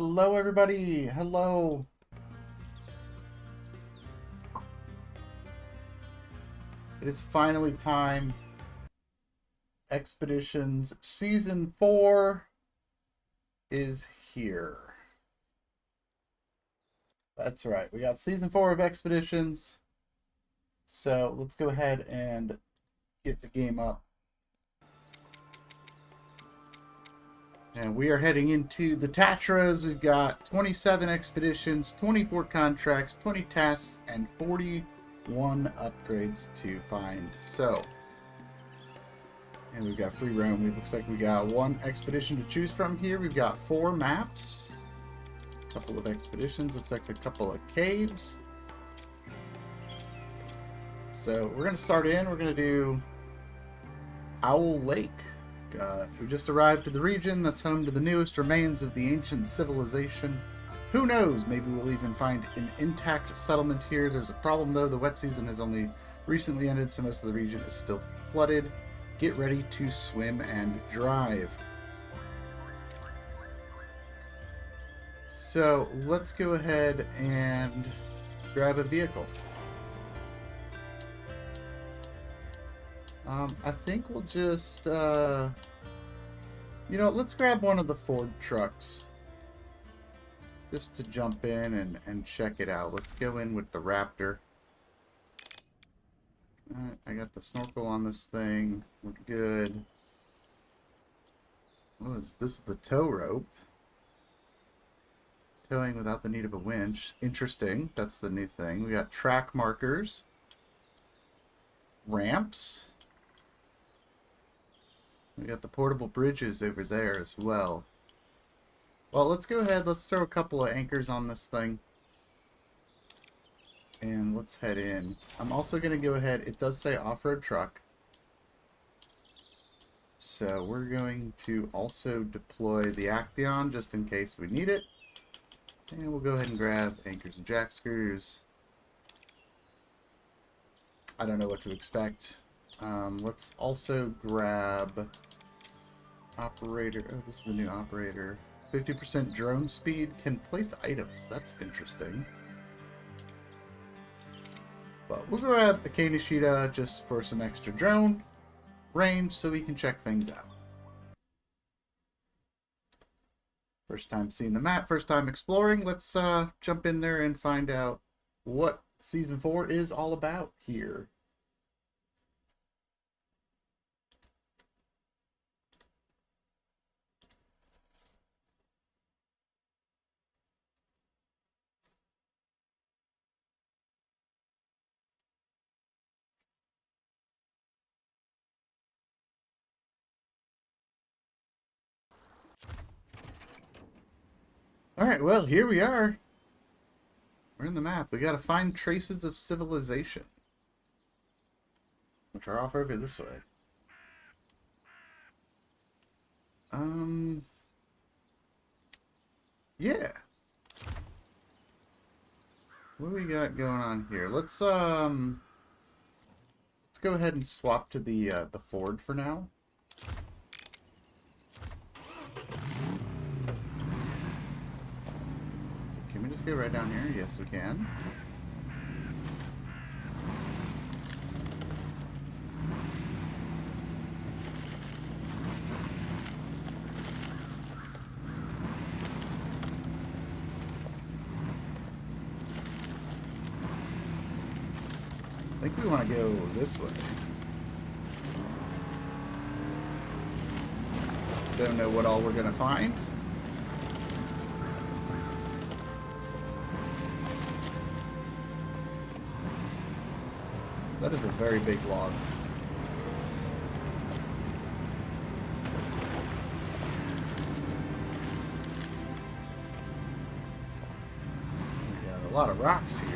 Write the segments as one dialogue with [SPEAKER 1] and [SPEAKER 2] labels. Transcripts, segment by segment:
[SPEAKER 1] Hello, everybody. Hello. It is finally time. Expeditions Season 4 is here. That's right. We got Season 4 of Expeditions. So let's go ahead and get the game up. And we are heading into the Tatras. We've got 27 expeditions, 24 contracts, 20 tasks, and 41 upgrades to find. So, and we've got free roam. It looks like we got one expedition to choose from here. We've got 4 maps, a couple of expeditions, looks like a couple of caves. So we're going to start in. We're going to do Owl Lake. We just arrived to the region that's home to the newest remains of the ancient civilization. Who knows, maybe we'll even find an intact settlement here. There's a problem though, the wet season has only recently ended, so most of the region is still flooded. Get ready to swim and drive. So let's go ahead and grab a vehicle. I think we'll just, let's grab one of the Ford trucks. Just to jump in and check it out. Let's go in with the Raptor. Alright, I got the snorkel on this thing. We're good. This is the tow rope. Towing without the need of a winch. Interesting. That's the new thing. We got track markers. Ramps. We got the portable bridges over there as well. Well, let's go ahead. Let's throw a couple of anchors on this thing. And let's head in. I'm also going to go ahead. It does say off-road truck. So we're going to also deploy the Action just in case we need it. And we'll go ahead and grab anchors and jack screws. I don't know what to expect. Let's also grab operator. Oh, this is the new operator. 50% drone speed, can place items. That's interesting. But we'll grab a Kanishita just for some extra drone range so we can check things out. First time seeing the map, first time exploring. Let's jump in there and find out what Season 4 is all about here. Alright, well, here we are. We're in the map. We gotta find traces of civilization, which are off over this way. Yeah. What do we got going on here? Let's go ahead and swap to the Ford for now. Can we just go right down here? Yes, we can. I think we want to go this way. Don't know what all we're going to find. That is a very big log. We got a lot of rocks here.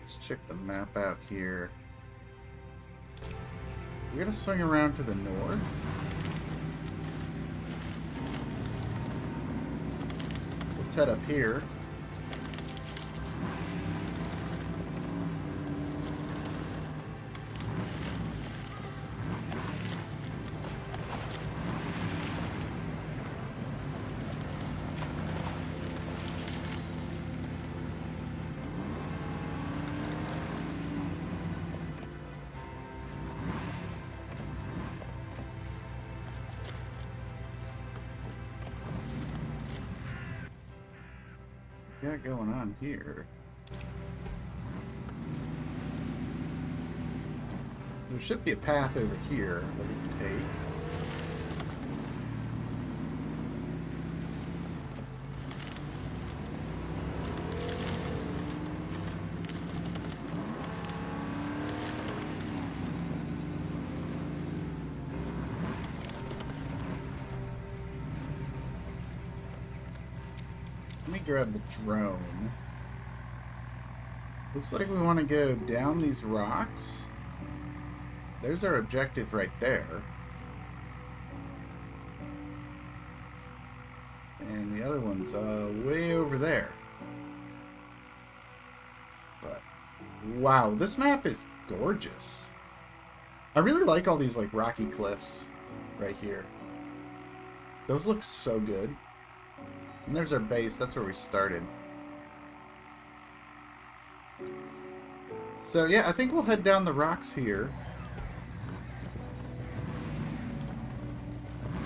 [SPEAKER 1] Let's check the map out here. We're going to swing around to the north. Let's head up here. Got going on here? There should be a path over here that we can take. Let me grab the drone. Looks like we want to go down these rocks. There's our objective right there. And the other one's way over there. But, wow, this map is gorgeous. I really like all these like rocky cliffs right here. Those look so good. And there's our base. That's where we started. So, yeah, I think we'll head down the rocks here.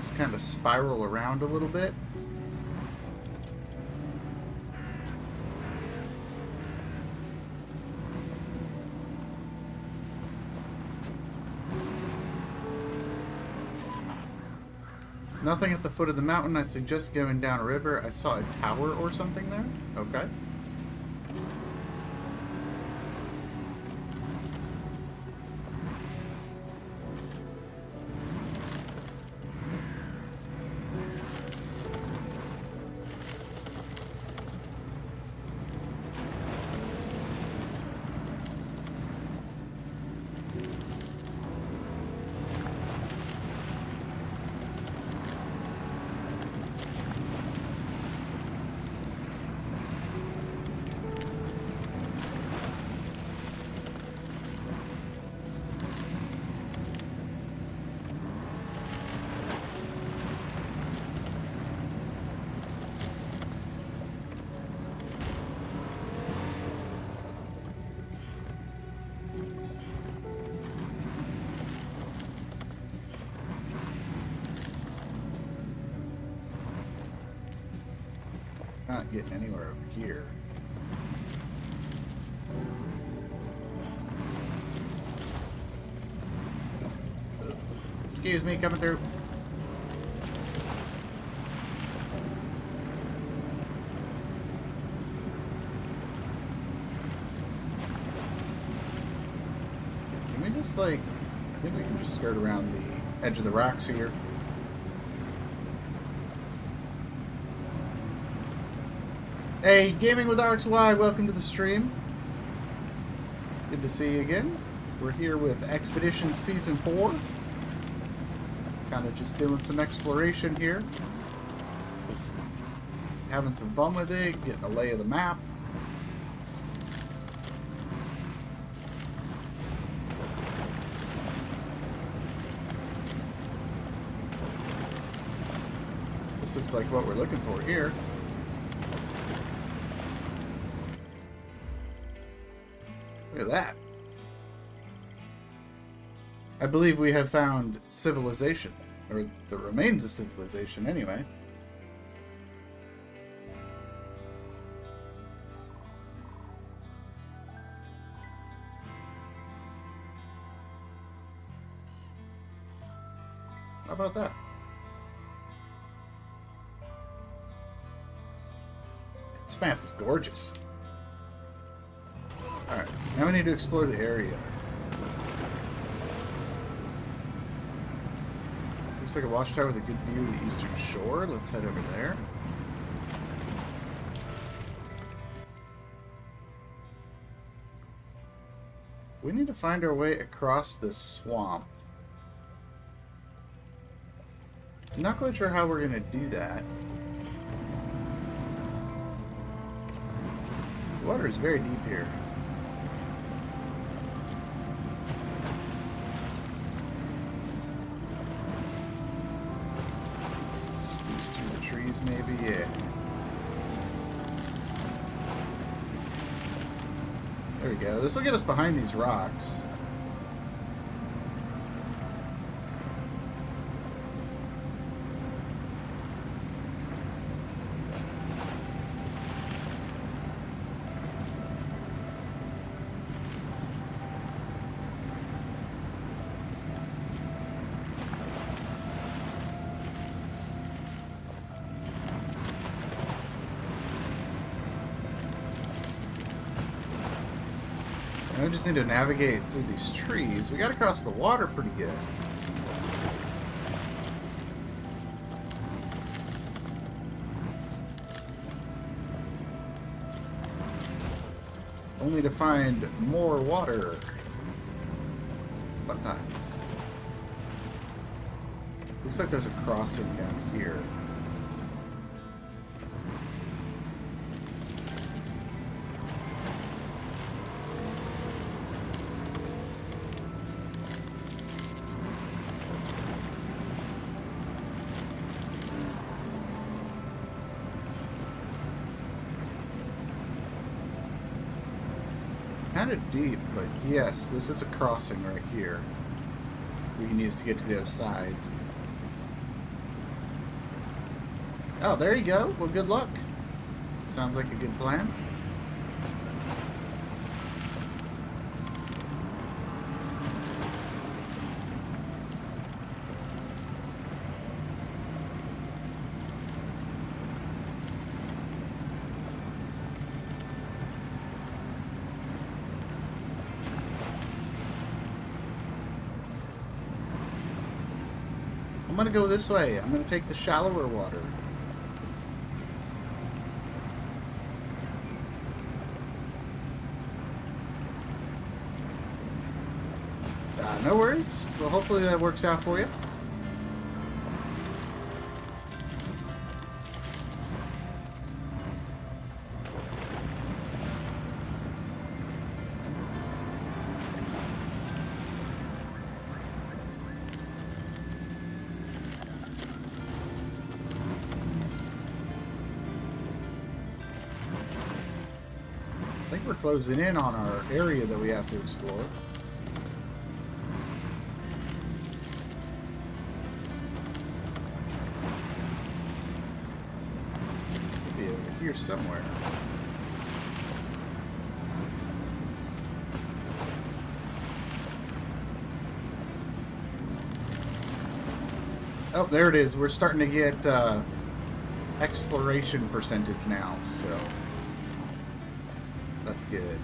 [SPEAKER 1] Just kind of spiral around a little bit. Nothing at the foot of the mountain. I suggest going down a river. I saw a tower or something there. Okay. Not getting anywhere over here. Excuse me, coming through. So can we just like, I think we can just skirt around the edge of the rocks here. Hey, Gaming with RXY, welcome to the stream. Good to see you again. We're here with Expedition Season 4. Kind of just doing some exploration here. Just having some fun with it, getting a lay of the map. This looks like what we're looking for here. Look at that. I believe we have found civilization, or the remains of civilization anyway. How about that? This map is gorgeous. Alright, now we need to explore the area. Looks like a watchtower with a good view of the eastern shore. Let's head over there. We need to find our way across this swamp. I'm not quite sure how we're going to do that. The water is very deep here. Squeeze through the trees, maybe? Yeah. There we go. This will get us behind these rocks. We just need to navigate through these trees. We got to cross the water pretty good. Only to find more water. Fun times. Looks like there's a crossing down here. Kind of deep, but yes, this is a crossing right here. We can use to get to the other side. Oh, there you go. Well, good luck. Sounds like a good plan. I'm gonna go this way. I'm gonna take the shallower water. No worries. Well, hopefully that works out for you. I think we're closing in on our area that we have to explore. Could be over here somewhere. Oh, there it is. We're starting to get exploration percentage now, so that's good.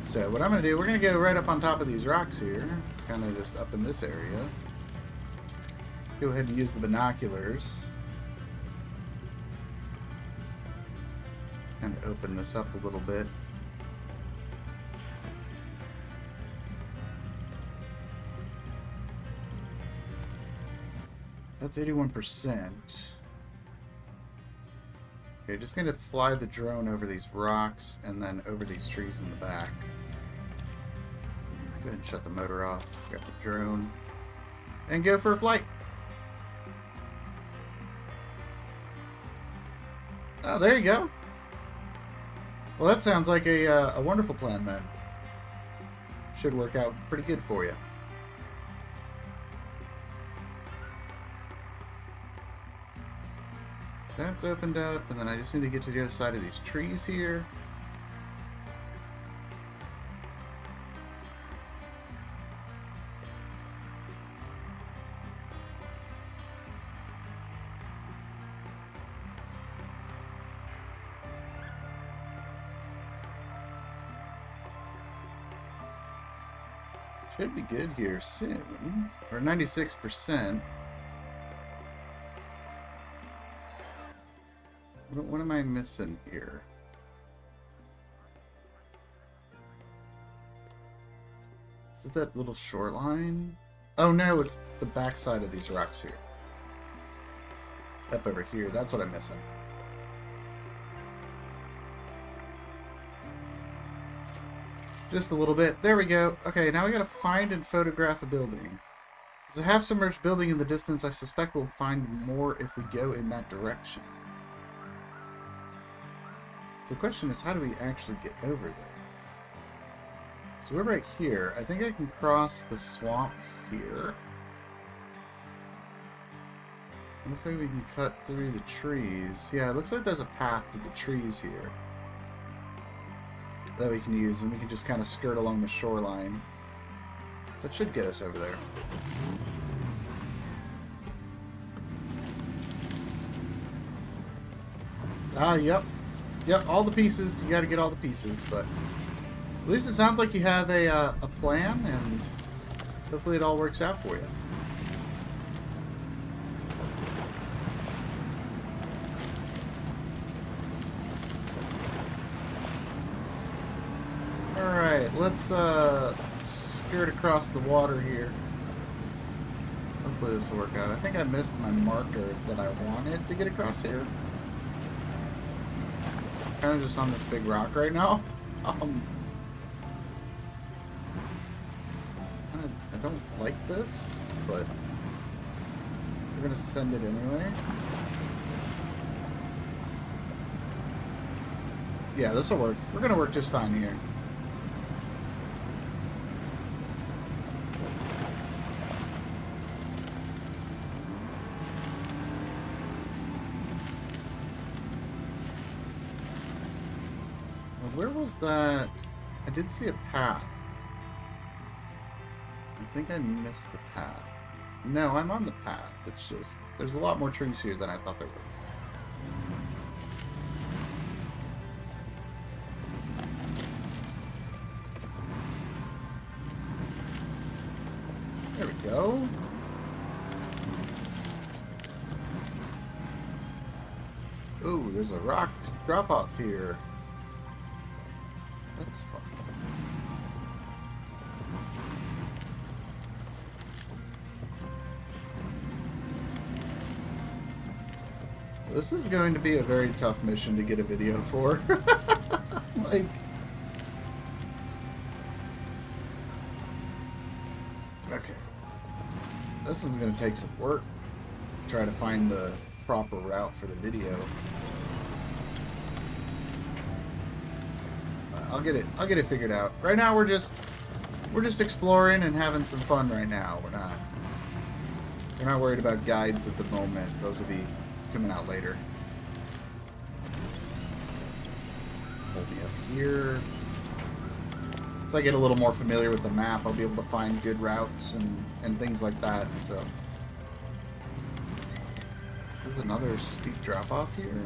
[SPEAKER 1] So what I'm going to do, we're going to go right up on top of these rocks here, kind of just up in this area. Go ahead and use the binoculars. Kind of open this up a little bit. That's 81%. Okay, just going to fly the drone over these rocks and then over these trees in the back. Go ahead and shut the motor off. Got the drone. And go for a flight. Oh, there you go. Well, that sounds like a wonderful plan then. Should work out pretty good for you. That's opened up, and then I just need to get to the other side of these trees here. Should be good here soon. We're 96%. What am I missing here? Is it that little shoreline? Oh no, it's the backside of these rocks here. Up over here, that's what I'm missing. Just a little bit. There we go. Okay, now we gotta find and photograph a building. There's a half-submerged building in the distance. I suspect we'll find more if we go in that direction. So the question is, how do we actually get over there? So we're right here. I think I can cross the swamp here. Looks like we can cut through the trees. Yeah, it looks like there's a path to the trees here that we can use, and we can just kind of skirt along the shoreline. That should get us over there. Ah, yep. Yep, all the pieces. You gotta get all the pieces, but at least it sounds like you have a plan, and hopefully it all works out for you. Alright, let's skirt across the water here. Hopefully this will work out. I think I missed my marker that I wanted to get across here. Kind of just on this big rock right now. I don't like this, but we're gonna send it anyway. Yeah, this will work. We're gonna work just fine here. Where was that? I did see a path. I think I missed the path. No, I'm on the path. It's just, there's a lot more trees here than I thought there were. There we go. Ooh, there's a rock drop-off here. That's fun. This is going to be a very tough mission to get a video for. Like... Okay. This is going to take some work. Try to find the proper route for the video. I'll get it figured out. Right now we're just exploring and having some fun right now. We're not worried about guides at the moment. Those will be coming out later. Hold me up here. As I get a little more familiar with the map, I'll be able to find good routes and things like that, so. There's another steep drop off here.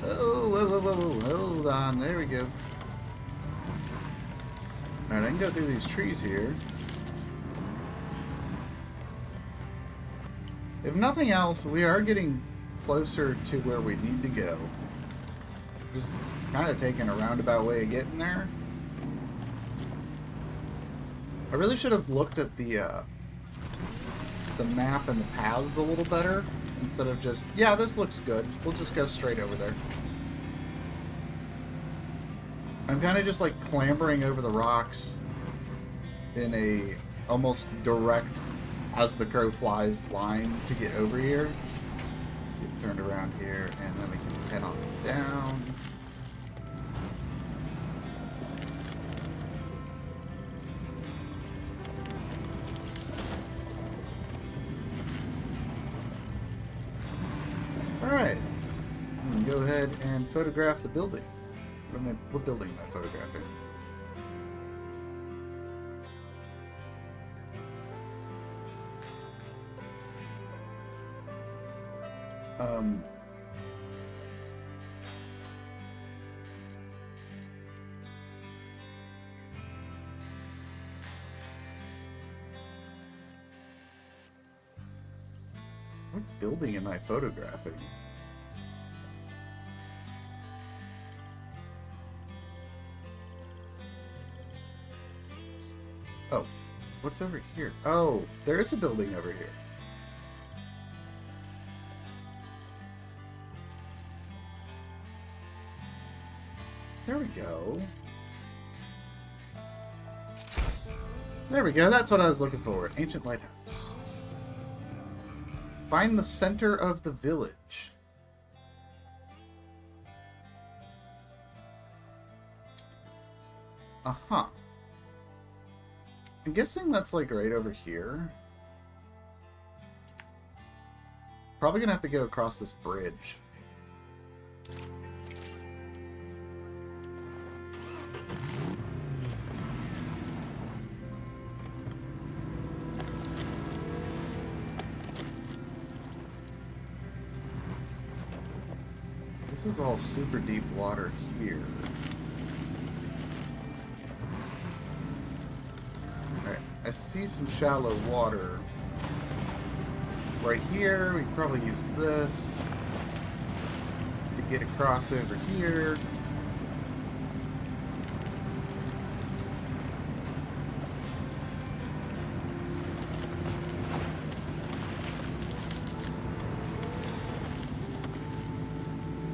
[SPEAKER 1] Oh, whoa, whoa, whoa, whoa, hold on, there we go. Alright, I can go through these trees here. If nothing else, we are getting closer to where we need to go. Just kind of taking a roundabout way of getting there. I really should have looked at the map and the paths a little better. Instead of just, yeah, this looks good. We'll just go straight over there. I'm kind of just like clambering over the rocks in a almost direct, as the crow flies line to get over here. Let's get turned around here and then we can head on down. Alright, go ahead and photograph the building. What building am I photographing? What building am I photographing? Oh, what's over here? Oh, there is a building over here. There we go. There we go. That's what I was looking for. Ancient lighthouse. Find the center of the village. Uh-huh. I'm guessing that's like right over here. Probably gonna have to go across this bridge. This is all super deep water here. Alright, I see some shallow water. Right here, we can probably use this to get across over here.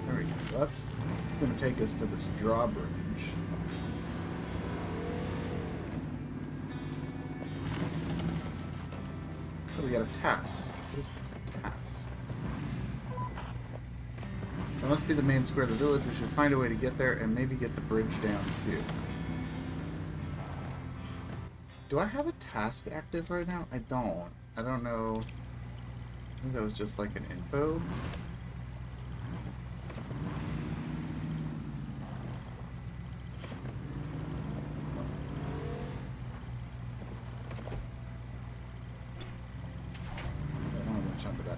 [SPEAKER 1] There we go. That's going to take us to this drawbridge. So we got a task. What is the task? That must be the main square of the village. We should find a way to get there and maybe get the bridge down too. Do I have a task active right now? I don't. I don't know. I think that was just like an info.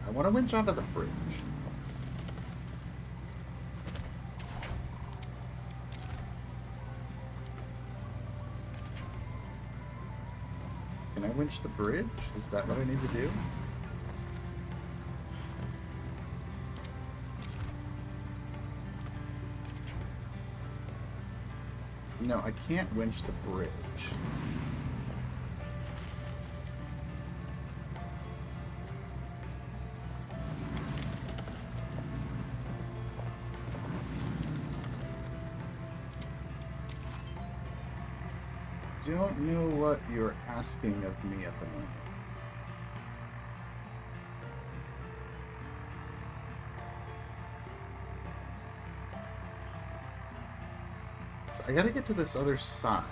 [SPEAKER 1] I want to winch onto the bridge. Can I winch the bridge? Is that what I need to do? No, I can't winch the bridge. Don't know what you're asking of me at the moment. So I gotta get to this other side.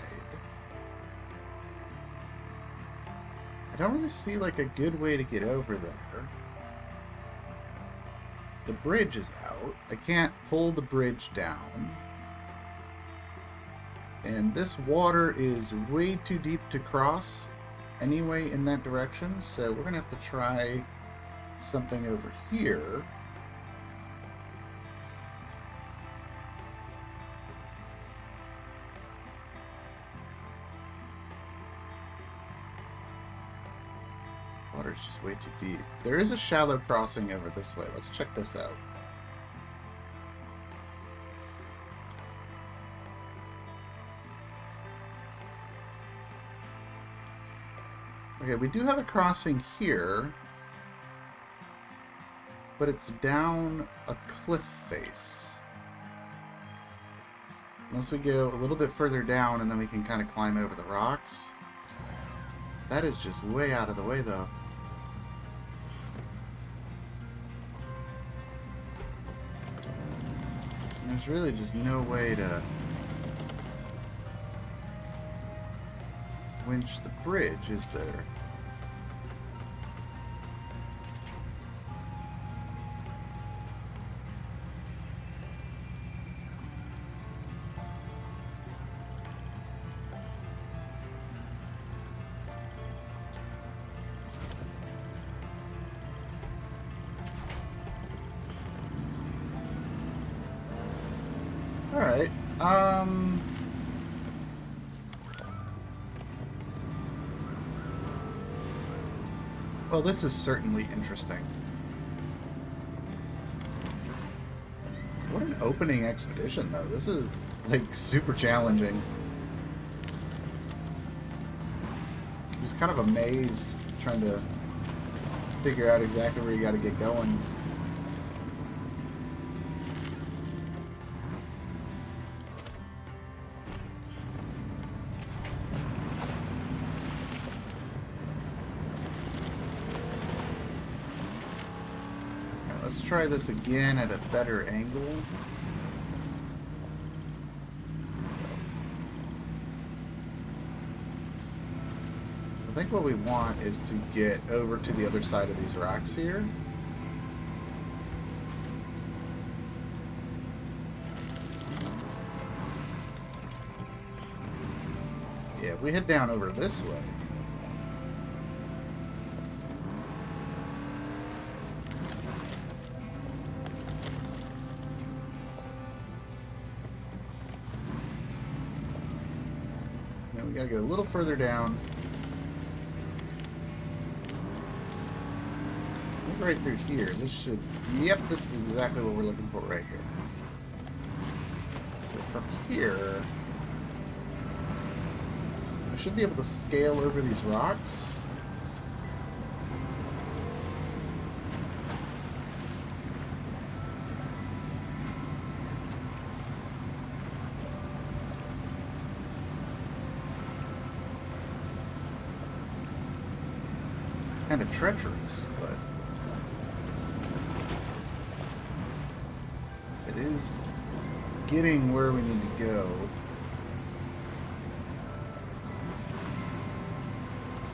[SPEAKER 1] I don't really see like a good way to get over there. The bridge is out. I can't pull the bridge down. And this water is way too deep to cross anyway in that direction, so we're going to have to try something over here. Water's just way too deep. There is a shallow crossing over this way. Let's check this out. Okay, we do have a crossing here, but it's down a cliff face. Unless we go a little bit further down and then we can kind of climb over the rocks. That is just way out of the way, though. There's really just no way to winch the bridge, is there? All right. Well, this is certainly interesting. What an opening expedition, though. This is, like, super challenging. It was kind of a maze trying to figure out exactly where you got to get going. try this again at a better angle. So I think what we want is to get over to the other side of these rocks here. Yeah, if we head down over this way. Now we gotta go a little further down. Right through here. This should... Yep, this is exactly what we're looking for right here. So from here... I should be able to scale over these rocks. Kind of treacherous, but it is getting where we need to go.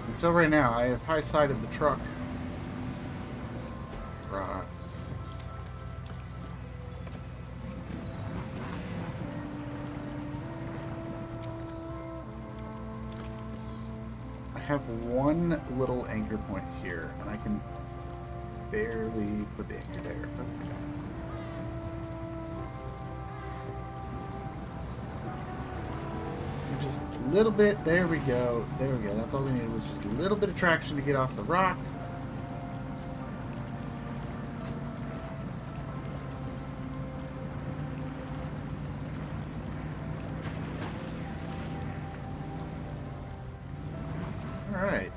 [SPEAKER 1] Until right now, I have high side of the truck. Rocks. I have one little anchor point here, and I can barely put the anchor there. Okay. Just a little bit. There we go. There we go. That's all we needed was just a little bit of traction to get off the rock. All right.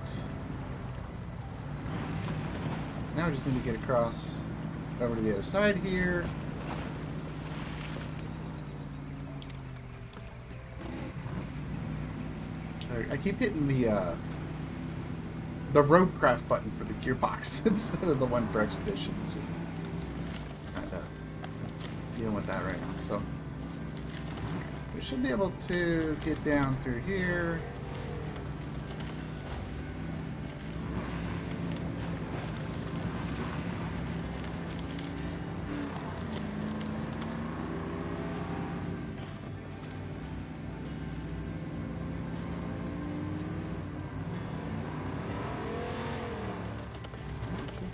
[SPEAKER 1] Now we just need to get across over to the other side here. I keep hitting the roadcraft button for the gearbox instead of the one for expeditions. Just kind of dealing with that right now. So we should be able to get down through here.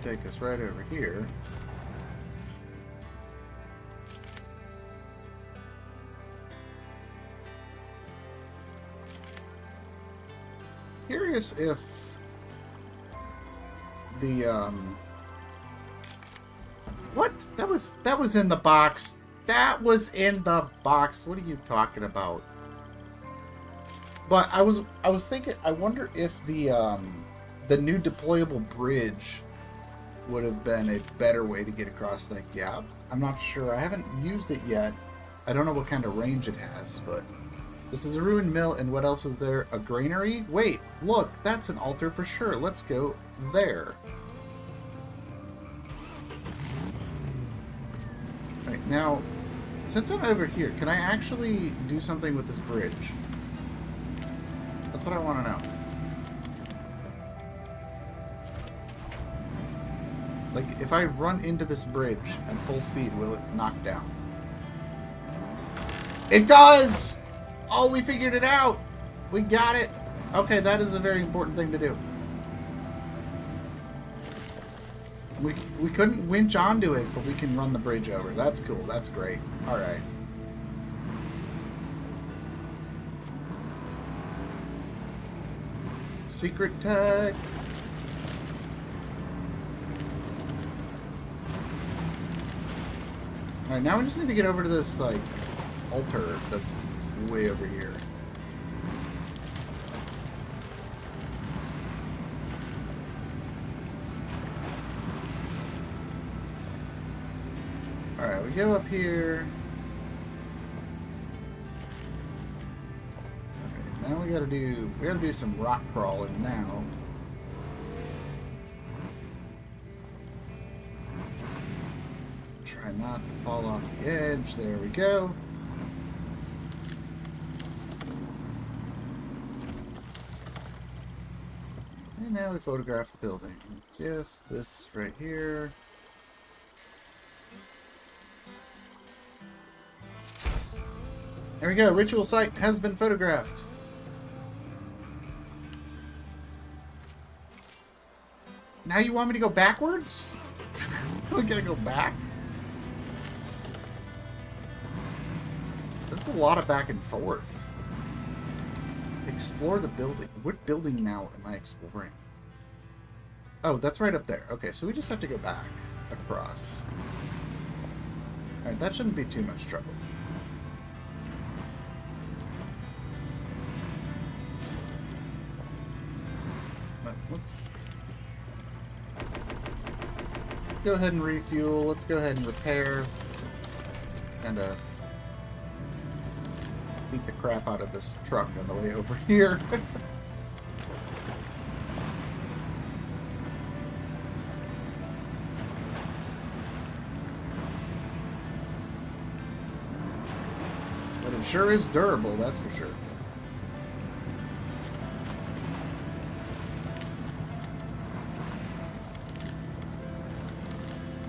[SPEAKER 1] Take us right over here. Curious if the what? That was in the box. That was in the box. What are you talking about? But I was thinking, I wonder if the new deployable bridge would have been a better way to get across that gap. I'm not sure. I haven't used it yet. I don't know what kind of range it has, but this is a ruined mill, and what else is there? A granary? Wait, look, that's an altar for sure. Let's go there. Right, now, since I'm over here, can I actually do something with this bridge? That's what I want to know. Like, if I run into this bridge at full speed, will it knock down? It does! Oh, we figured it out! We got it! Okay, that is a very important thing to do. We couldn't winch onto it, but we can run the bridge over. That's cool. That's great. Alright. Secret tech. Alright, now we just need to get over to this, like, altar that's way over here. Alright, we go up here. Okay, now we gotta do some rock crawling now. not to fall off the edge. There we go. And now we photograph the building. Yes, this right here. There we go. Ritual site has been photographed. Now you want me to go backwards? We gotta go back? That's a lot of back and forth. Explore the building. What building now am I exploring? Oh, that's right up there. Okay, so we just have to go back across. Alright, that shouldn't be too much trouble. But let's go ahead and refuel. Let's go ahead and repair. And beat the crap out of this truck on the way over here. But it sure is durable, that's for sure.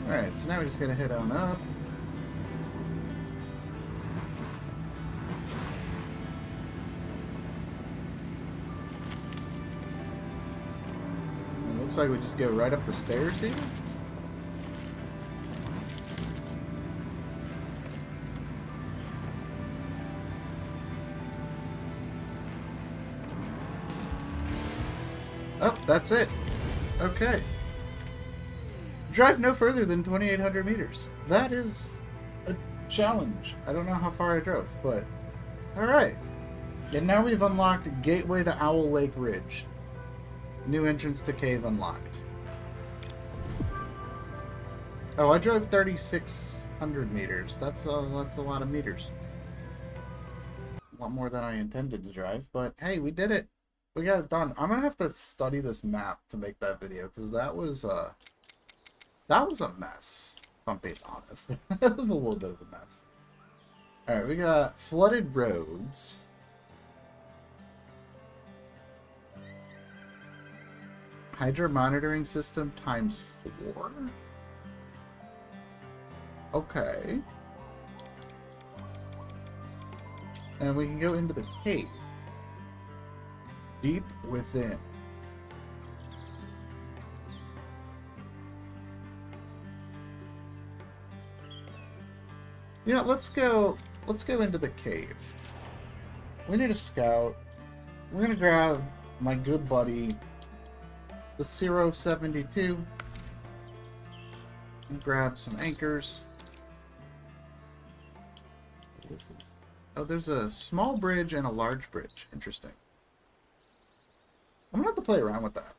[SPEAKER 1] Alright, so now we just gotta head on up. It looks like we just go right up the stairs here. Oh, that's it. Okay. Drive no further than 2,800 meters. That is a challenge. I don't know how far I drove, but alright. And now we've unlocked Gateway to Owl Lake Ridge. New entrance to cave unlocked. Oh, I drove 3,600 meters. That's a lot of meters. A lot more than I intended to drive, but hey, we did it. We got it done. I'm gonna have to study this map to make that video, because that was a mess, if I'm being honest. That was a little bit of a mess. Alright, we got flooded roads. Hydro monitoring system ×4. Okay. And we can go into the cave. Deep within. You know, let's go into the cave. We need a scout. We're gonna grab my good buddy, the 072, and grab some anchors. This is, oh, there's a small bridge and a large bridge. Interesting. I'm gonna have to play around with that.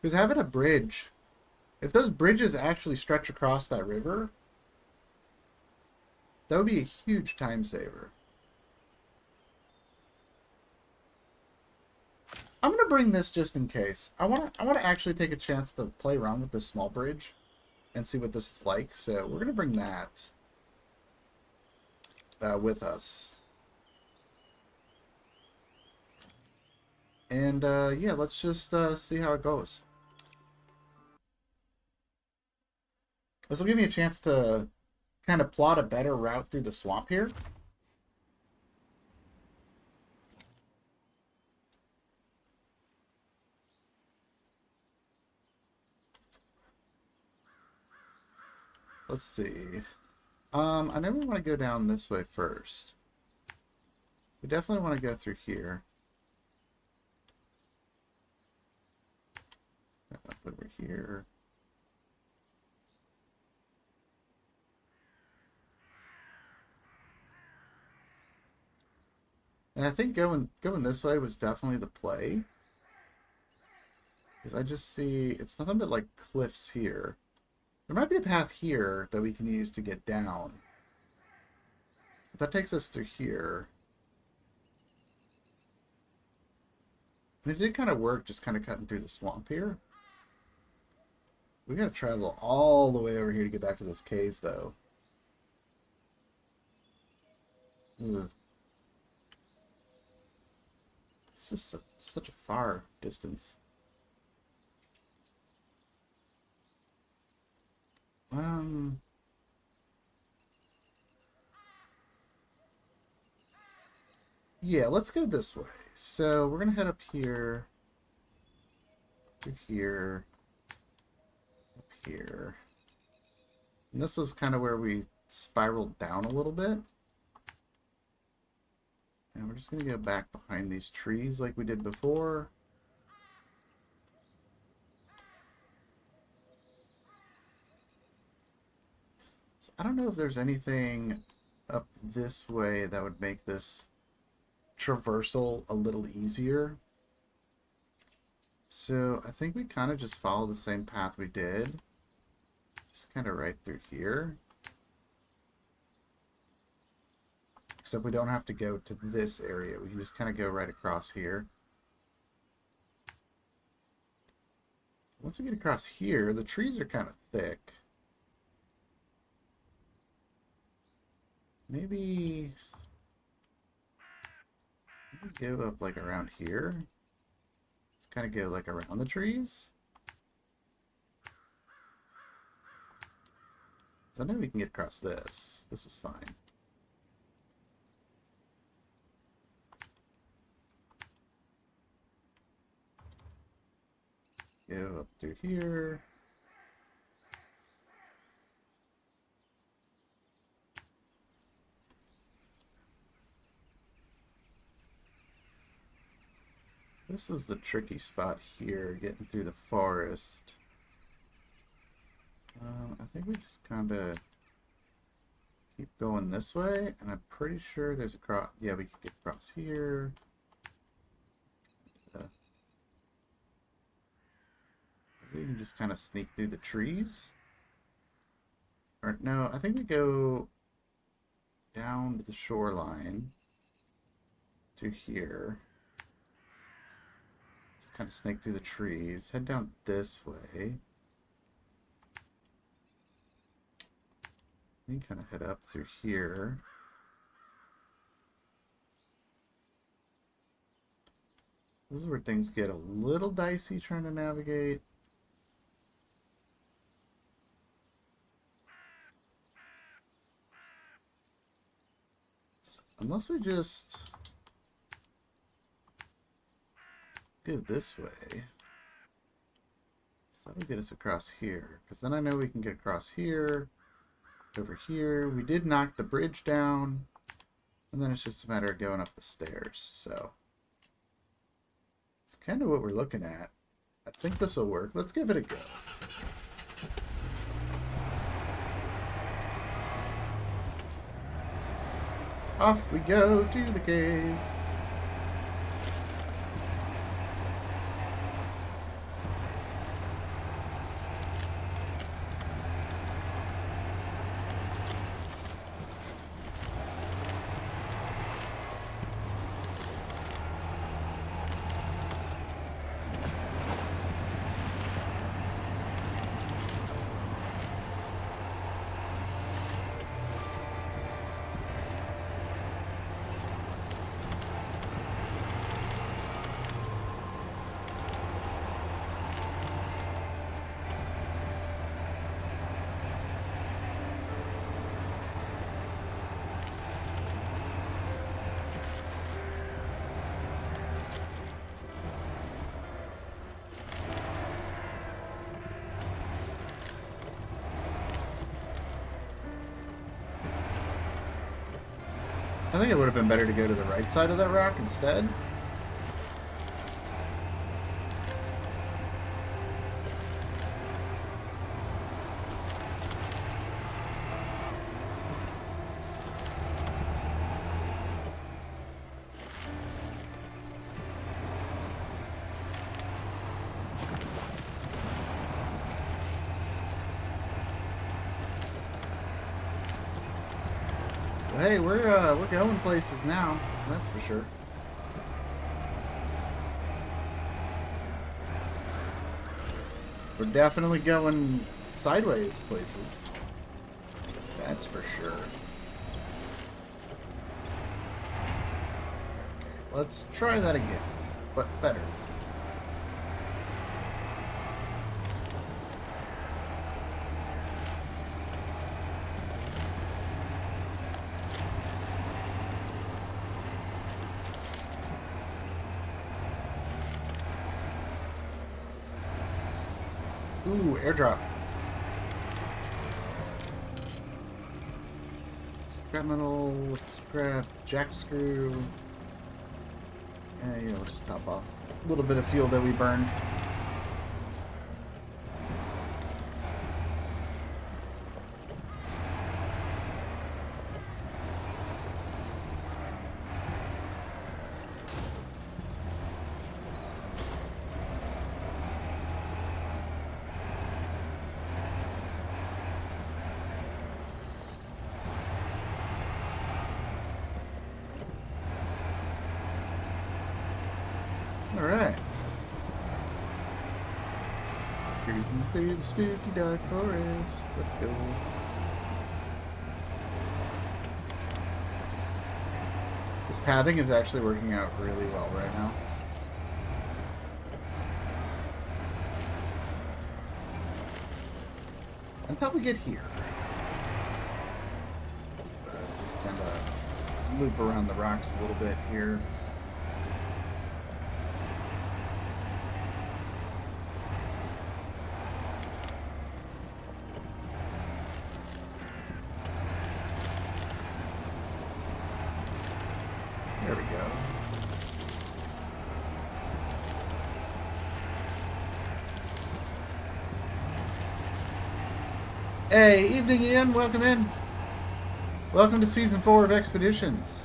[SPEAKER 1] Because having a bridge, if those bridges actually stretch across that river, that would be a huge time saver. I'm gonna bring this just in case. I wanna actually take a chance to play around with this small bridge and see what this is like. So we're gonna bring that with us. And yeah, let's just see how it goes. This will give me a chance to kind of plot a better route through the swamp here. Let's see. I know we want to go down this way first. We definitely want to go through here. Up over here. And I think going this way was definitely the play. Because I just see, it's nothing but like cliffs here. There might be a path here that we can use to get down. But that takes us through here. And it did kind of work just kind of cutting through the swamp here. We gotta travel all the way over here to get back to this cave, though. Ugh. It's just such a far distance. Yeah, let's go this way. So we're gonna head up here, to here, up here. And this is kind of where we spiraled down a little bit. And we're just gonna go back behind these trees like we did before. So I don't know if there's anything up this way that would make this traversal a little easier. So I think we kind of just follow the same path we did. Just kind of right through here. Except we don't have to go to this area. We can just kind of go right across here. Once we get across here, the trees are kind of thick. Maybe go up like around here. Let's kind of go like around the trees. So I know we can get across this. This is fine. Go up through here. This is the tricky spot here, getting through the forest. I think we just kind of keep going this way, and I'm pretty sure there's a cross. Yeah, we can get across here. We can just kind of sneak through the trees. Or no, I think we go down to the shoreline to here. Just kind of snake through the trees. Head down this way. We can kind of head up through here. This is where things get a little dicey trying to navigate. Unless we just go this way. So that'll get us across here. Because then I know we can get across here, over here. We did knock the bridge down. And then it's just a matter of going up the stairs. So it's kind of what we're looking at. I think this will work. Let's give it a go. Off we go to the cave. I think it would have been better to go to the right side of that rock instead. Hey, we're going places now. That's for sure. We're definitely going sideways places. That's for sure. Okay, let's try that again, but better. Ooh, airdrop. Scrap metal, let's grab the jack screw. Yeah, we'll just top off a little bit of fuel that we burned. Alright. Cruising through the spooky dark forest. Let's go. This pathing is actually working out really well right now. Until we get here. Just kind of loop around the rocks a little bit here. There we go. Hey, evening Ian, welcome in. Welcome to Season 4 of Expeditions.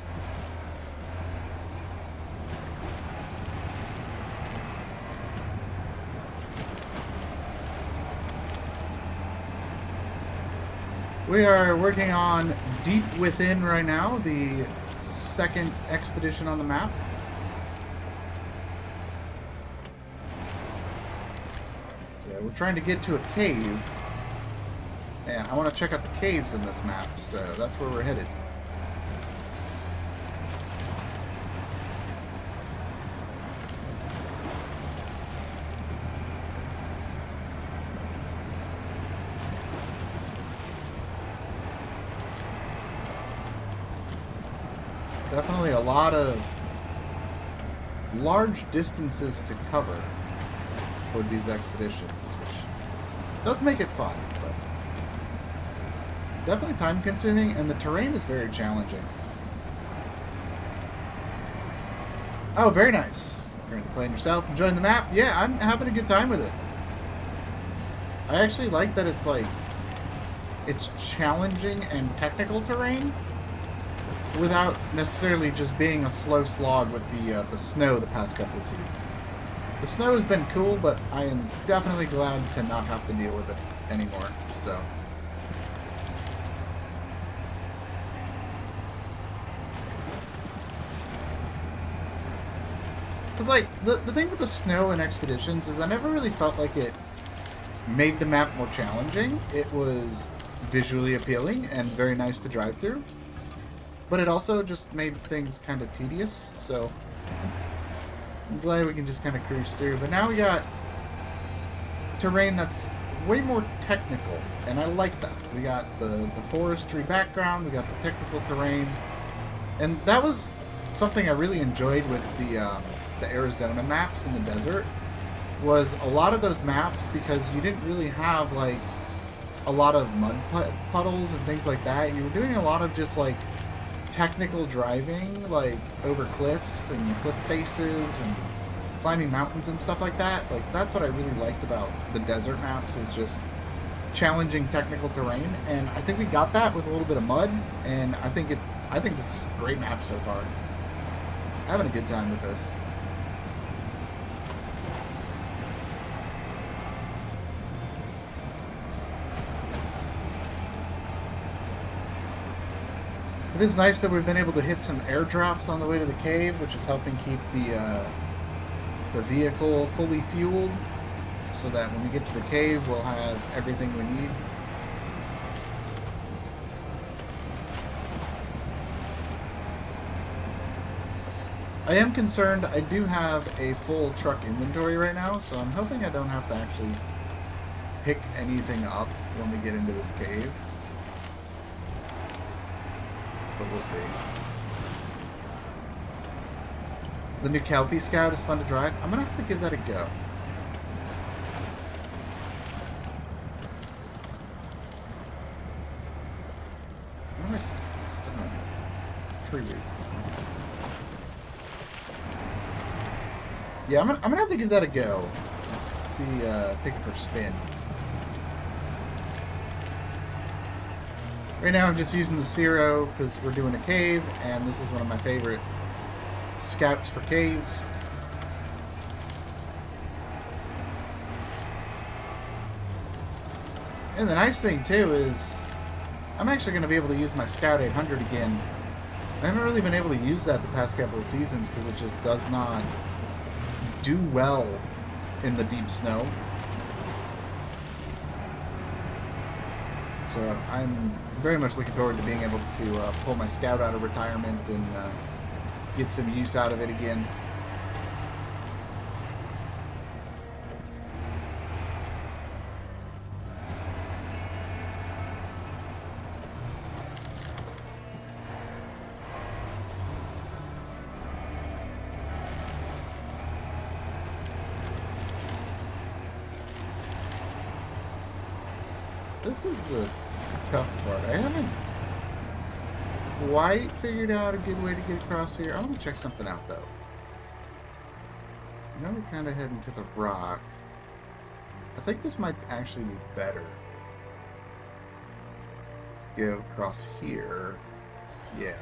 [SPEAKER 1] We are working on Deep Within right now, the second expedition on the map. So we're trying to get to a cave, and I want to check out the caves in this map, so that's where we're headed. Definitely a lot of large distances to cover for these expeditions, which does make it fun, but definitely time consuming, and the terrain is very challenging. Oh, very nice. You're playing yourself, enjoying the map? Yeah, I'm having a good time with it. I actually like that it's like, it's challenging and technical terrain, without necessarily just being a slow slog with the snow the past couple of seasons. The snow has been cool, but I am definitely glad to not have to deal with it anymore, so. Because, like, the thing with the snow in Expeditions is I never really felt like it made the map more challenging. It was visually appealing and very nice to drive through. But it also just made things kind of tedious, so I'm glad we can just kind of cruise through. But now we got terrain that's way more technical, and I like that. We got the forestry background, we got the technical terrain, and that was something I really enjoyed with the Arizona maps in the desert, was a lot of those maps, because you didn't really have like a lot of mud puddles and things like that. You were doing a lot of just like technical driving, like over cliffs and cliff faces and climbing mountains and stuff like that. Like, that's what I really liked about the desert maps, is just challenging technical terrain, and I think we got that with a little bit of mud, and I think this is a great map so far. Having a good time with this. It is nice that we've been able to hit some airdrops on the way to the cave, which is helping keep the vehicle fully fueled. so that when we get to the cave, we'll have everything we need. I am concerned. I do have a full truck inventory right now, so I'm hoping I don't have to actually pick anything up when we get into this cave. But we'll see. The new Kelpie Scout is fun to drive. I'm going to have to give that a go. Where am I stuck on? Tree root. Yeah, I'm gonna have to give that a go. Let's see, pick it for a spin. Right now I'm just using the Zero because we're doing a cave, and this is one of my favorite scouts for caves. And the nice thing too is I'm actually going to be able to use my Scout 800 again. I haven't really been able to use that the past couple of seasons because it just does not do well in the deep snow. So I'm very much looking forward to being able to pull my Scout out of retirement and get some use out of it again. This is the tough part. I haven't quite figured out a good way to get across here. I want to check something out, though. Now we're kind of heading to the rock. I think this might actually be better. Go across here. Yeah.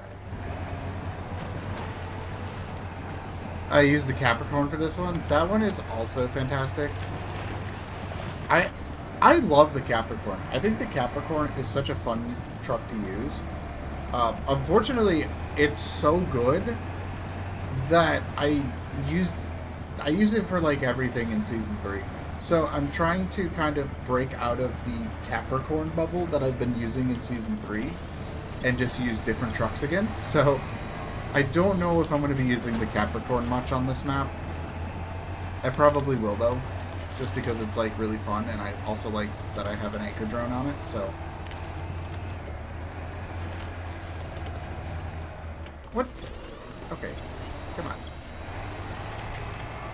[SPEAKER 1] I used the Capricorn for this one. That one is also fantastic. I love the Capricorn. I think the Capricorn is such a fun truck to use. Unfortunately, it's so good that I use it for like everything in Season 3. So I'm trying to kind of break out of the Capricorn bubble that I've been using in Season 3 and just use different trucks again. So I don't know if I'm going to be using the Capricorn much on this map. I probably will, though. Just because it's like really fun, and I also like that I have an anchor drone on it, so. What? Okay, come on.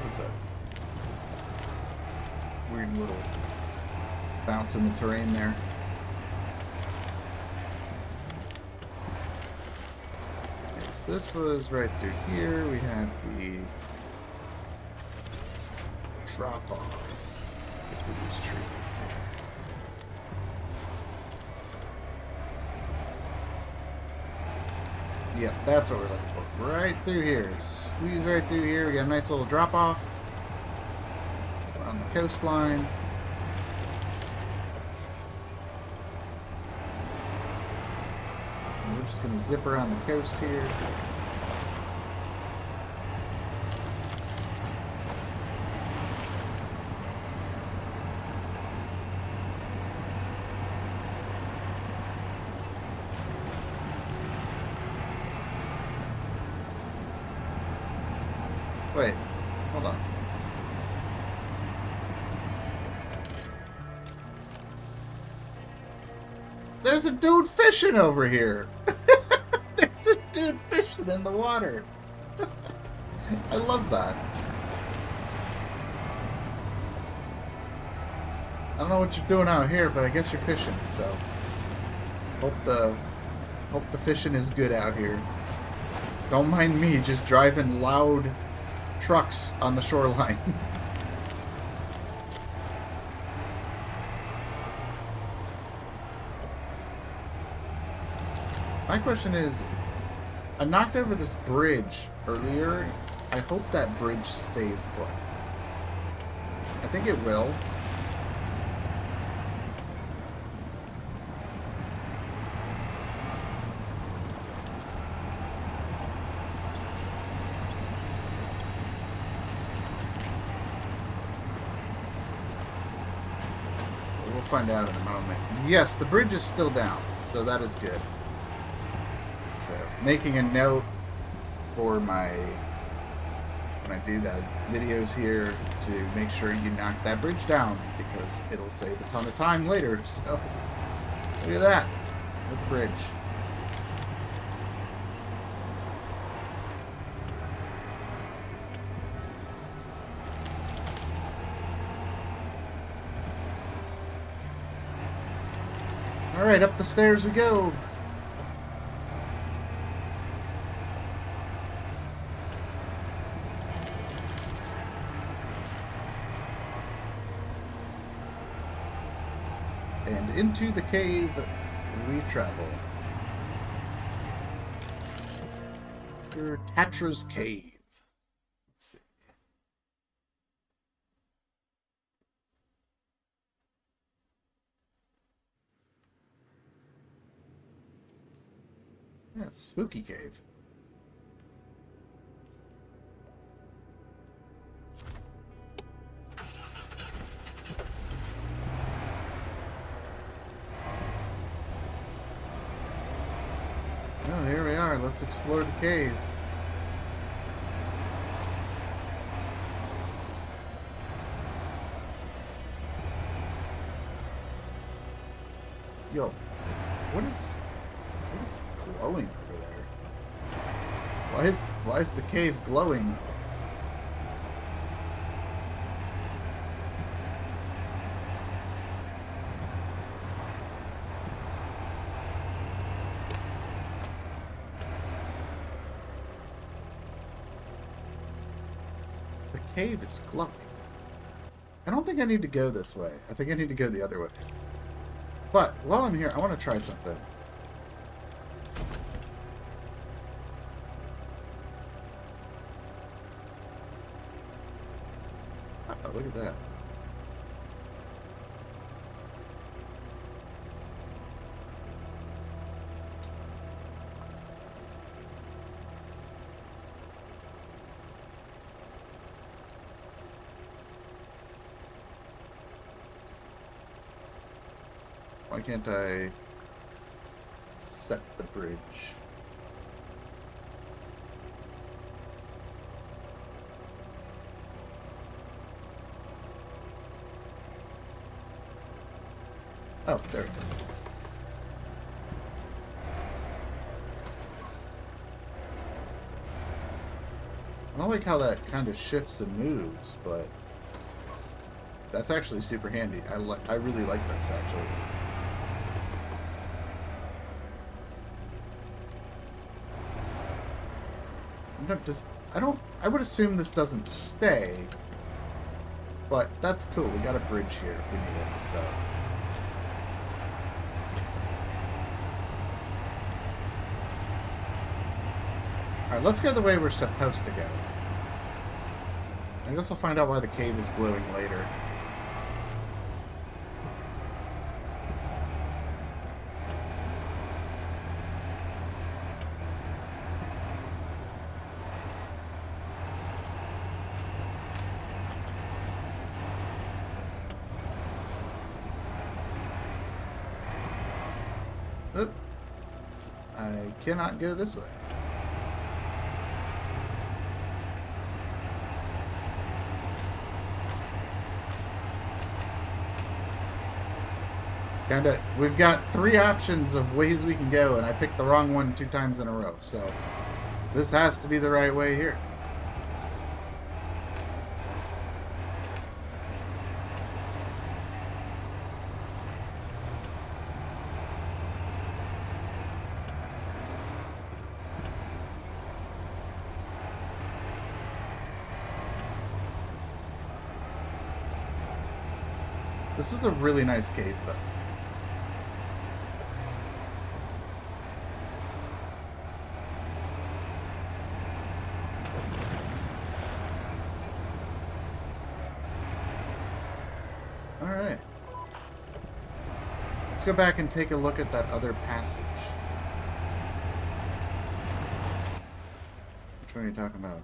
[SPEAKER 1] What's a weird little bounce in the terrain there. Okay, so this was right through here. We had the drop off. Get through these trees. Yep, that's what we're looking for. Right through here. Squeeze right through here. We got a nice little drop off on the coastline. And we're just going to zip around the coast here. Wait, hold on. There's a dude fishing over here. There's a dude fishing in the water. I love that. I don't know what you're doing out here, but I guess you're fishing, so hope the fishing is good out here. Don't mind me just driving loud trucks on the shoreline. My question is, I knocked over this bridge earlier. I hope that bridge stays put. I think it will. find out in a moment. Yes, the bridge is still down, so that is good. So, making a note for my, when I do the videos here, to make sure you knock that bridge down, because it'll save a ton of time later. So, look at that, with the bridge. Alright, up the stairs we go. And into the cave we travel. Tatra's Cave. Let's see. Yeah, it's Spooky Cave. Oh, here we are. Let's explore the cave. Yo, what is glowing over there? Why is the cave glowing? The cave is glowing. I don't think I need to go this way. I think I need to go the other way. But while I'm here, I want to try something. Oh, look at that. Why can't I set the bridge? Oh, there we go. I don't like how that kind of shifts and moves, but that's actually super handy. I really like this, actually. I would assume this doesn't stay, but that's cool. We got a bridge here if we need it, so. Alright, let's go the way we're supposed to go. I guess I'll find out why the cave is glowing later. Oop. I cannot go this way. We've got 3 options of ways we can go, and I picked the wrong one 2 times in a row, so this has to be the right way here. This is a really nice cave, though. Alright. Let's go back and take a look at that other passage. Which one are you talking about?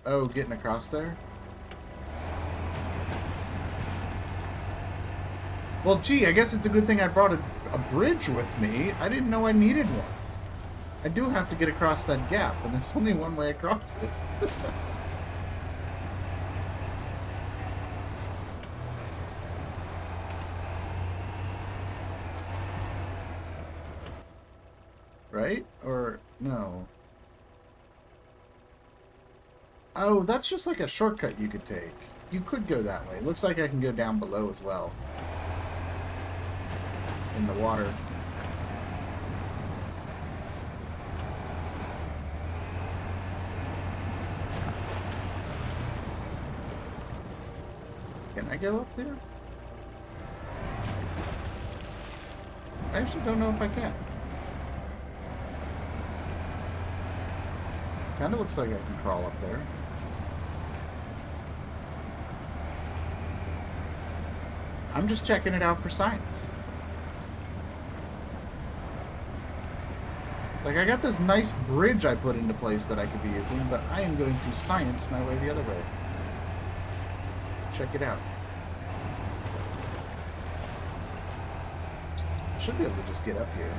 [SPEAKER 1] Oh, getting across there? Well, gee, I guess it's a good thing I brought a bridge with me. I didn't know I needed one. I do have to get across that gap, and there's only one way across it. Right? Or no? Oh, that's just like a shortcut you could take. You could go that way. Looks like I can go down below as well. In the water. Can I go up there? I actually don't know if I can. Kind of looks like I can crawl up there. I'm just checking it out for science. It's like I got this nice bridge I put into place that I could be using, but I am going to science my way the other way. Check it out. I should be able to just get up here.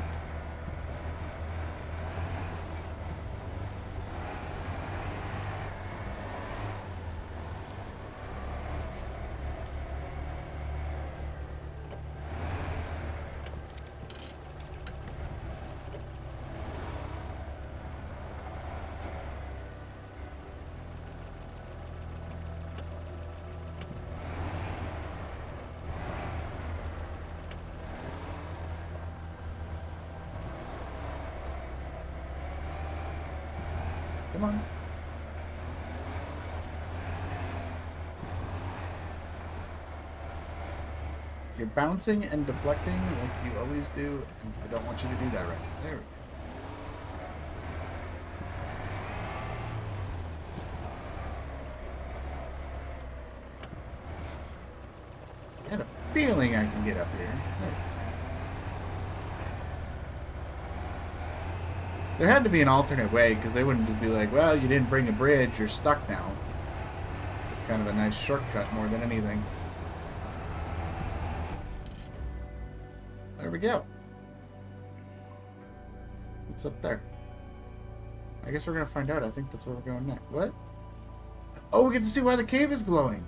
[SPEAKER 1] Come on. You're bouncing and deflecting like you always do, and I don't want you to do that right now. There we go. I had a feeling I can get up here. There had to be an alternate way, because they wouldn't just be like, well, you didn't bring a bridge, you're stuck now. It's kind of a nice shortcut more than anything. There we go. What's up there? I guess we're going to find out. I think that's where we're going next. What? Oh, we get to see why the cave is glowing.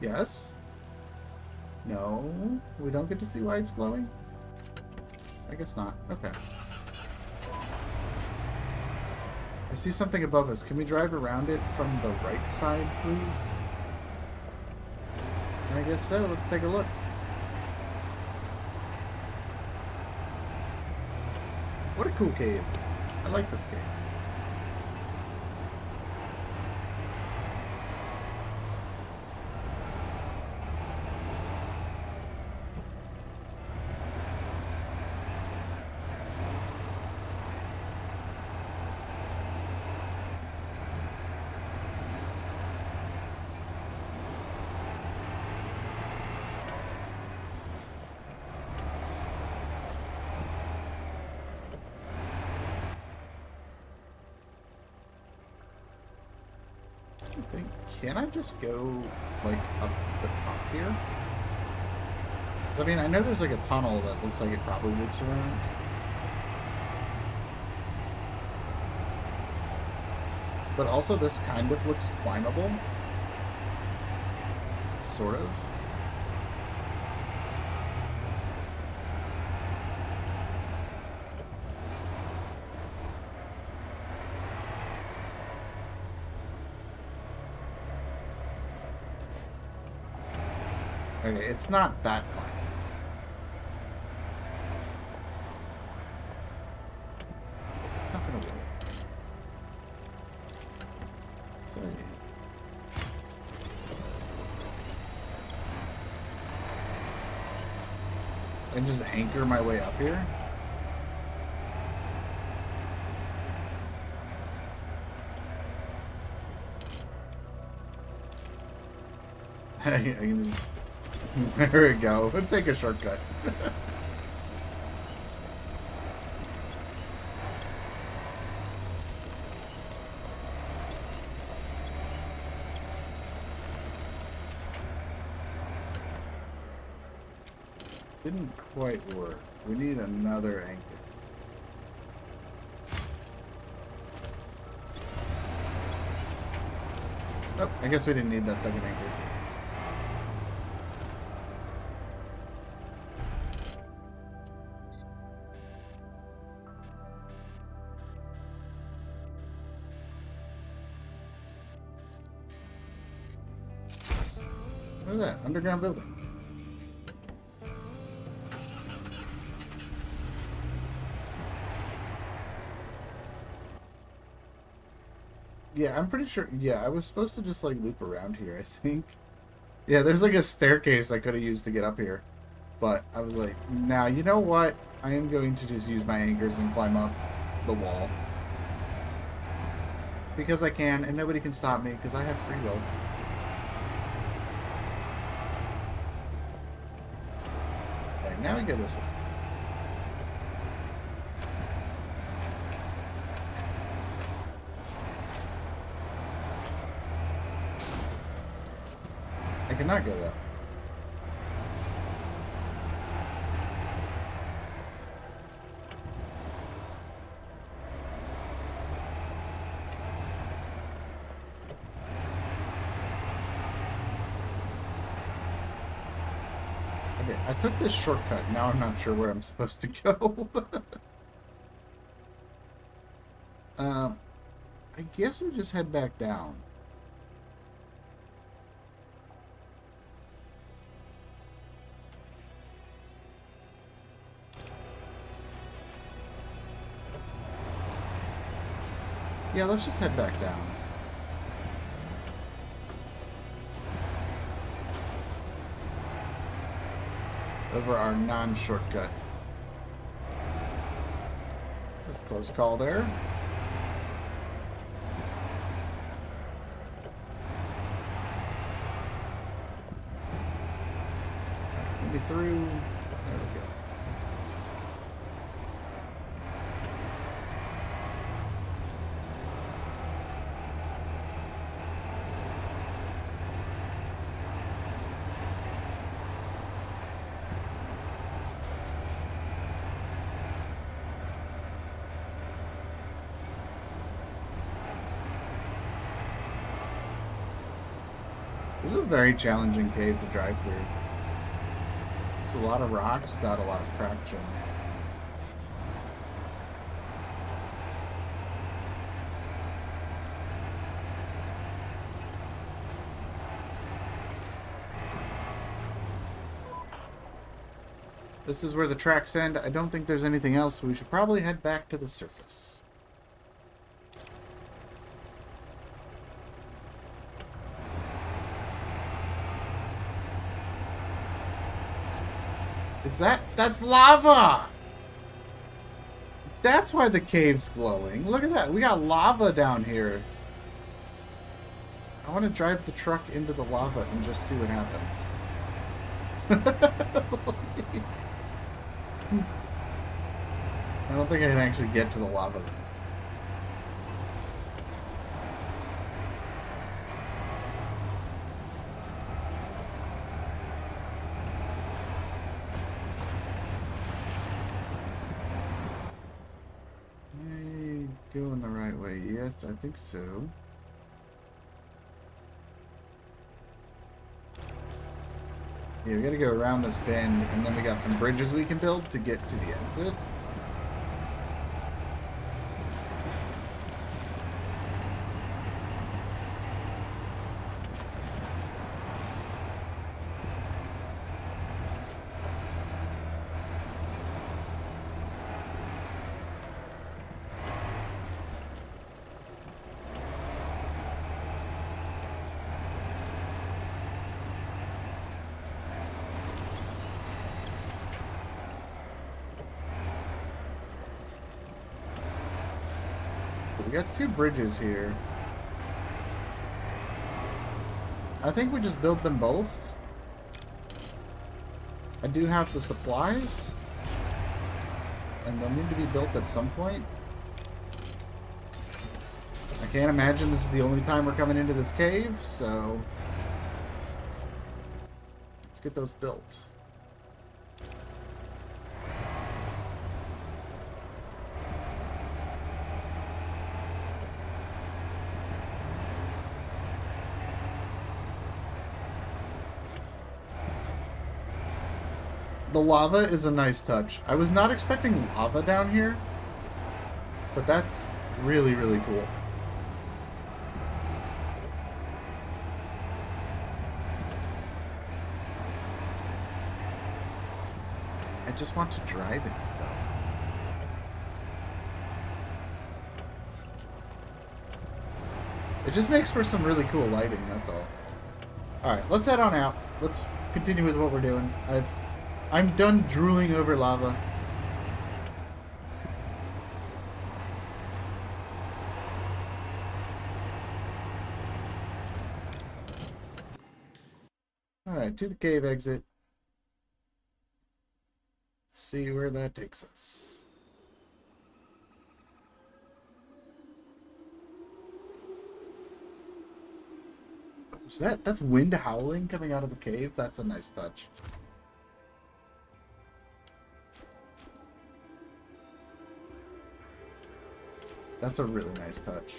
[SPEAKER 1] Yes? No? We don't get to see why it's glowing? I guess not. Okay. I see something above us. Can we drive around it from the right side, please? I guess so. Let's take a look. What a cool cave. I like this cave. Can I just go, like, up the top here? So, I mean, I know there's, like, a tunnel that looks like it probably loops around. But also, this kind of looks climbable. Sort of. Okay, it's not that climbable. It's not gonna work. Sorry. And just anchor my way up here? I can just... There we go. Let's take a shortcut. Didn't quite work. We need another anchor. Oh, I guess we didn't need that second anchor. Look at that, underground building. Yeah, I'm pretty sure. Yeah, I was supposed to just like loop around here, I think. Yeah, there's like a staircase I could have used to get up here. But I was like, now, you know what? I am going to just use my anchors and climb up the wall. Because I can, and nobody can stop me, because I have free will. Okay, now we go this way. I cannot go that. Okay, I took this shortcut. Now I'm not sure where I'm supposed to go. I guess we just head back down. Yeah, let's just head back down. Over our non-shortcut. Just close call there. Maybe through. There we go. This is a very challenging cave to drive through. There's a lot of rocks without a lot of traction. This is where the tracks end. I don't think there's anything else, so we should probably head back to the surface. That's lava! That's why the cave's glowing. Look at that. We got lava down here. I want to drive the truck into the lava and just see what happens. I don't think I can actually get to the lava then. Going the right way. Yes, I think so. Yeah, we gotta go around this bend, and then we got some bridges we can build to get to the exit. We got two bridges here. I think we just build them both. I do have the supplies. And they'll need to be built at some point. I can't imagine this is the only time we're coming into this cave, so let's get those built. The lava is a nice touch. I was not expecting lava down here, but that's really, really cool. I just want to drive in it, though. It just makes for some really cool lighting, that's all. Alright, let's head on out. Let's continue with what we're doing. I'm done drooling over lava. Alright, to the cave exit. Let's see where that takes us. Is that's wind howling coming out of the cave? That's a nice touch. That's a really nice touch.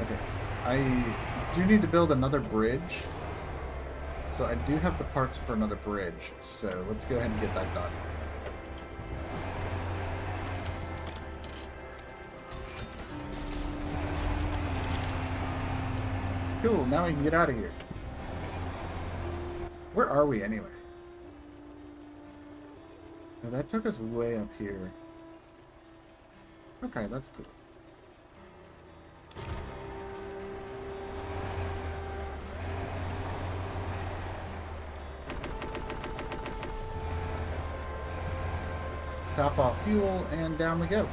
[SPEAKER 1] Okay. I do need to build another bridge. So I do have the parts for another bridge. So let's go ahead and get that done. Cool, now we can get out of here. Where are we anyway? Oh, that took us way up here. Okay, that's cool. Top off fuel, and down we go.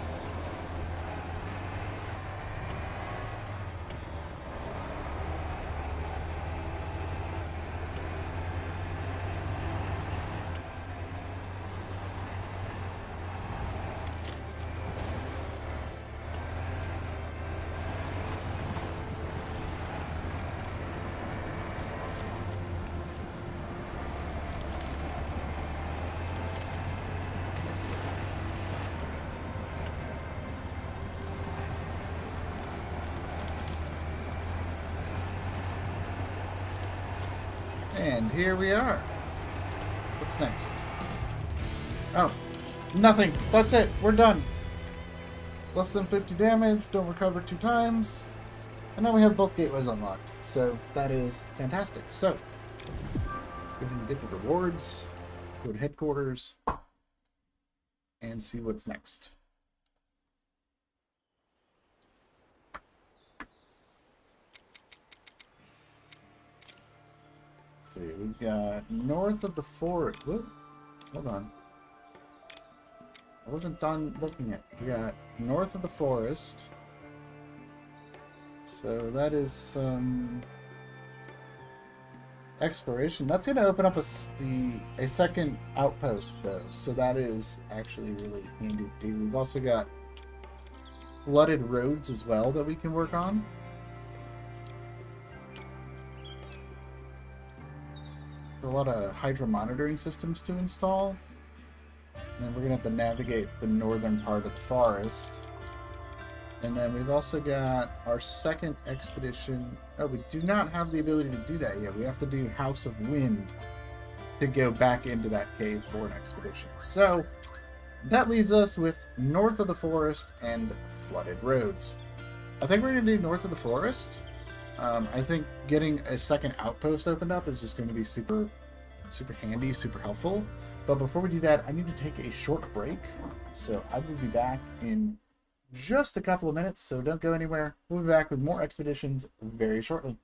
[SPEAKER 1] And here we are. What's next? Oh, nothing. That's it. We're done. Less than 50 damage. Don't recover 2 times. And now we have both gateways unlocked. So that is fantastic. So let's go ahead and get the rewards. Go to headquarters. And see what's next. See, we've got north of the forest. Whoop, hold on. I wasn't done looking at. We got north of the forest. So that is some exploration. That's going to open up a second outpost, though. So that is actually really handy to do. We've also got flooded roads as well that we can work on. A lot of hydro monitoring systems to install. And then we're going to have to navigate the northern part of the forest. And then we've also got our second expedition. Oh, we do not have the ability to do that yet. We have to do House of Wind to go back into that cave for an expedition. So that leaves us with north of the forest and flooded roads. I think we're going to do north of the forest. I think getting a second outpost opened up is just going to be super handy, super helpful. But before we do that, I need to take a short break. So I will be back in just a couple of minutes, so don't go anywhere. We'll be back with more expeditions very shortly.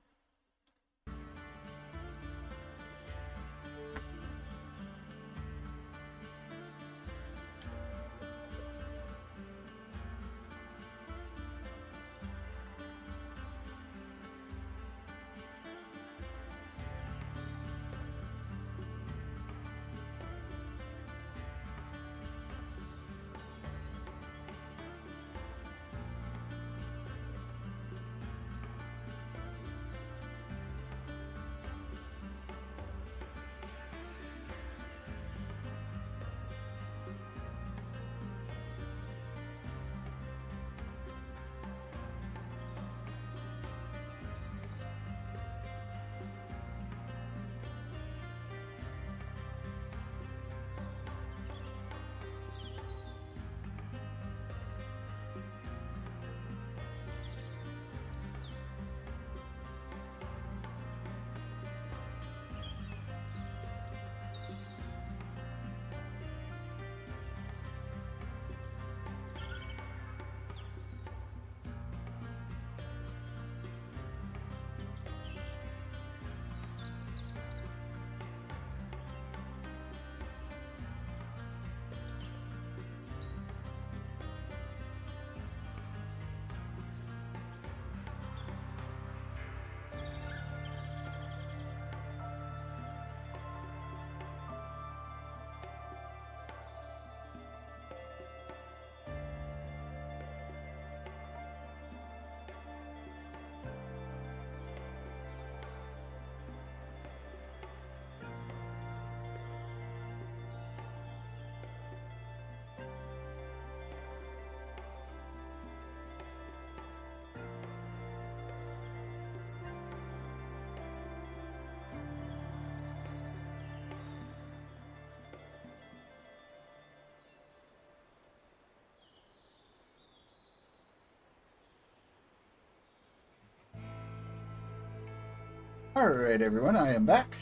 [SPEAKER 1] Alright everyone, I am back.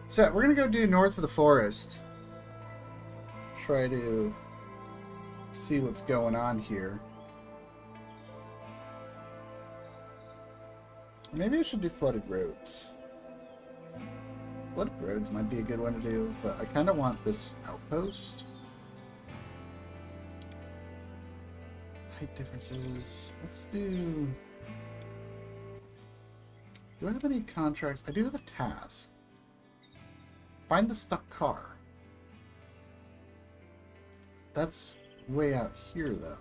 [SPEAKER 1] So we're gonna go do north of the forest. Try to see what's going on here. Maybe I should do flooded roads. Flooded roads might be a good one to do, but I kind of want this outpost. Height differences. Let's do... Do I have any contracts? I do have a task. Find the stuck car. That's way out here, though.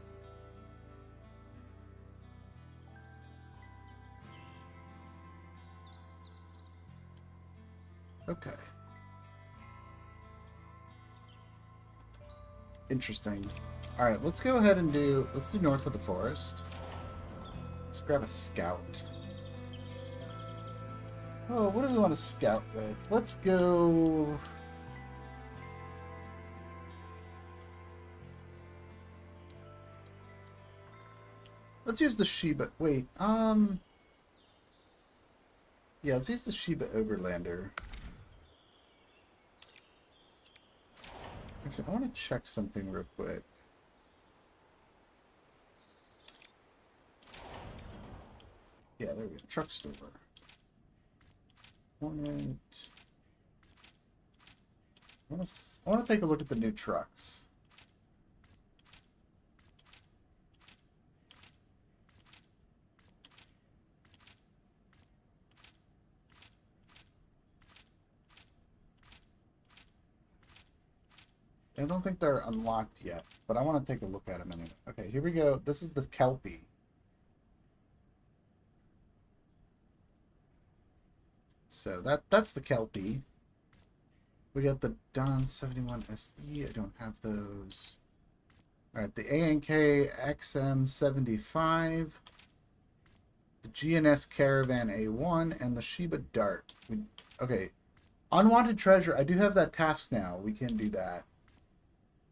[SPEAKER 1] Okay. Interesting. Alright, let's go ahead and do... Let's do north of the forest. Let's grab a scout. Oh, what do we want to scout with? Let's go... Let's use the Sheba... Wait, Yeah, let's use the Sheba Overlander. Actually, I want to check something real quick. Yeah, there we go. Truck store. Hornet. I want to take a look at the new trucks. I don't think they're unlocked yet, but I want to take a look at them anyway. Okay, here we go. This is the Kelpie. So that's the Kelpie. We got the Don 71 SE. I don't have those. Alright, the ANK XM75. The GNS Caravan A1 and the Sheba Dart. Okay. Unwanted treasure. I do have that task now. We can do that.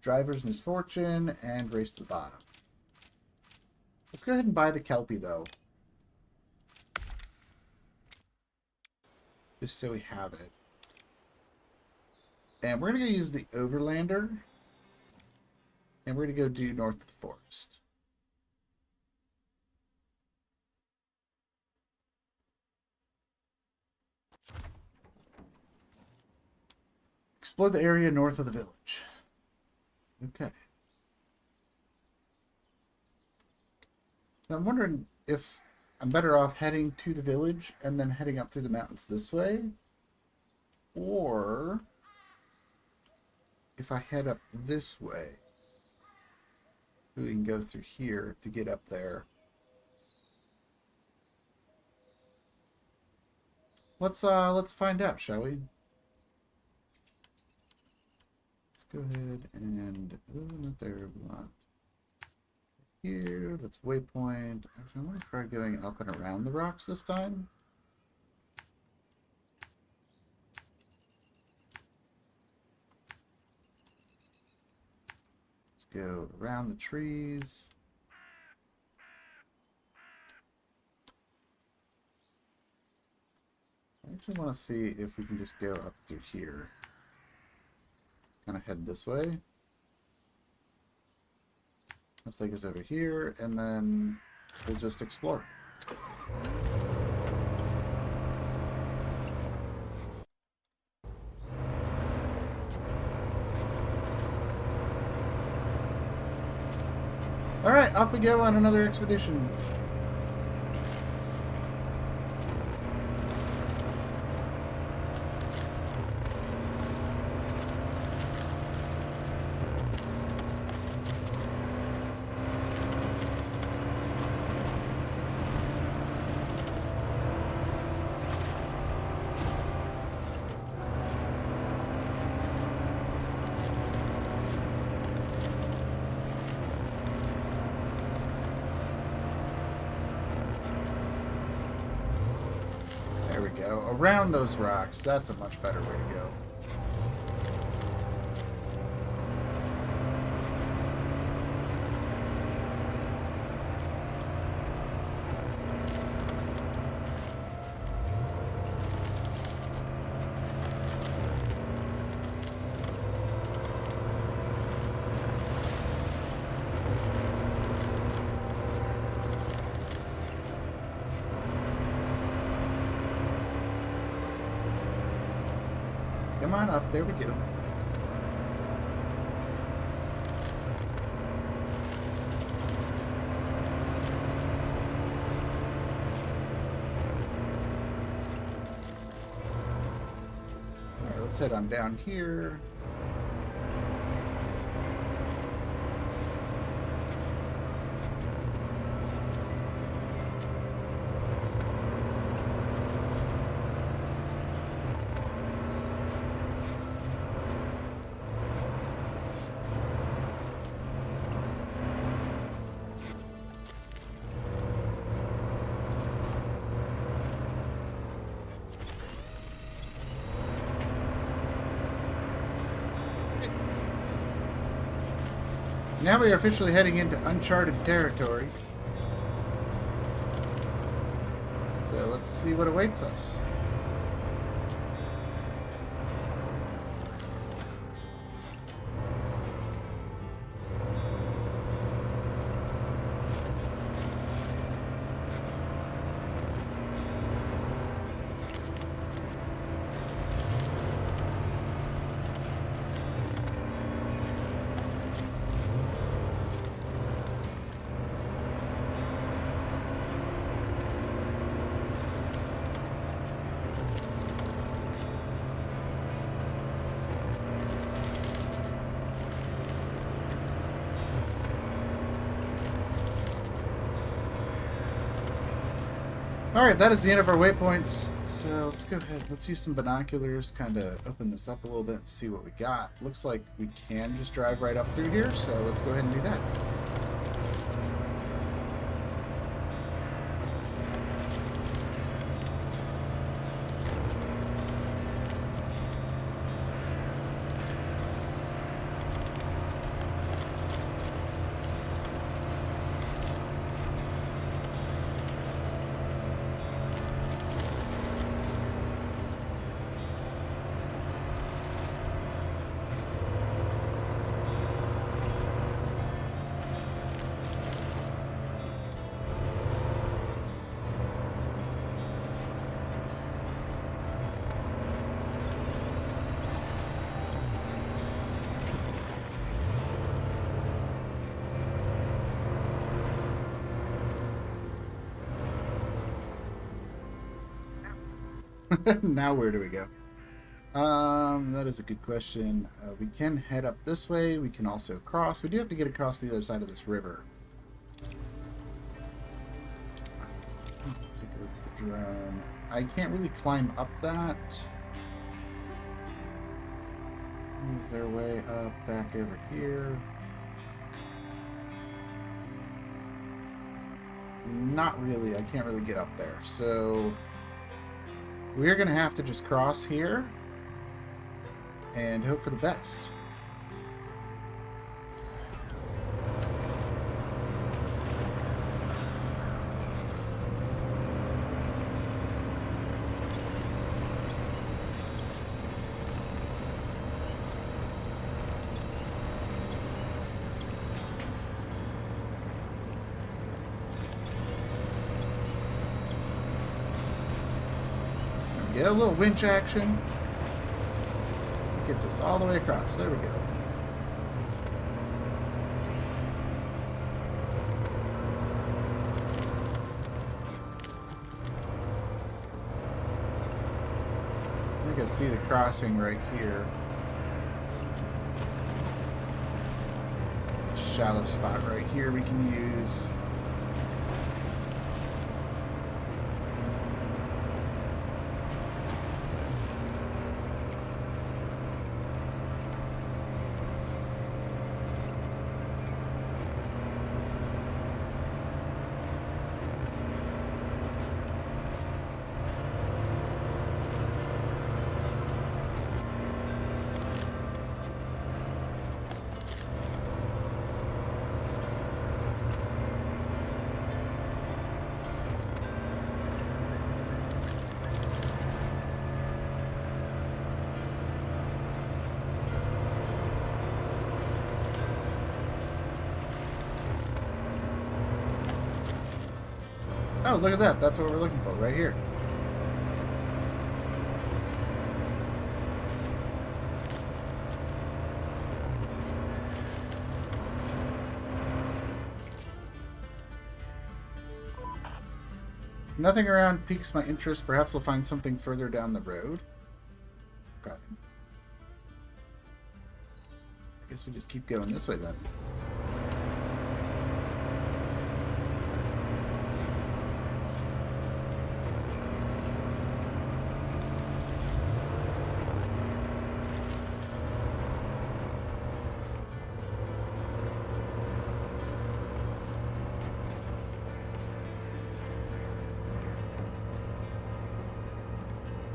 [SPEAKER 1] Driver's Misfortune and Race to the Bottom. Let's go ahead and buy the Kelpie, though. Just so we have it. And we're going to use the Overlander. And we're going to go do north of the forest. Explore the area north of the village. Okay. Now I'm wondering if I'm better off heading to the village and then heading up through the mountains this way, or if I head up this way, we can go through here to get up there. Let's find out, shall we? Go ahead and not there. We want here. Let's waypoint. Actually, I want to try going up and around the rocks this time. Let's go around the trees. I actually want to see if we can just go up through here. Kind of head this way. Let's take us over here, and then we'll just explore. Alright, off we go on another expedition. There we go. Around those rocks. That's a much better way to go. Come on up. There we go. Alright, let's head on down here. Now we are officially heading into uncharted territory. So let's see what awaits us. Alright, that is the end of our waypoints. So let's go ahead. Let's use some binoculars, kind of open this up a little bit and see what we got. Looks like we can just drive right up through here, so let's go ahead and do that. Now where do we go? That is a good question. We can head up this way. We can also cross. We do have to get across the other side of this river. Take a look at the drone. I can't really climb up that. Is there a way up back over here? Not really. I can't really get up there. So we're going to have to just cross here and hope for the best. Get a little winch action. Gets us all the way across. There we go. I think I see the crossing right here. There's a shallow spot right here we can use. Oh, look at that. That's what we're looking for right here. Nothing around piques my interest. Perhaps we'll find something further down the road. Okay. I guess we just keep going this way then.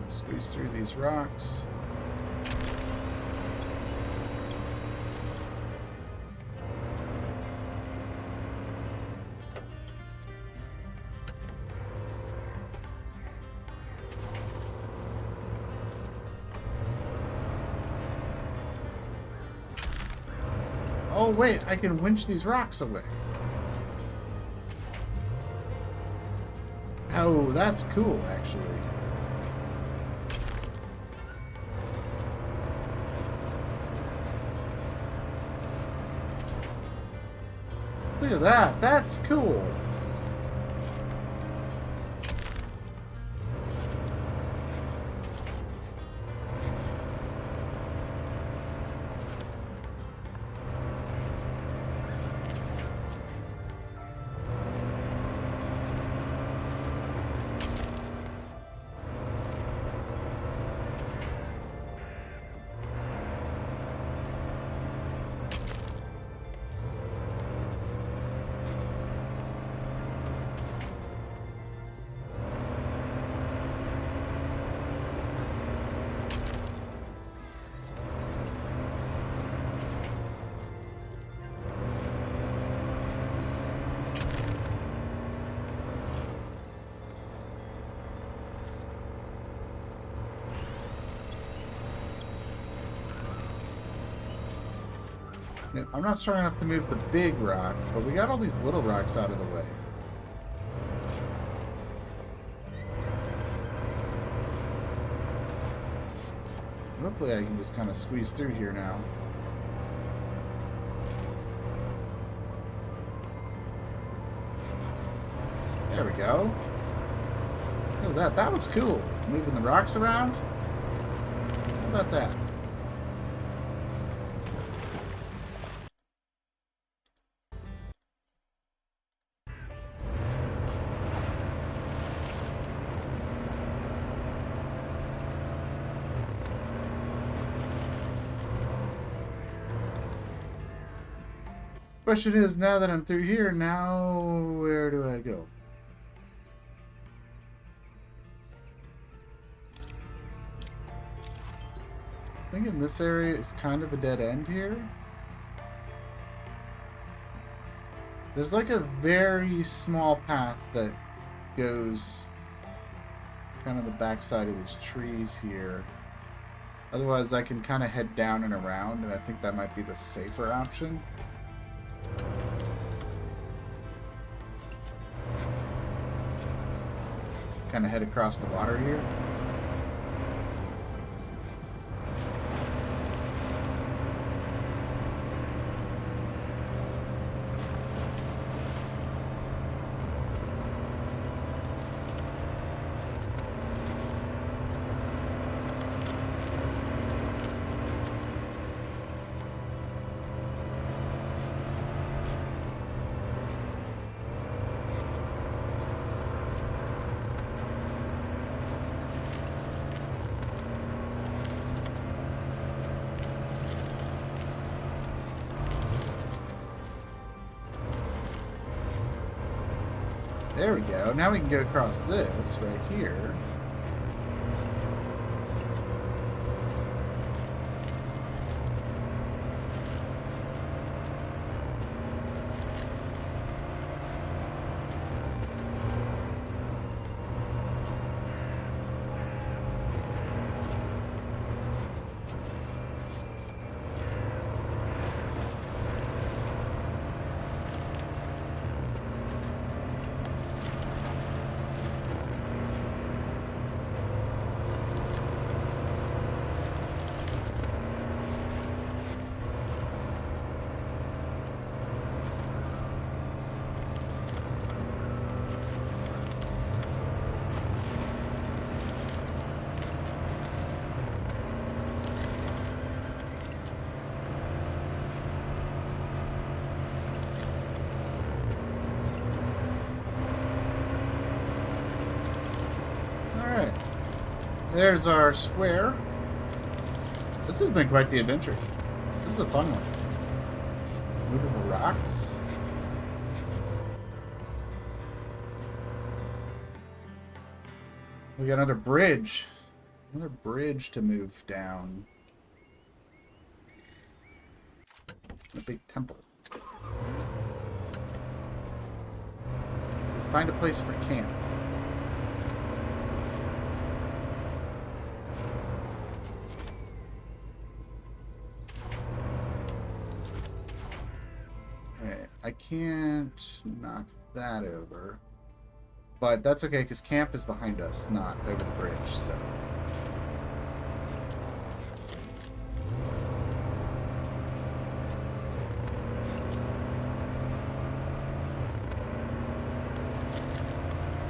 [SPEAKER 1] Squeeze through these rocks. Oh wait, I can winch these rocks away. Oh, that's cool, actually. Look at that. That's cool. I'm not strong enough to move the big rock, but we got all these little rocks out of the way. Hopefully I can just kind of squeeze through here now. There we go. Look at that. That was cool. Moving the rocks around. How about that? Question is, now that I'm through here, now where do I go? I think in this area is kind of a dead end here. There's like a very small path that goes kind of the backside of these trees here. Otherwise I can kind of head down and around, and I think that might be the safer option. Kind of head across the water here. There we go. Now we can go across this right here. There's our square. This has been quite the adventure. This is a fun one. Movable rocks. We got another bridge. Another bridge to move down. A big temple. It says find a place for camp. Alright, I can't knock that over. But that's okay, because camp is behind us, not over the bridge, so...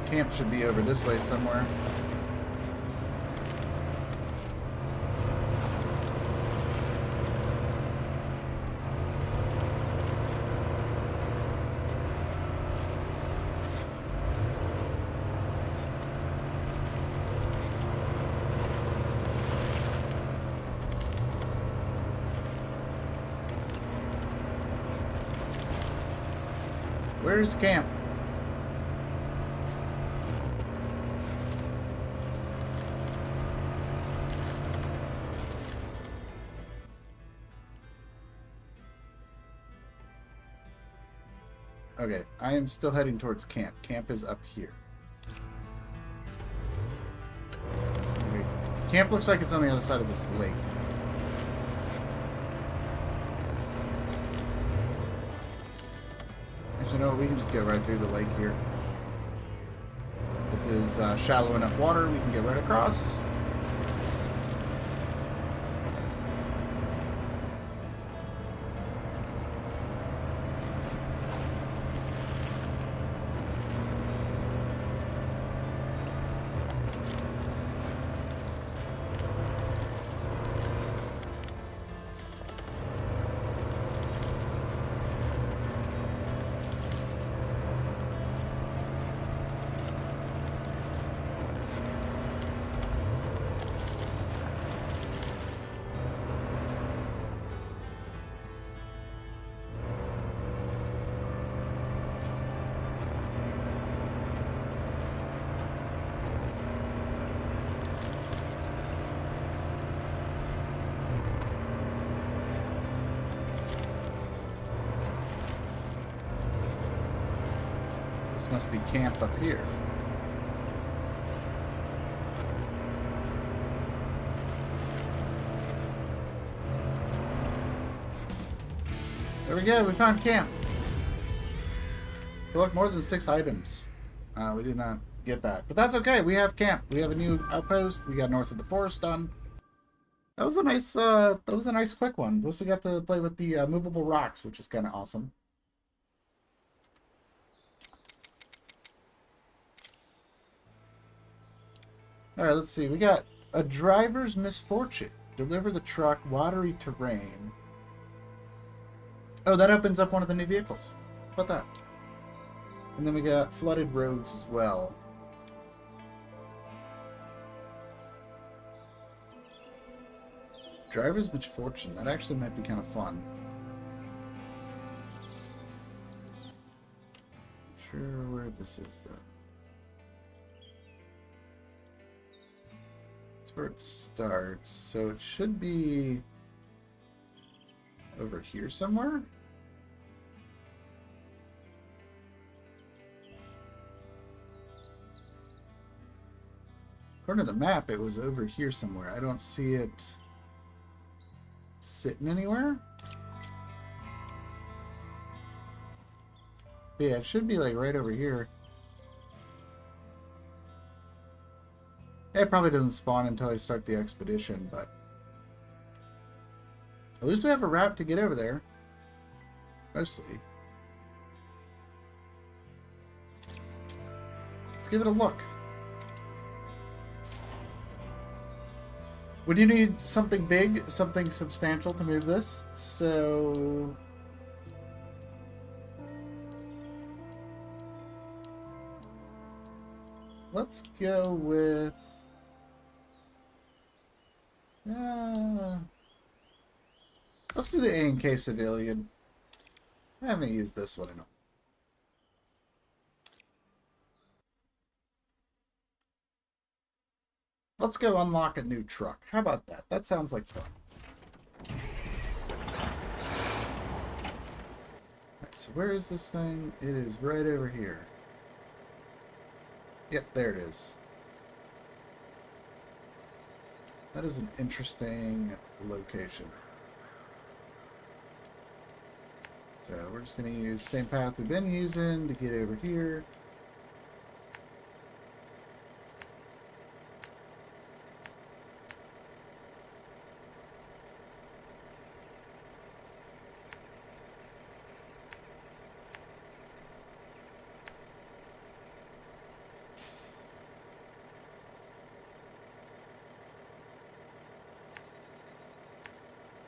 [SPEAKER 1] Camp should be over this way somewhere. Where is camp? Okay, I am still heading towards camp. Camp is up here. Okay. Camp looks like it's on the other side of this lake. Actually, no, we can just get right through the lake here. This is shallow enough water, we can get right across. This must be camp up here. There we go, we found camp. Collect more than 6 items. We did not get that. But that's okay, we have camp. We have a new outpost. We got north of the forest done. That was a nice quick one. We also got to play with the movable rocks, which is kind of awesome. Alright, let's see. We got a driver's misfortune. Deliver the truck, watery terrain. Oh, that opens up one of the new vehicles. How about that? And then we got flooded roads as well. Driver's misfortune. That actually might be kind of fun. Not sure where this is, though. Where it starts, so it should be over here somewhere. According to the map, it was over here somewhere. I don't see it sitting anywhere. But yeah, it should be like right over here. It probably doesn't spawn until I start the expedition, but at least we have a route to get over there. Mostly. Let's give it a look. Would you need something big, something substantial to move this? So... let's go with... Let's do the A&K Civilian. I haven't used this one in a... Let's go unlock a new truck. How about that? That sounds like fun. Alright, so where is this thing? It is right over here. Yep, there it is. That is an interesting location. So we're just going to use the same path we've been using to get over here.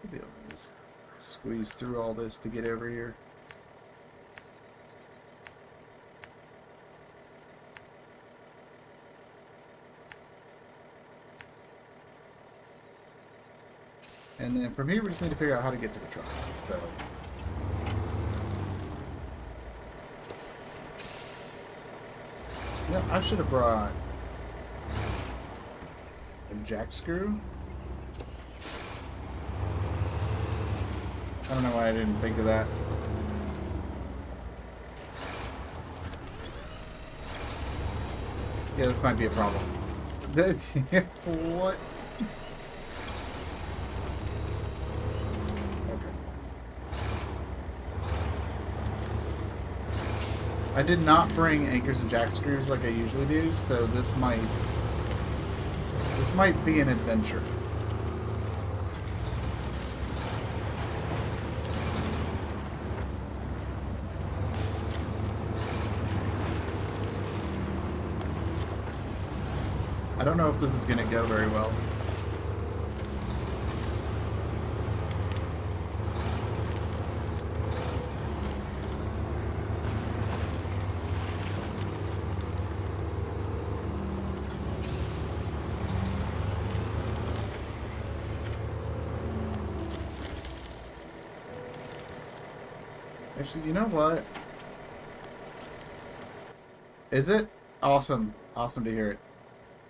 [SPEAKER 1] We'll be able to just squeeze through all this to get over here. And then from here, we just need to figure out how to get to the truck. So, you know, I should have brought a jack screw. I don't know why I didn't think of that. Yeah, this might be a problem. What? I did not bring anchors and jack screws like I usually do, so this might be an adventure. I don't know if this is going to go very well. Actually, you know what? Is it? Awesome. Awesome to hear it.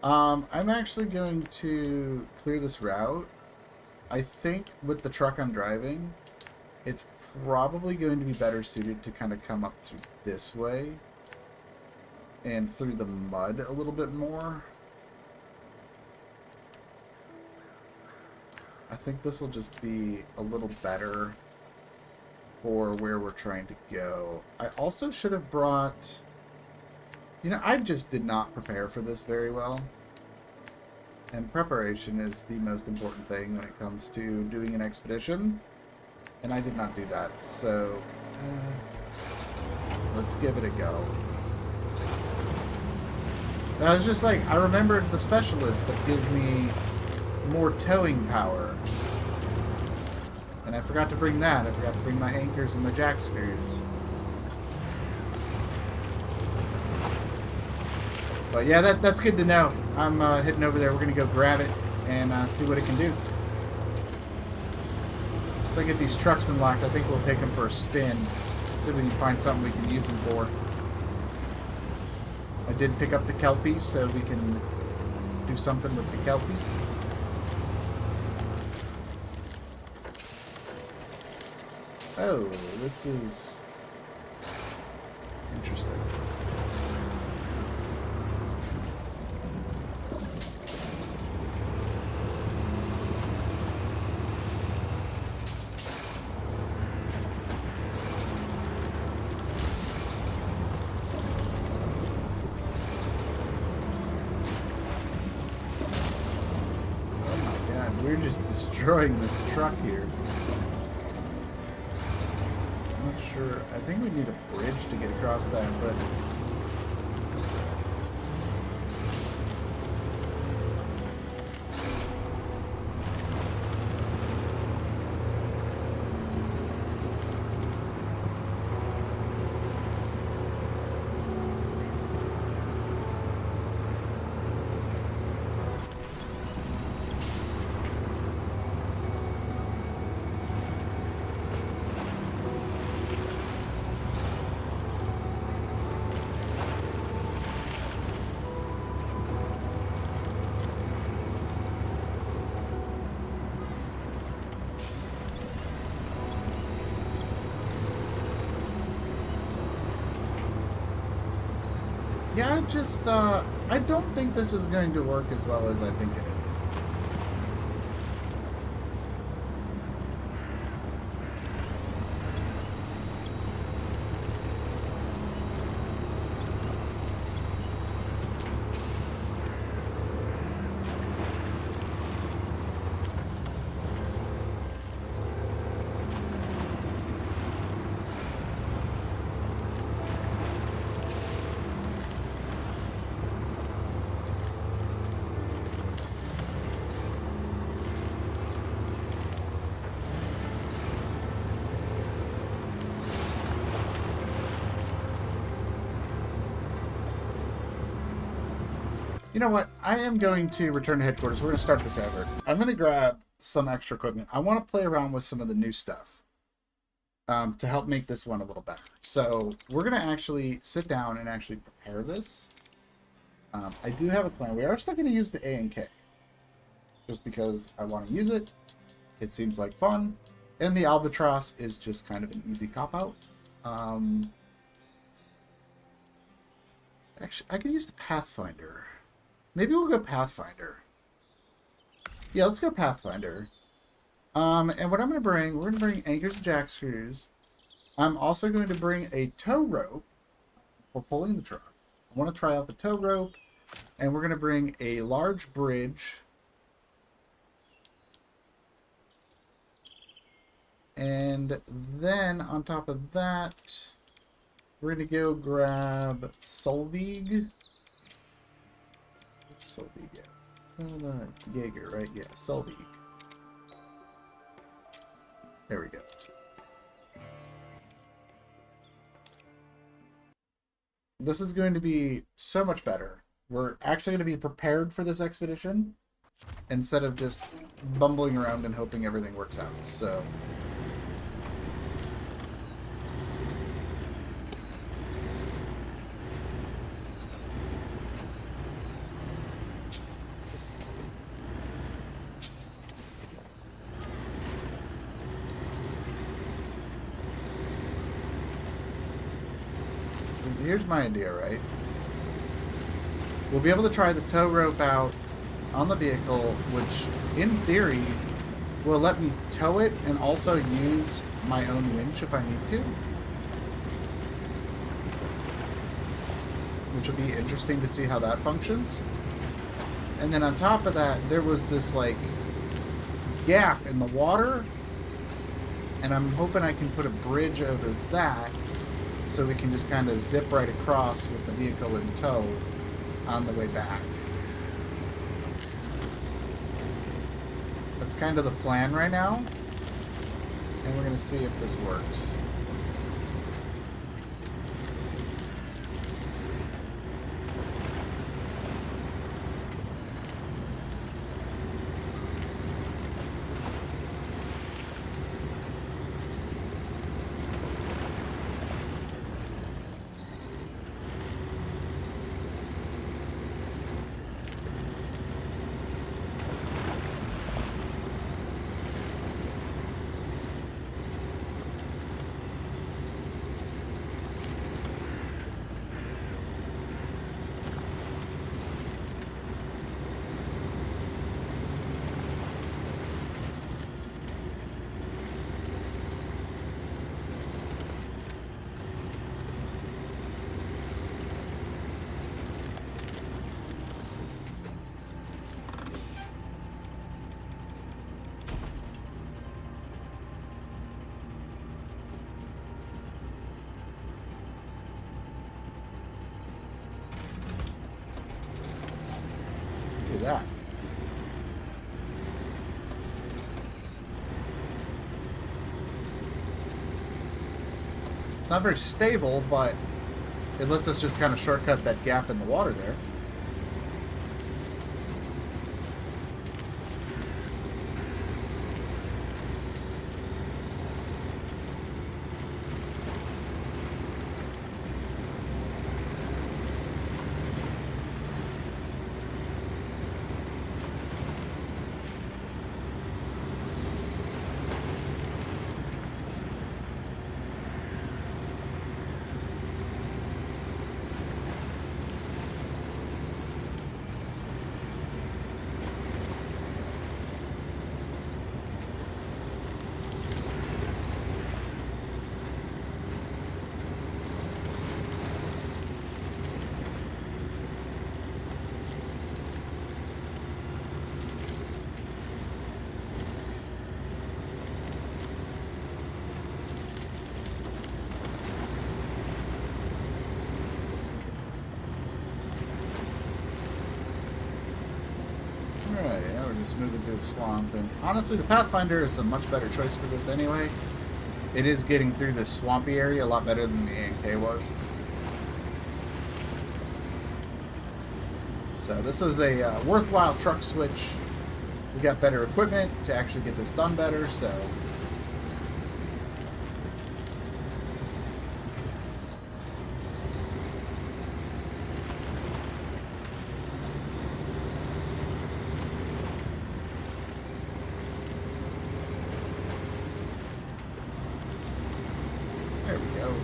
[SPEAKER 1] I'm actually going to clear this route. I think with the truck I'm driving, it's probably going to be better suited to kind of come up through this way and through the mud a little bit more. I think this will just be a little better for where we're trying to go. I also should have brought... You know, I just did not prepare for this very well. And preparation is the most important thing when it comes to doing an expedition. And I did not do that, so... let's give it a go. I was just like, I remembered the specialist that gives me more towing power. And I forgot to bring that. I forgot to bring my anchors and my jack screws. But yeah, that's good to know. I'm heading over there. We're going to go grab it and see what it can do. So I get these trucks unlocked. I think we'll take them for a spin. See if we can find something we can use them for. I did pick up the Kelpie, so we can do something with the Kelpie. Oh, this is interesting. Oh my god, we're just destroying this truck here. Sure. I think we need a bridge to get across that, but Yeah, I don't think this is going to work as well as I think it is. You know what? I am going to return to headquarters. We're going to start this over. I'm going to grab some extra equipment. I want to play around with some of the new stuff to help make this one a little better. So we're going to actually sit down and actually prepare this. I do have a plan. We are still going to use the A and K just because I want to use it. It seems like fun. And the Albatross is just kind of an easy cop-out. Actually, I could use the Pathfinder. Maybe we'll go Pathfinder. Yeah, let's go Pathfinder. And what I'm going to bring, we're going to bring anchors and jack screws. I'm also going to bring a tow rope for pulling the truck. I want to try out the tow rope. And we're going to bring a large bridge. And then on top of that, we're going to go grab Solveig. Solveig, yeah. Jaeger, right? Yeah, Solveig. There we go. This is going to be so much better. We're actually going to be prepared for this expedition instead of just bumbling around and hoping everything works out. So here's my idea, right? We'll be able to try the tow rope out on the vehicle, which in theory will let me tow it and also use my own winch if I need to. Which will be interesting to see how that functions. And then on top of that, there was this like gap in the water, and I'm hoping I can put a bridge over that so we can just kind of zip right across with the vehicle in tow on the way back. That's kind of the plan right now, and we're going to see if this works. That. It's not very stable, but it lets us just kind of shortcut that gap in the water there. swamp. And honestly, the Pathfinder is a much better choice for this anyway. It is getting through this swampy area a lot better than the A&K was. So this was a worthwhile truck switch. We got better equipment to actually get this done better, so... There we go.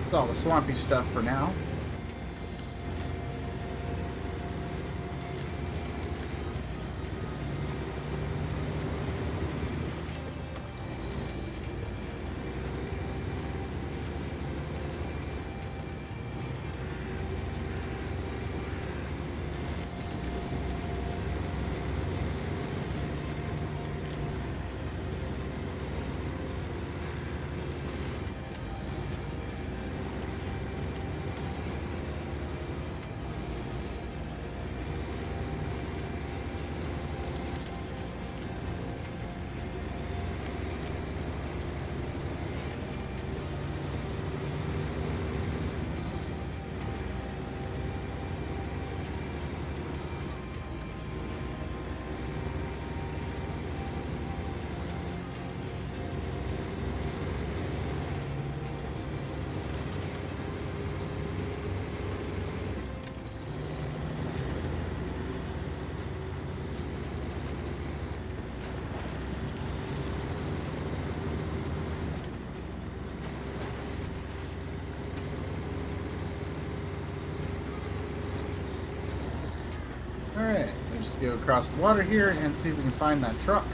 [SPEAKER 1] That's all the swampy stuff for now. Alright, let's just go across the water here and see if we can find that truck.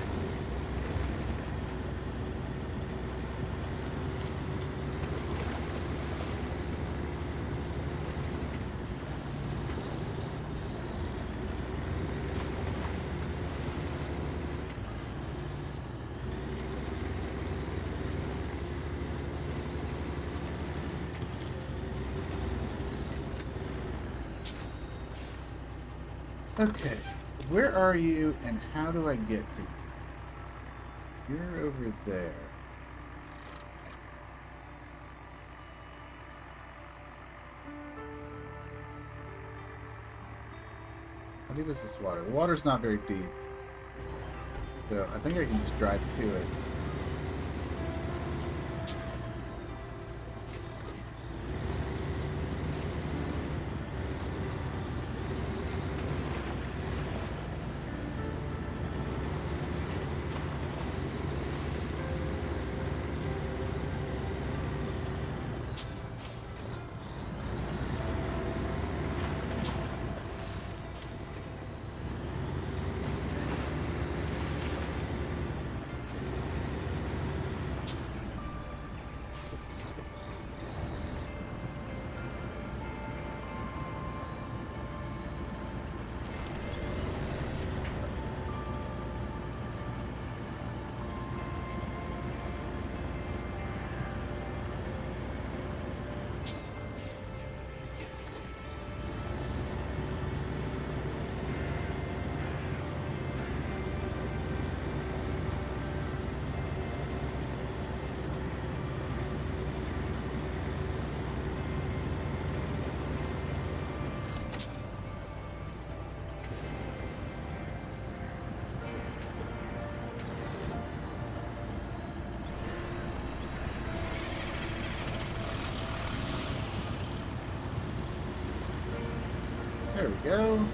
[SPEAKER 1] Okay, where are you and how do I get to you? You're over there. How deep is this water? The water's not very deep. So I think I can just drive to it. There we go.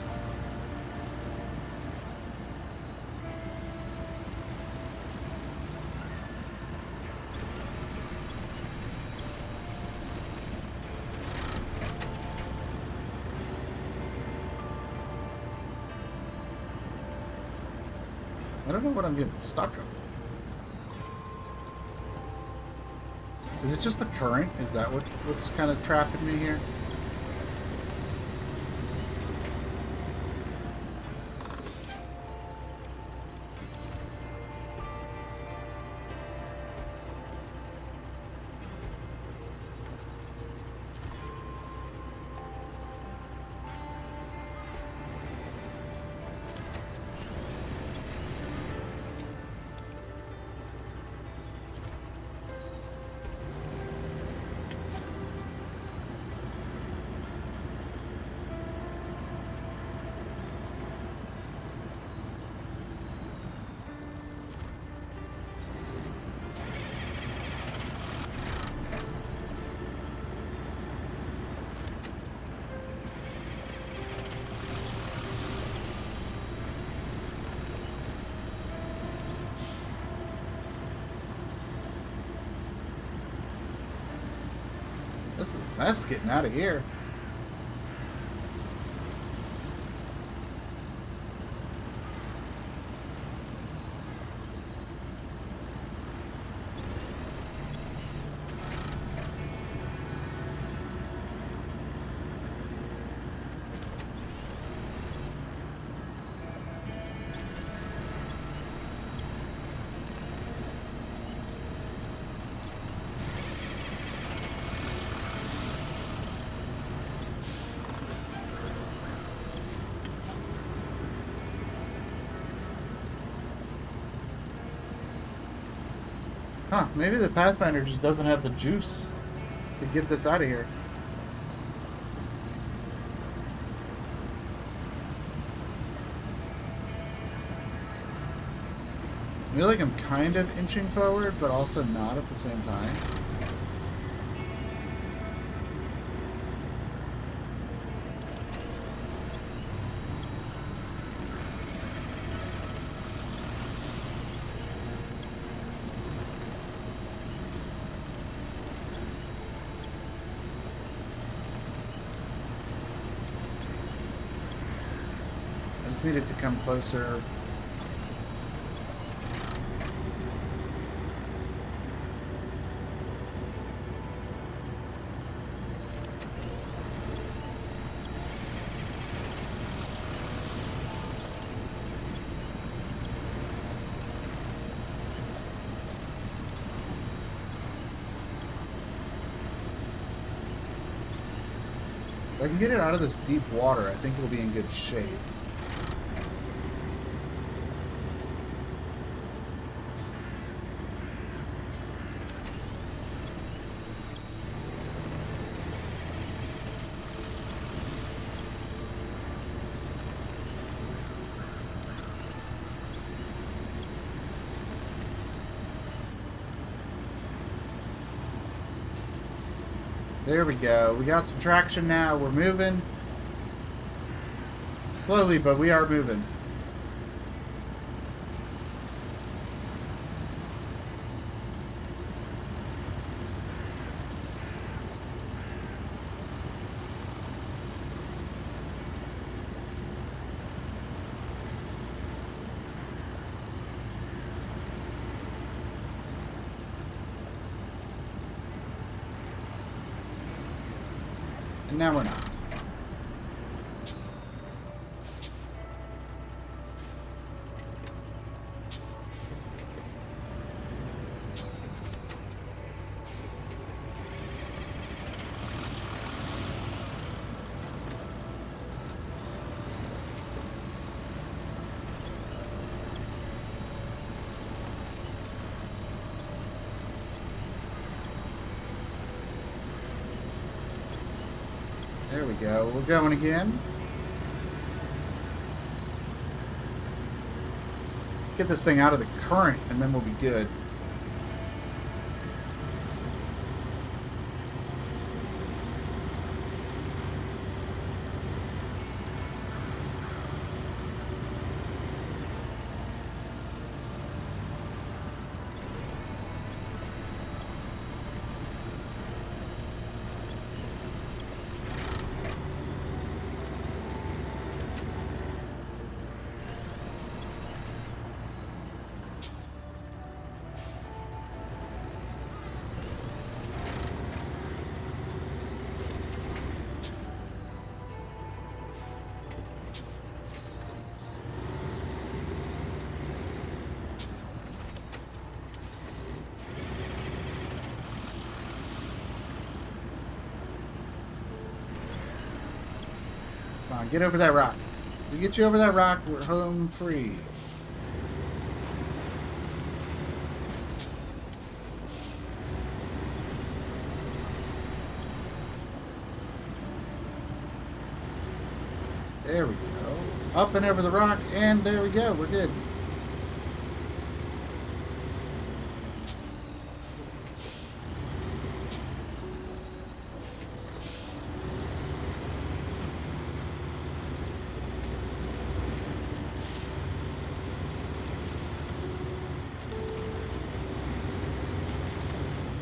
[SPEAKER 1] I don't know what I'm getting stuck on. Is it just the current? Is that what's kind of trapping me here? This is a mess getting out of here. Huh, maybe the Pathfinder just doesn't have the juice to get this out of here. I feel like I'm kind of inching forward, but also not at the same time. I just need it to come closer. If I can get it out of this deep water, I think it'll be in good shape. There we go. We got some traction now. We're moving. Slowly, but we are moving. And now we're not. There we go. We're going again. Let's get this thing out of the current and then we'll be good. Come on, get over that rock. If we get you over that rock, we're home free. There we go. Up and over the rock, and there we go. We're good.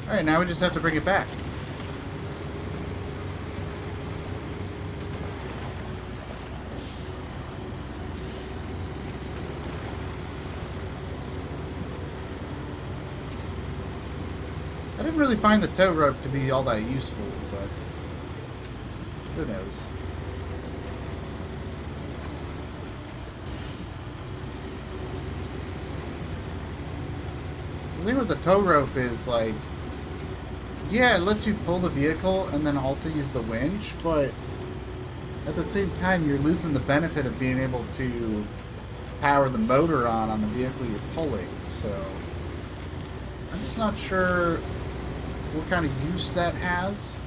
[SPEAKER 1] Alright, now we just have to bring it back. I didn't really find the tow rope to be all that useful, but who knows. The thing with the tow rope is, like, yeah, it lets you pull the vehicle and then also use the winch, but at the same time, you're losing the benefit of being able to power the motor on the vehicle you're pulling, so I'm just not sure what kind of use that has.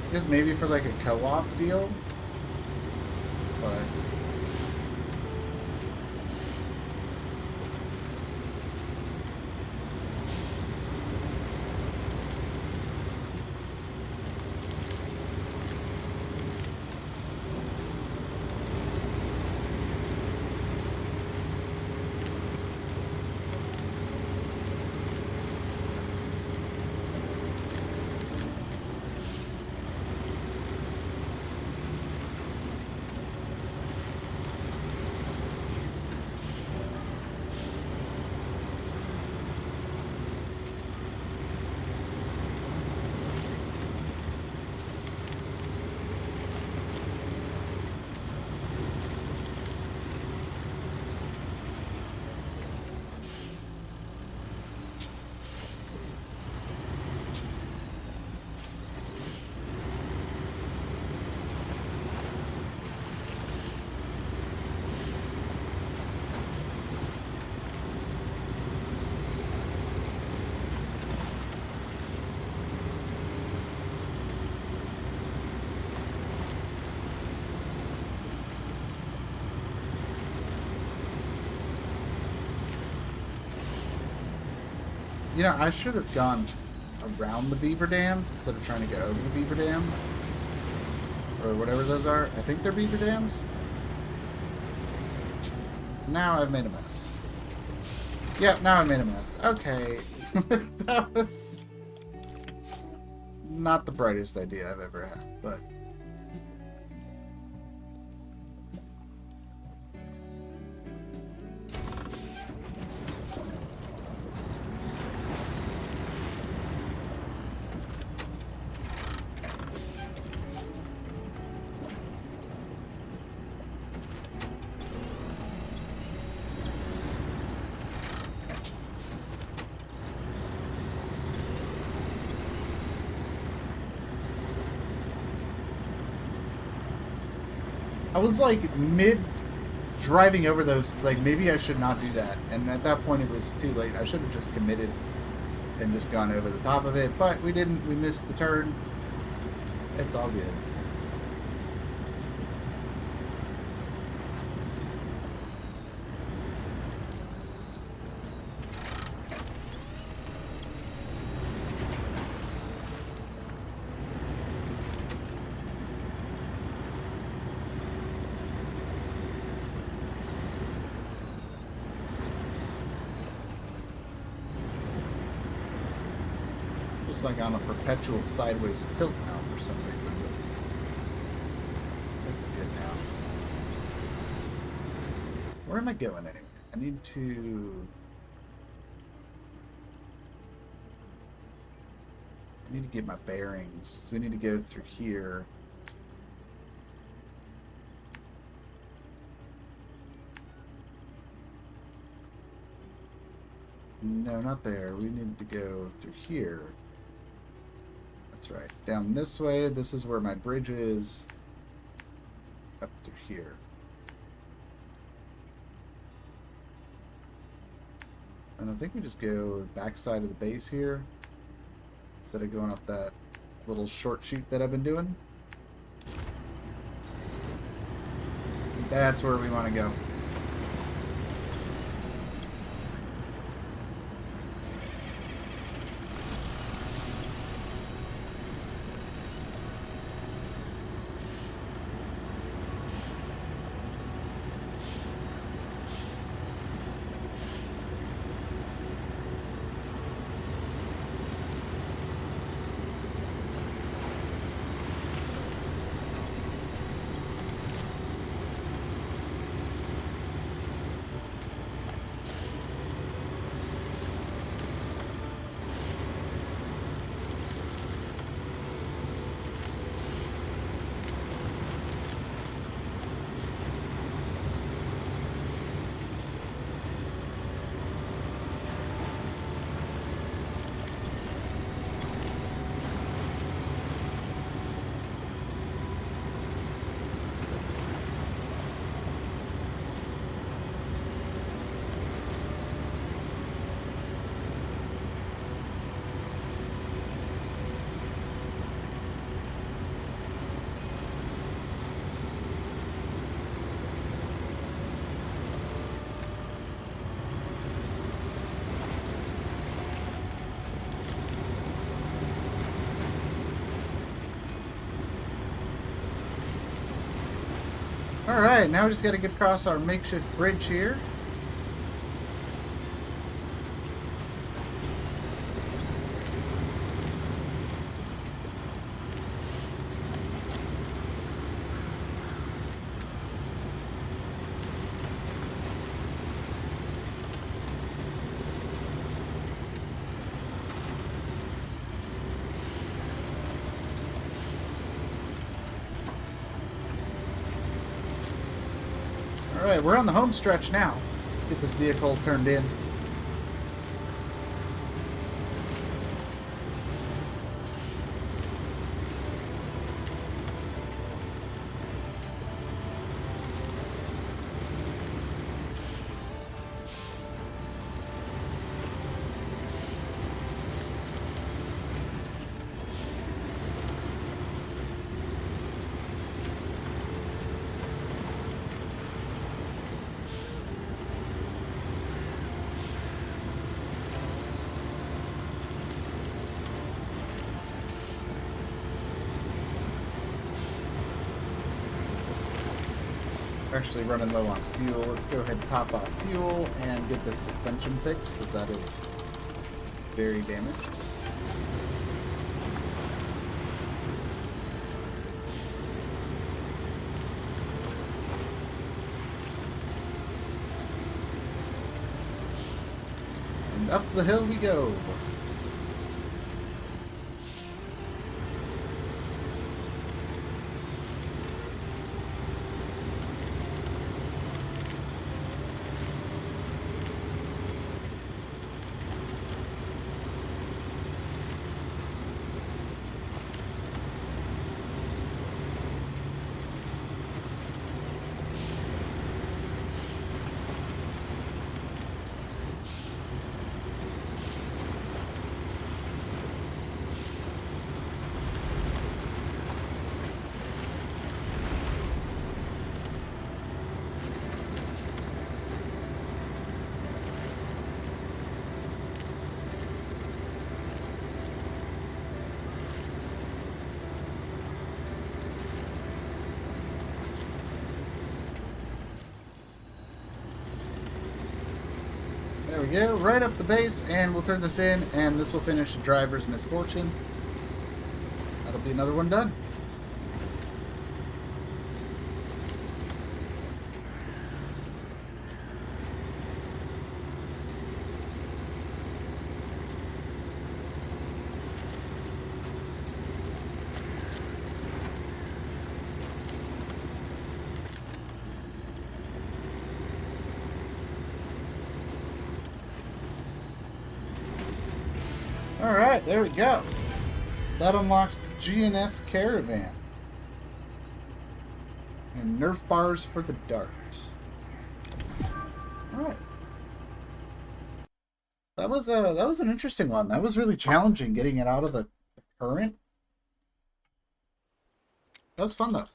[SPEAKER 1] I guess maybe for like a co-op deal, but you know, I should have gone around the beaver dams instead of trying to go over the beaver dams. Or whatever those are. I think they're beaver dams. Now I've made a mess. Yep, now I made a mess. Okay. That was not the brightest idea I've ever had, but I was like mid driving over those. It's like maybe I should not do that, and at that point it was too late. I should have just committed and just gone over the top of it, but we didn't. We missed the turn. It's all good. Just like on a perpetual sideways tilt now for some reason. Good now. Where am I going anyway? I need to get my bearings. So we need to go through here. No, not there. We need to go through here. That's right. Down this way. This is where my bridge is. Up through here. And I think we just go back side of the base here. Instead of going up that little short chute that I've been doing. That's where we want to go. Alright, now we just got to get across our makeshift bridge here. Alright, we're on the home stretch now. Let's get this vehicle turned in. Actually running low on fuel. Let's go ahead and top off fuel and get this suspension fixed because that is very damaged. And up the hill we go. There we go, right up the base, and we'll turn this in, and this will finish the driver's misfortune. That'll be another one done. Alright, there we go. That unlocks the GNS Caravan. And Nerf bars for the dart. Alright. That was an interesting one. That was really challenging getting it out of the current. That was fun though.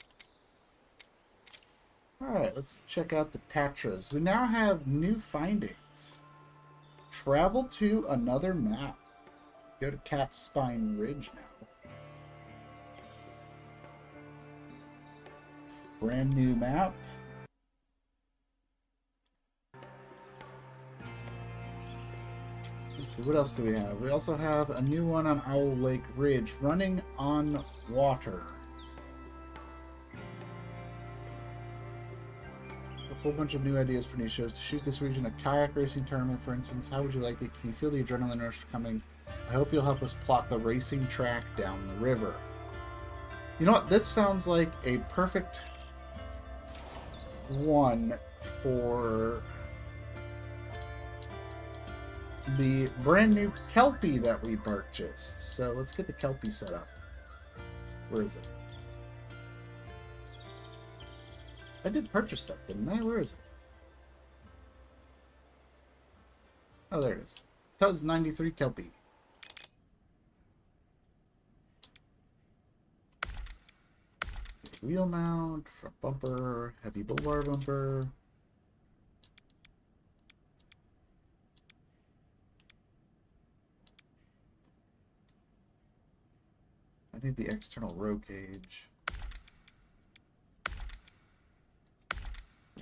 [SPEAKER 1] Alright, let's check out the Tatras. We now have new findings. Travel to another map. Go to Cat's Spine Ridge now. Brand new map. Let's see, what else do we have? We also have a new one on Owl Lake Ridge, running on water. A whole bunch of new ideas for new shows. To shoot this region, a kayak racing tournament, for instance. How would you like it? Can you feel the adrenaline rush coming? I hope you'll help us plot the racing track down the river. You know what? This sounds like a perfect one for the brand new Kelpie that we purchased. So let's get the Kelpie set up. Where is it? I did purchase that, didn't I? Where is it? Oh, there it is. Tuz 93 Kelpie. Wheel mount, front bumper, heavy bull bar bumper. I need the external row cage.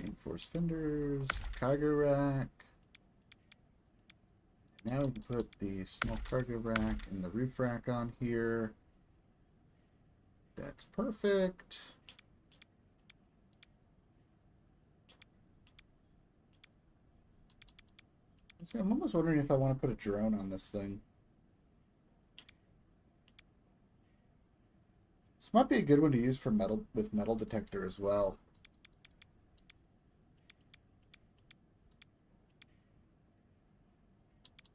[SPEAKER 1] Reinforced fenders, cargo rack. Now we can put the small cargo rack and the roof rack on here. That's perfect. Actually, I'm almost wondering if I want to put a drone on this thing. This might be a good one to use for metal detector as well.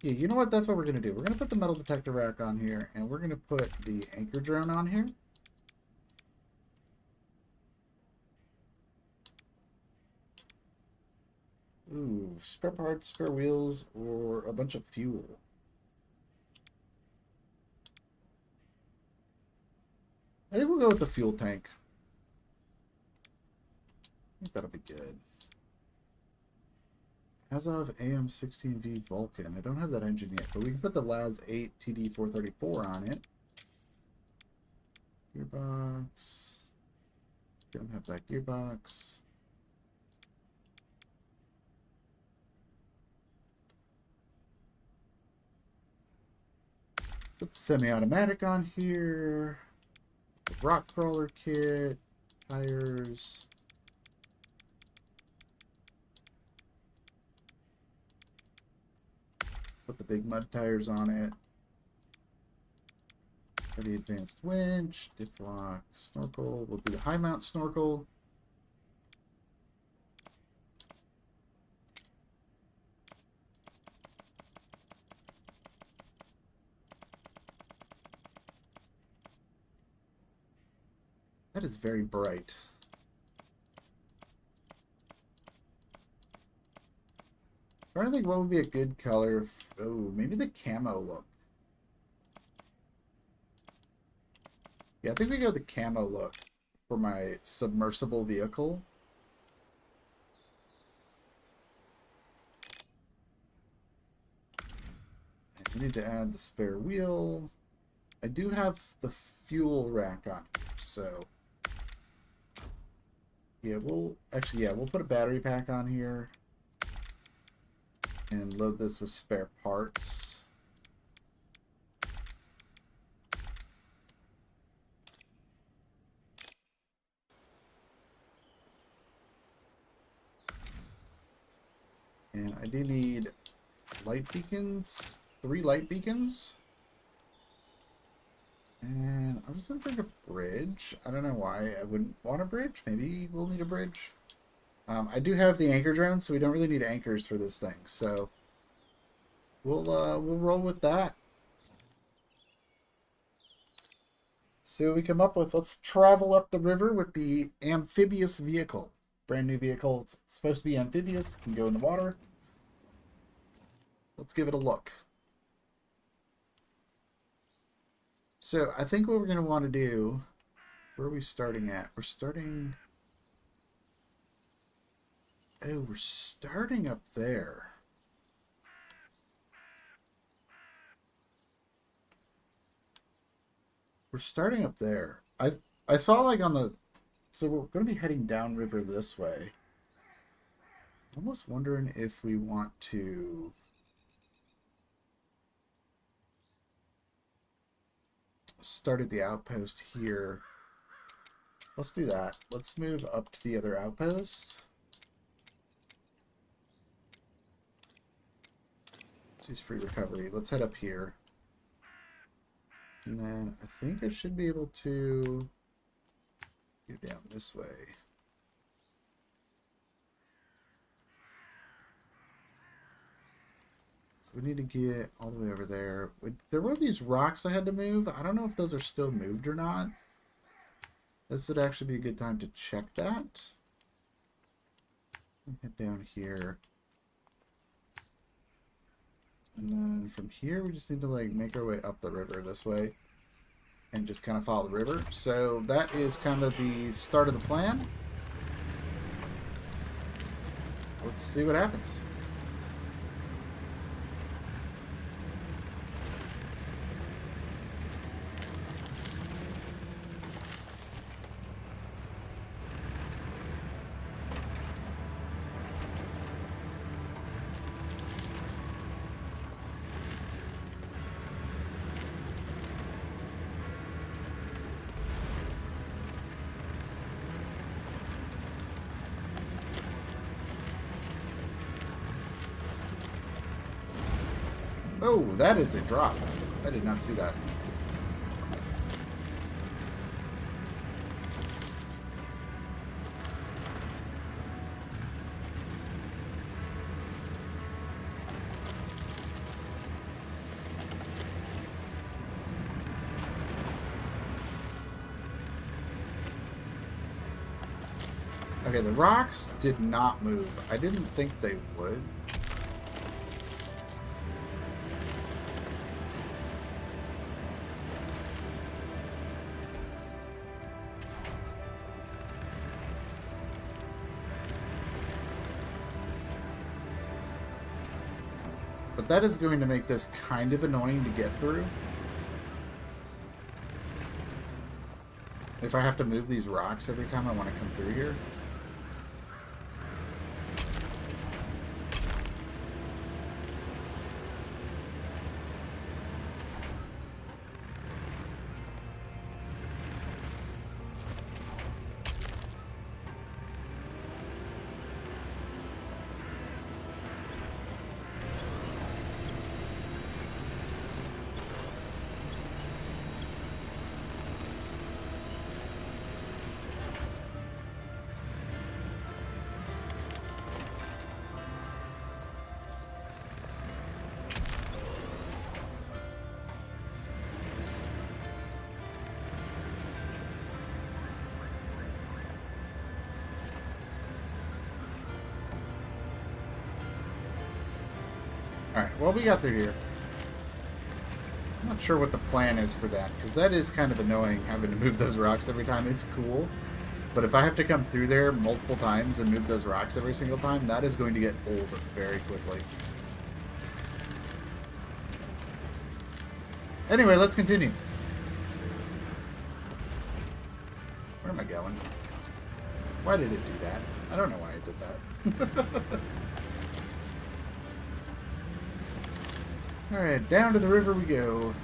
[SPEAKER 1] Yeah, you know what? That's what we're going to do. We're going to put the metal detector rack on here, and we're going to put the anchor drone on here. Ooh, spare parts, spare wheels, or a bunch of fuel. I think we'll go with the fuel tank. I think that'll be good. Azov AM16V Vulcan. I don't have that engine yet, but we can put the LAZ 8 TD434 on it. Gearbox. Don't have that gearbox. Put the semi-automatic on here. The rock crawler kit. Tires. Put the big mud tires on it. Heavy advanced winch, diff lock, snorkel. We'll do the high mount snorkel. That is very bright. I'm trying to think what would be a good color. Oh, maybe the camo look. Yeah, I think we go with the camo look for my submersible vehicle. And we need to add the spare wheel. I do have the fuel rack on here, so yeah, we'll put a battery pack on here and load this with spare parts. And I do need light beacons, 3 light beacons. And I'm just going to bring a bridge. I don't know why I wouldn't want a bridge. Maybe we'll need a bridge. I do have the anchor drone, so we don't really need anchors for this thing. So we'll roll with that. See what we come up with. Let's travel up the river with the amphibious vehicle. Brand new vehicle. It's supposed to be amphibious. Can go in the water. Let's give it a look. So I think what we're going to want to do, where are we starting at? We're starting... Oh, we're starting up there. We're starting up there. I saw like on the... So we're going to be heading downriver this way. I'm almost wondering if we want to... start at the outpost here. Let's do that. Let's move up to the other outpost. Let's use free recovery. Let's head up here. And then I think I should be able to go down this way. So we need to get all the way over there. There were these rocks I had to move. I don't know if those are still moved or not. This would actually be a good time to check that. Head down here. And then from here, we just need to like make our way up the river this way. And just kind of follow the river. So that is kind of the start of the plan. Let's see what happens. Oh, that is a drop. I did not see that. Okay, the rocks did not move. I didn't think they would. But that is going to make this kind of annoying to get through. If I have to move these rocks every time I want to come through here. Alright, well, we got through here. I'm not sure what the plan is for that, because that is kind of annoying, having to move those rocks every time. It's cool, but if I have to come through there multiple times and move those rocks every single time, that is going to get old very quickly. Anyway, let's continue. Where am I going? Why did it do that? I don't know why it did that. Alright, down to the river we go.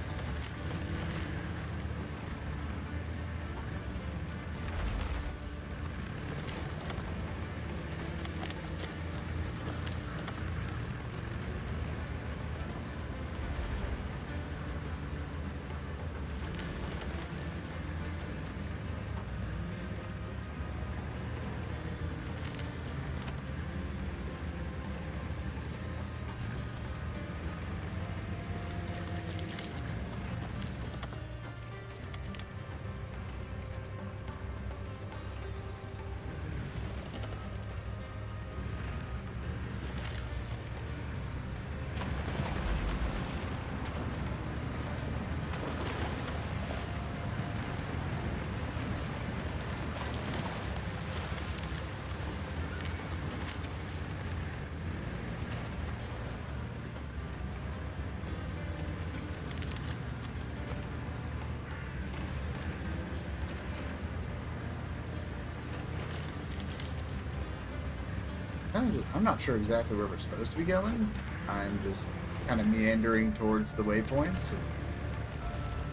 [SPEAKER 1] I'm not sure exactly where we're supposed to be going. I'm just kind of meandering towards the waypoints and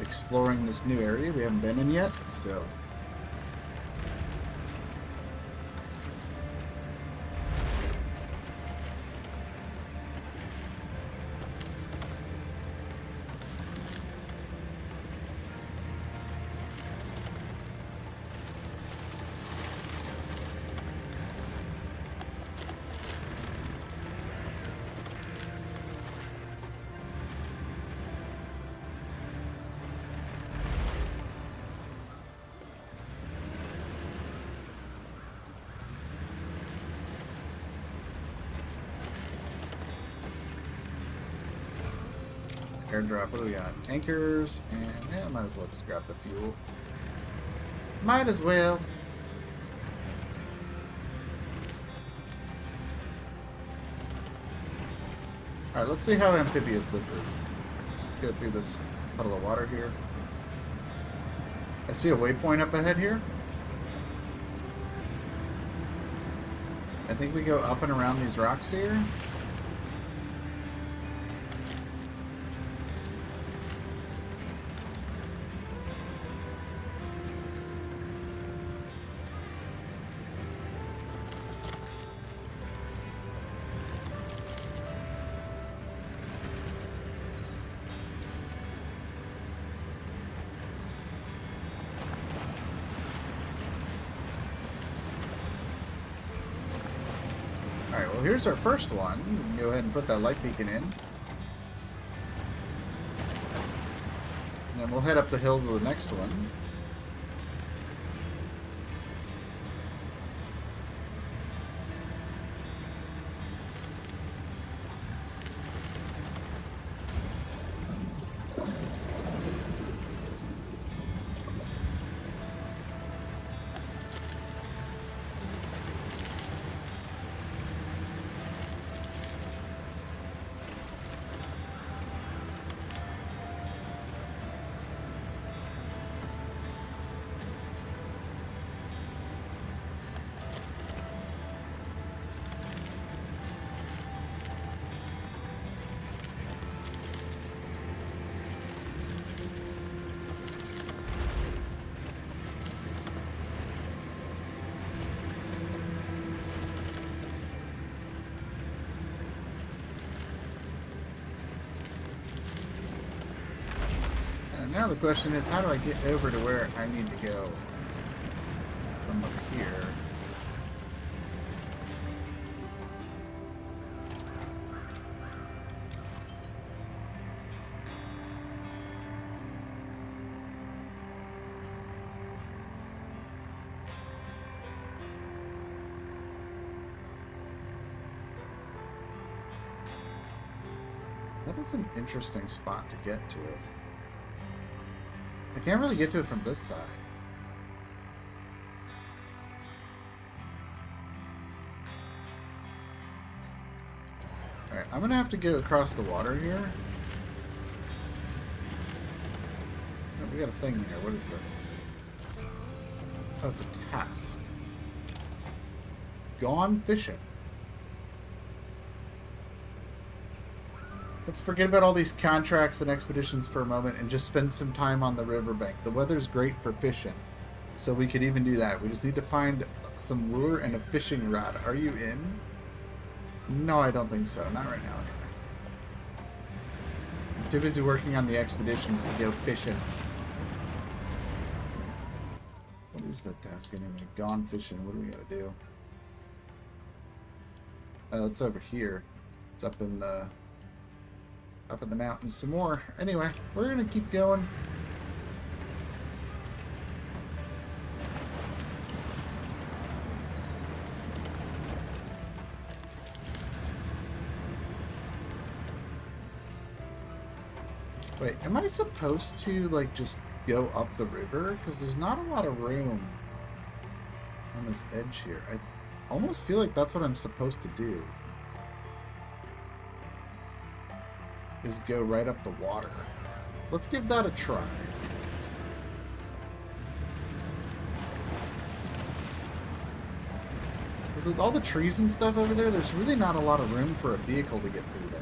[SPEAKER 1] exploring this new area we haven't been in yet, so... Airdrop, what do we got? Anchors, and yeah, might as well just grab the fuel. Might as well. Alright, let's see how amphibious this is. Just go through this puddle of water here. I see a waypoint up ahead here. I think we go up and around these rocks here. Well, here's our first one. We can go ahead and put that light beacon in. And then we'll head up the hill to the next one. Now the question is, how do I get over to where I need to go from up here? That is an interesting spot to get to. I can't really get to it from this side. Alright, I'm gonna have to go across the water here. Oh, we got a thing here. What is this? Oh, it's a task. Gone fishing. Let's forget about all these contracts and expeditions for a moment and just spend some time on the riverbank. The weather's great for fishing, so we could even do that. We just need to find some lure and a fishing rod. Are you in? No, I don't think so. Not right now, anyway. I'm too busy working on the expeditions to go fishing. What is that task anyway? Gone fishing. What do we gotta do? It's over here. It's up in the mountains some more. Anyway, we're gonna keep going. Wait, am I supposed to like just go up the river? Because there's not a lot of room on this edge here. I almost feel like that's what I'm supposed to do. Is go right up the water. Let's give that a try. Because with all the trees and stuff over there, there's really not a lot of room for a vehicle to get through there.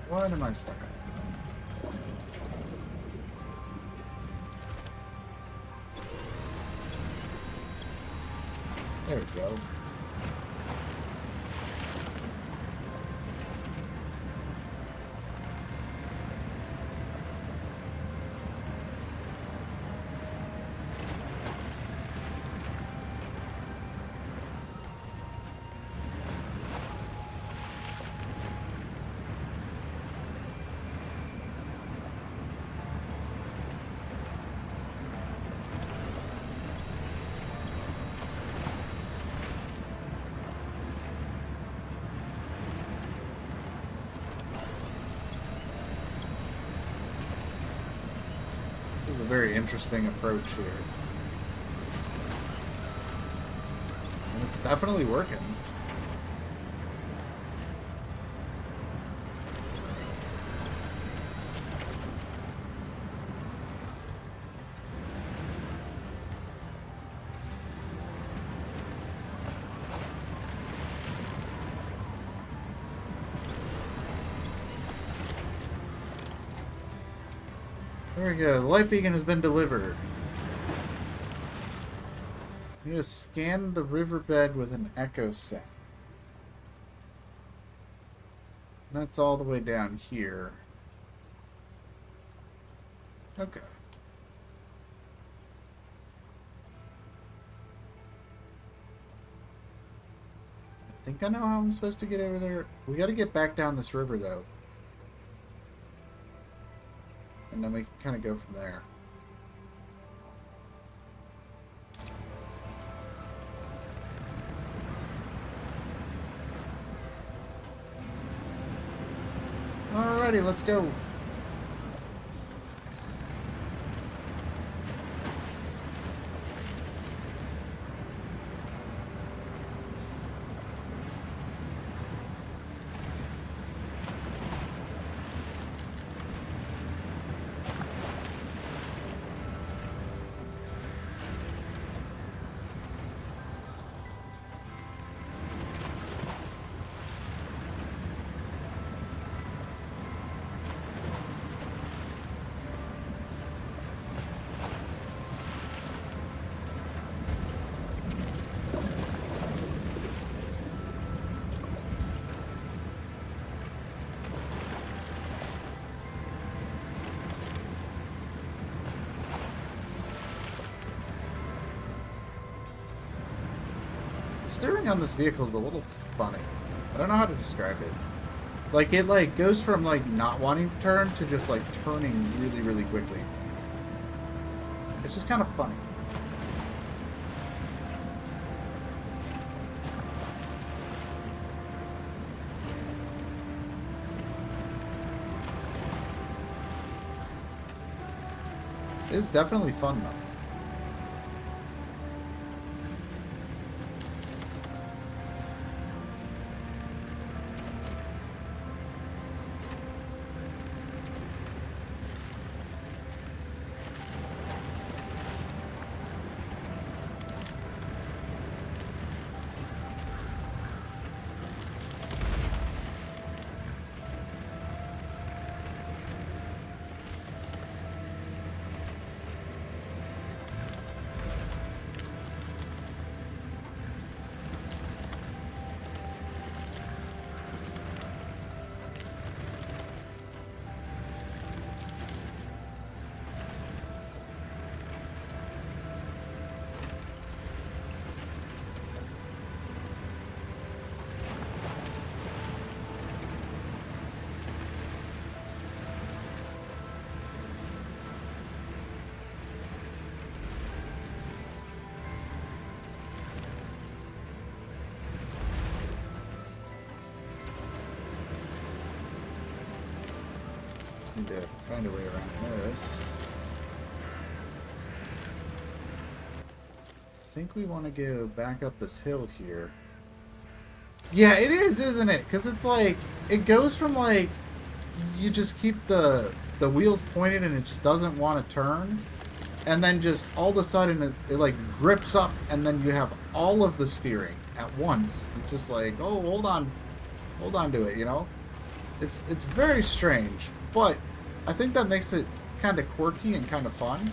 [SPEAKER 1] What am I stuck on? There we go. This is a very interesting approach here. And it's definitely working. There we go. The light beacon has been delivered. You need to scan the riverbed with an echo set. That's all the way down here. Okay. I think I know how I'm supposed to get over there. We got to get back down this river, though. And then we can kind of go from there. Alrighty, let's go. Steering on this vehicle is a little funny. I don't know how to describe it. Like, it like goes from like not wanting to turn to just like turning really, really quickly. It's just kind of funny. It's definitely fun though. Need to find a way around this. I think we want to go back up this hill here. Yeah, it is, isn't it? Because it's like, it goes from like, you just keep the wheels pointed and it just doesn't want to turn. And then just all of a sudden it like grips up and then you have all of the steering at once. It's just like, oh, hold on to it, you know? It's very strange. But I think that makes it kind of quirky and kind of fun.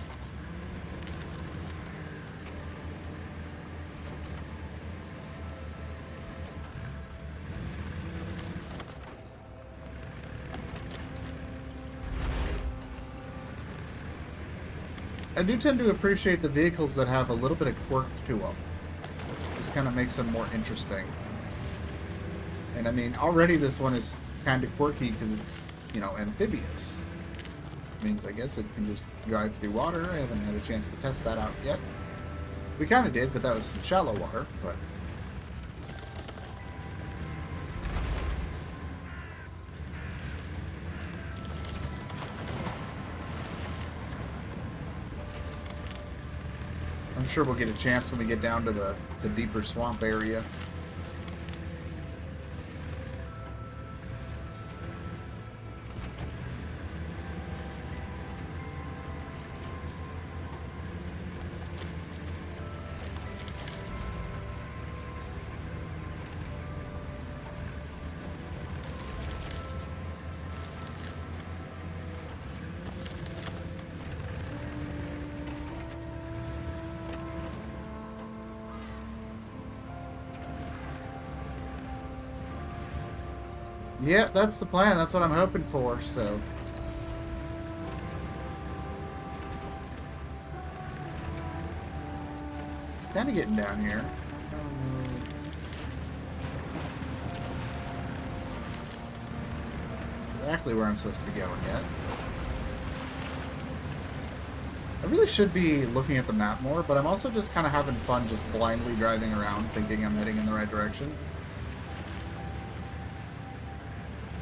[SPEAKER 1] I do tend to appreciate the vehicles that have a little bit of quirk to them. Just kind of makes them more interesting. And I mean, already this one is kind of quirky because it's, you know, amphibious. Means I guess it can just drive through water. I haven't had a chance to test that out yet. We kind of did, but that was some shallow water. But I'm sure we'll get a chance when we get down to the deeper swamp area. Yeah, that's the plan. That's what I'm hoping for, so. Kind of getting down here. Exactly where I'm supposed to be going yet. I really should be looking at the map more, but I'm also just kind of having fun just blindly driving around thinking I'm heading in the right direction.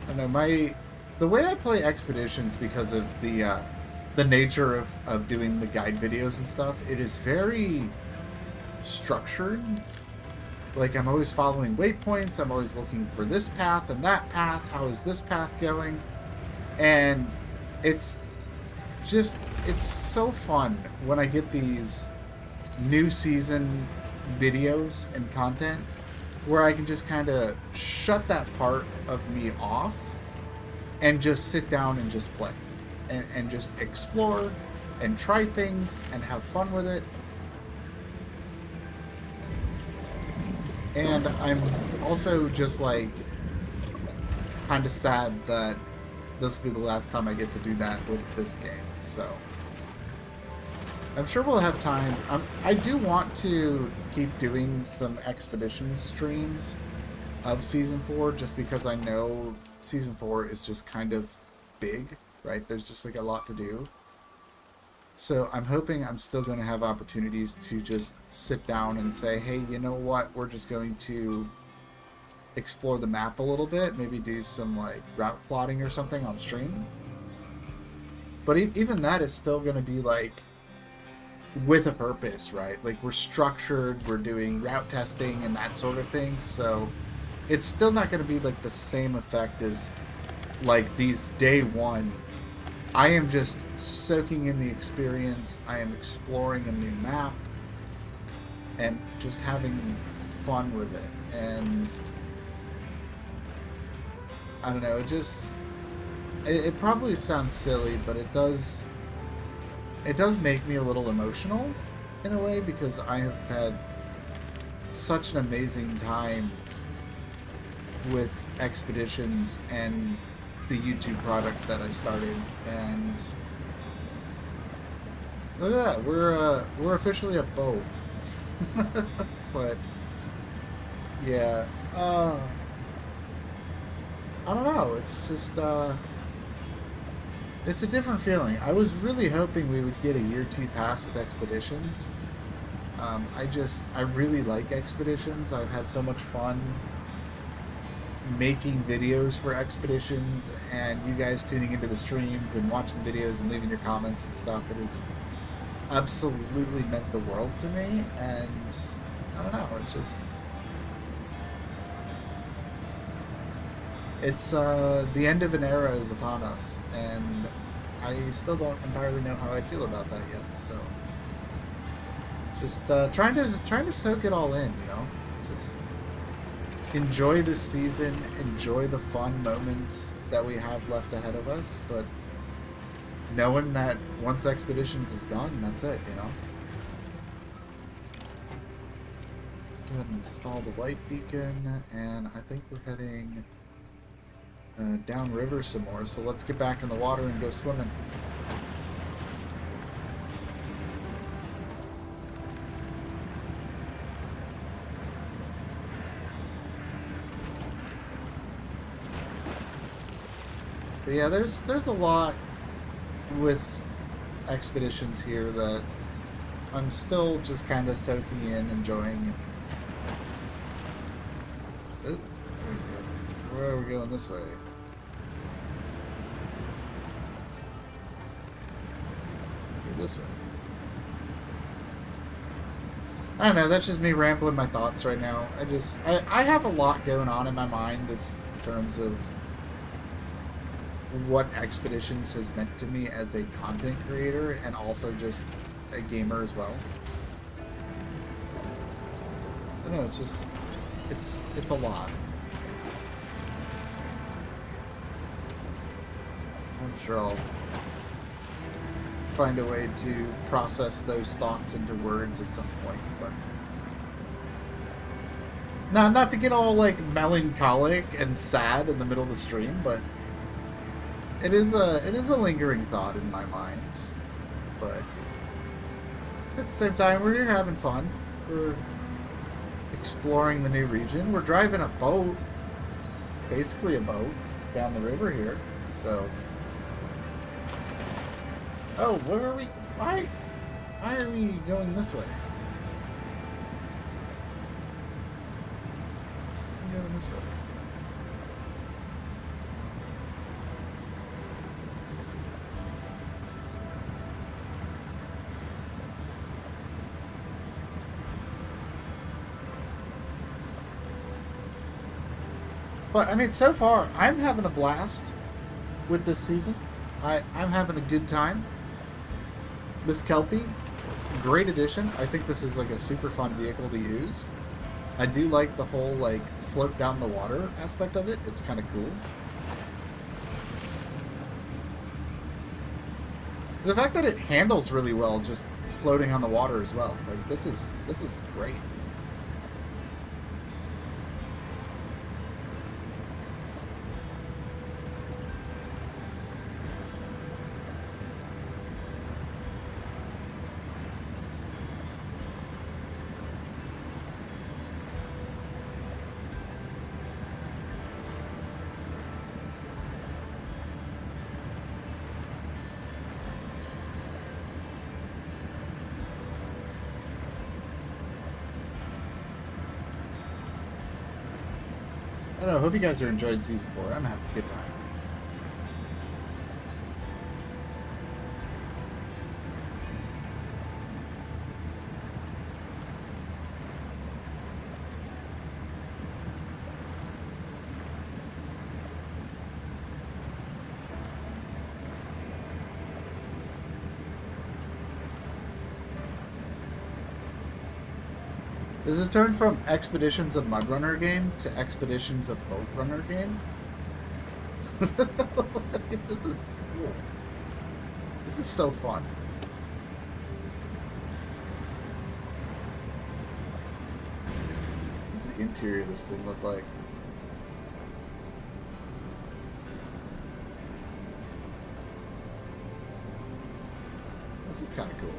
[SPEAKER 1] I don't know, the way I play Expeditions, because of the nature of doing the guide videos and stuff, it is very structured. Like, I'm always following waypoints, I'm always looking for this path and that path, how is this path going? And it's so fun when I get these new season videos and content where I can just kind of shut that part of me off and just sit down and just play and just explore and try things and have fun with it. And I'm also just like kind of sad that this will be the last time I get to do that with this game. So I'm sure we'll have time. I do want to keep doing some expedition streams of Season 4 just because I know Season 4 is just kind of big, right? There's just like a lot to do. So I'm hoping I'm still going to have opportunities to just sit down and say, hey, you know what? We're just going to explore the map a little bit. Maybe do some like route plotting or something on stream. But even that is still going to be like with a purpose, right? Like we're structured, we're doing route testing and that sort of thing. So it's still not going to be like the same effect as like these day one. I am just soaking in the experience. I am exploring a new map and just having fun with it. And I don't know, it probably sounds silly, but it does make me a little emotional in a way, because I have had such an amazing time with Expeditions and the YouTube product that I started. And look at that, we're officially a boat. But yeah, I don't know, it's just it's a different feeling. I was really hoping we would get a year 2 pass with Expeditions. I really like Expeditions. I've had so much fun making videos for Expeditions, and you guys tuning into the streams and watching the videos and leaving your comments and stuff. It has absolutely meant the world to me, and I don't know, it's the end of an era is upon us, and I still don't entirely know how I feel about that yet. So just trying to soak it all in, you know. Just enjoy this season, enjoy the fun moments that we have left ahead of us, but knowing that once Expeditions is done, that's it, you know. Let's go ahead and install the light beacon, and I think we're heading downriver some more, so let's get back in the water and go swimming. But yeah, there's a lot with Expeditions here that I'm still just kind of soaking in, enjoying. Ooh, where are we going this way? This way. I don't know, that's just me rambling my thoughts right now. I have a lot going on in my mind in terms of what Expeditions has meant to me as a content creator and also just a gamer as well. I don't know, it's a lot. I'm sure I'll find a way to process those thoughts into words at some point, but Not to get all like melancholic and sad in the middle of the stream, but it is a lingering thought in my mind. But at the same time, we're here having fun. We're exploring the new region. We're driving a boat, basically a boat, down the river here. So, oh, where are we? Why are we going this way? We're going this way. But I mean, so far, I'm having a blast with this season. I'm having a good time. This Kelpie, great addition. I think this is like a super fun vehicle to use. I do like the whole like float down the water aspect of it. It's kind of cool. The fact that it handles really well just floating on the water as well. Like this is great. I don't know. I hope you guys are enjoying season 4. I'm having a good time. Does this turn from Expeditions of Mud Runner game to Expeditions of Boat Runner game? This is cool. This is so fun. What does the interior of this thing look like? This is kind of cool.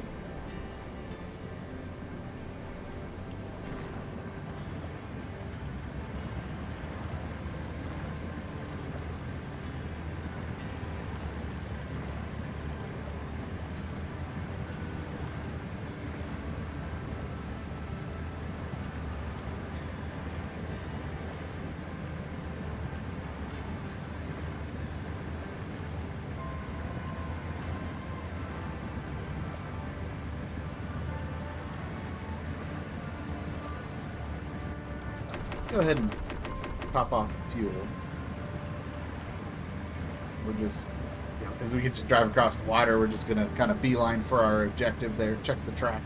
[SPEAKER 1] Go ahead and top off the fuel. We're just, because we can just drive across the water, we're just going to kind of beeline for our objective there, check the track.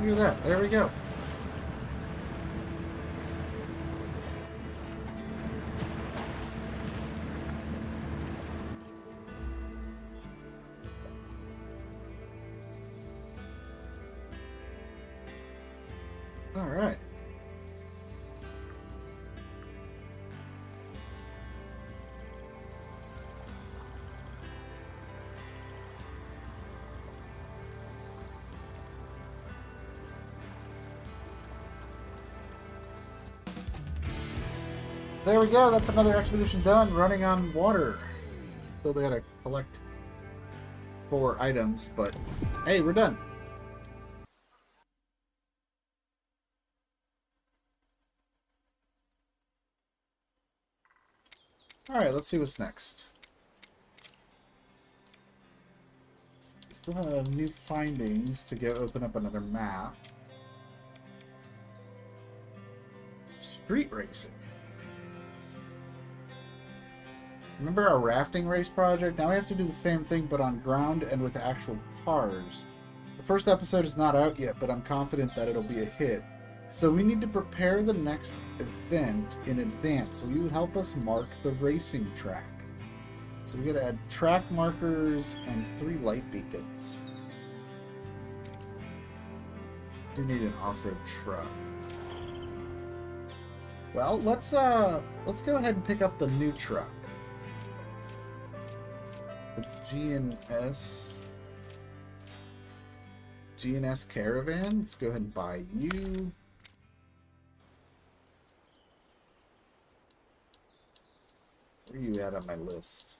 [SPEAKER 1] Look at that. There we go. All right. There we go. That's another expedition done. Running on water. Still, they gotta collect 4 items, but hey, we're done. All right, let's see what's next. still have new findings to go open up another map. Street racing. Remember our rafting race project? Now we have to do the same thing, but on ground and with actual cars. The first episode is not out yet, but I'm confident that it'll be a hit. So we need to prepare the next event in advance. Will you help us mark the racing track? So we gotta add track markers and 3 light beacons. Do need an off-road truck. Well, let's go ahead and pick up the new truck. The G&S Caravan. Let's go ahead and buy you. Where are you at on my list?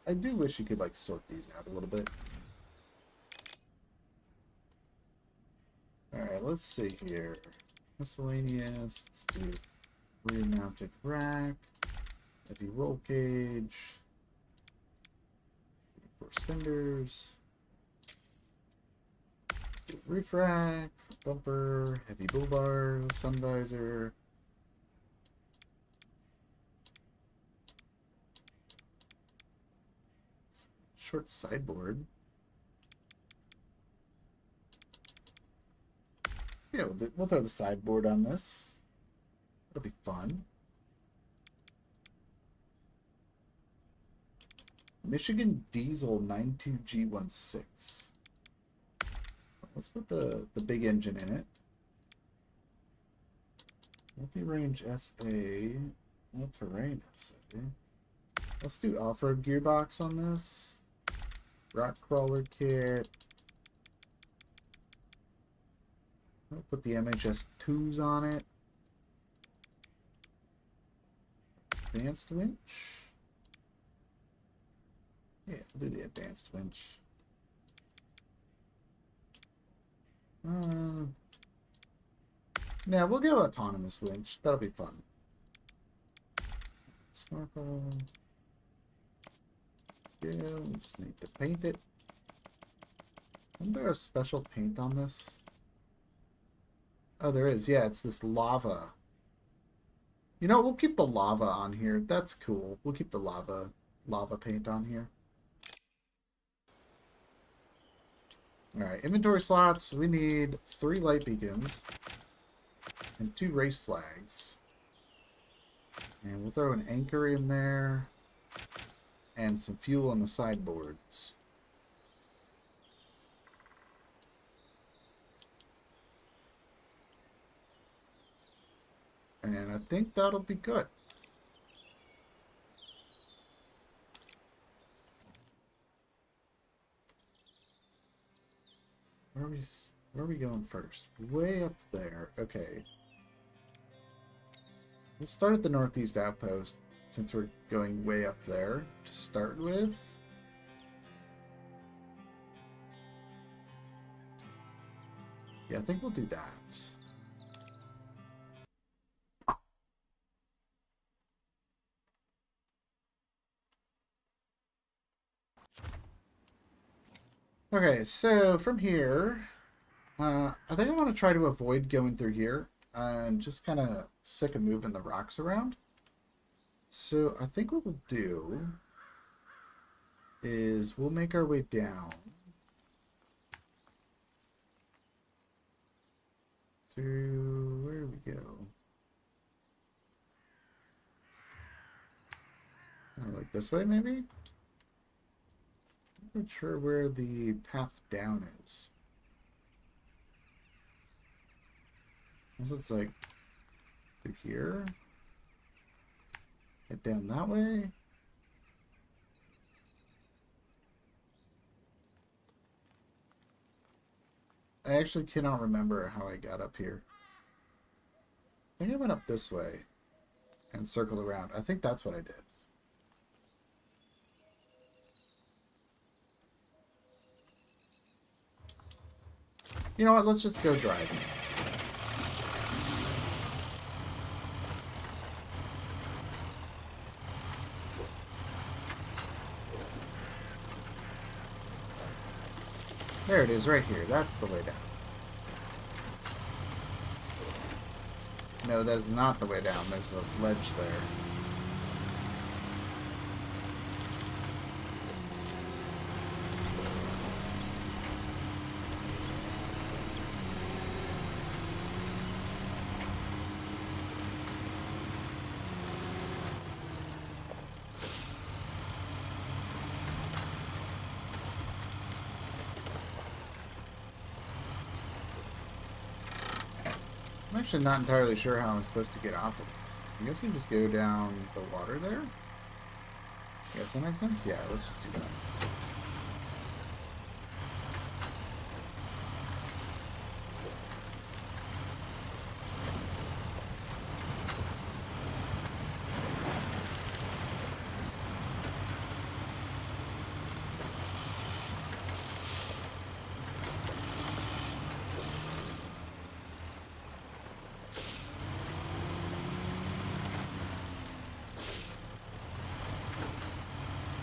[SPEAKER 1] I do wish you could like sort these out a little bit. Alright, let's see here. Miscellaneous. Let's do rear mounted rack. Heavy roll cage. 4 fenders. Roof rack. Bumper. Heavy bull bar. Sun visor. Short sideboard. Yeah, we'll throw the sideboard on this. It'll be fun. Michigan Diesel 92G16. Let's put the big engine in it. Multi-range SA. All-terrain SA. Let's do off-road gearbox on this. Rock crawler kit. I'll put the MHS 2s on it. Advanced winch. Yeah, we'll do the advanced winch. Yeah, we'll go autonomous winch. That'll be fun. Snorkel. Yeah, we just need to paint it. Isn't there a special paint on this? Oh, there is. Yeah, it's this lava. You know, we'll keep the lava on here. That's cool. We'll keep the lava paint on here. Alright, inventory slots. We need 3 light beacons and 2 race flags. And we'll throw an anchor in there and some fuel on the sideboards. And I think that'll be good. Where are we going first? Way up there. Okay. We'll start at the northeast outpost since we're going way up there to start with. Yeah, I think we'll do that. Okay, so from here, I think I want to try to avoid going through here. I'm just kind of sick of moving the rocks around. So I think what we'll do is we'll make our way down through, where do we go? Like this way, maybe? I'm not sure where the path down is. Unless it's like through here. Head down that way. I actually cannot remember how I got up here. I think I went up this way and circled around. I think that's what I did. You know what? Let's just go drive. There it is, right here. That's the way down. No, that is not the way down. There's a ledge there. I'm actually not entirely sure how I'm supposed to get off of this. I guess we just go down the water there? I guess that makes sense? Yeah, let's just do that.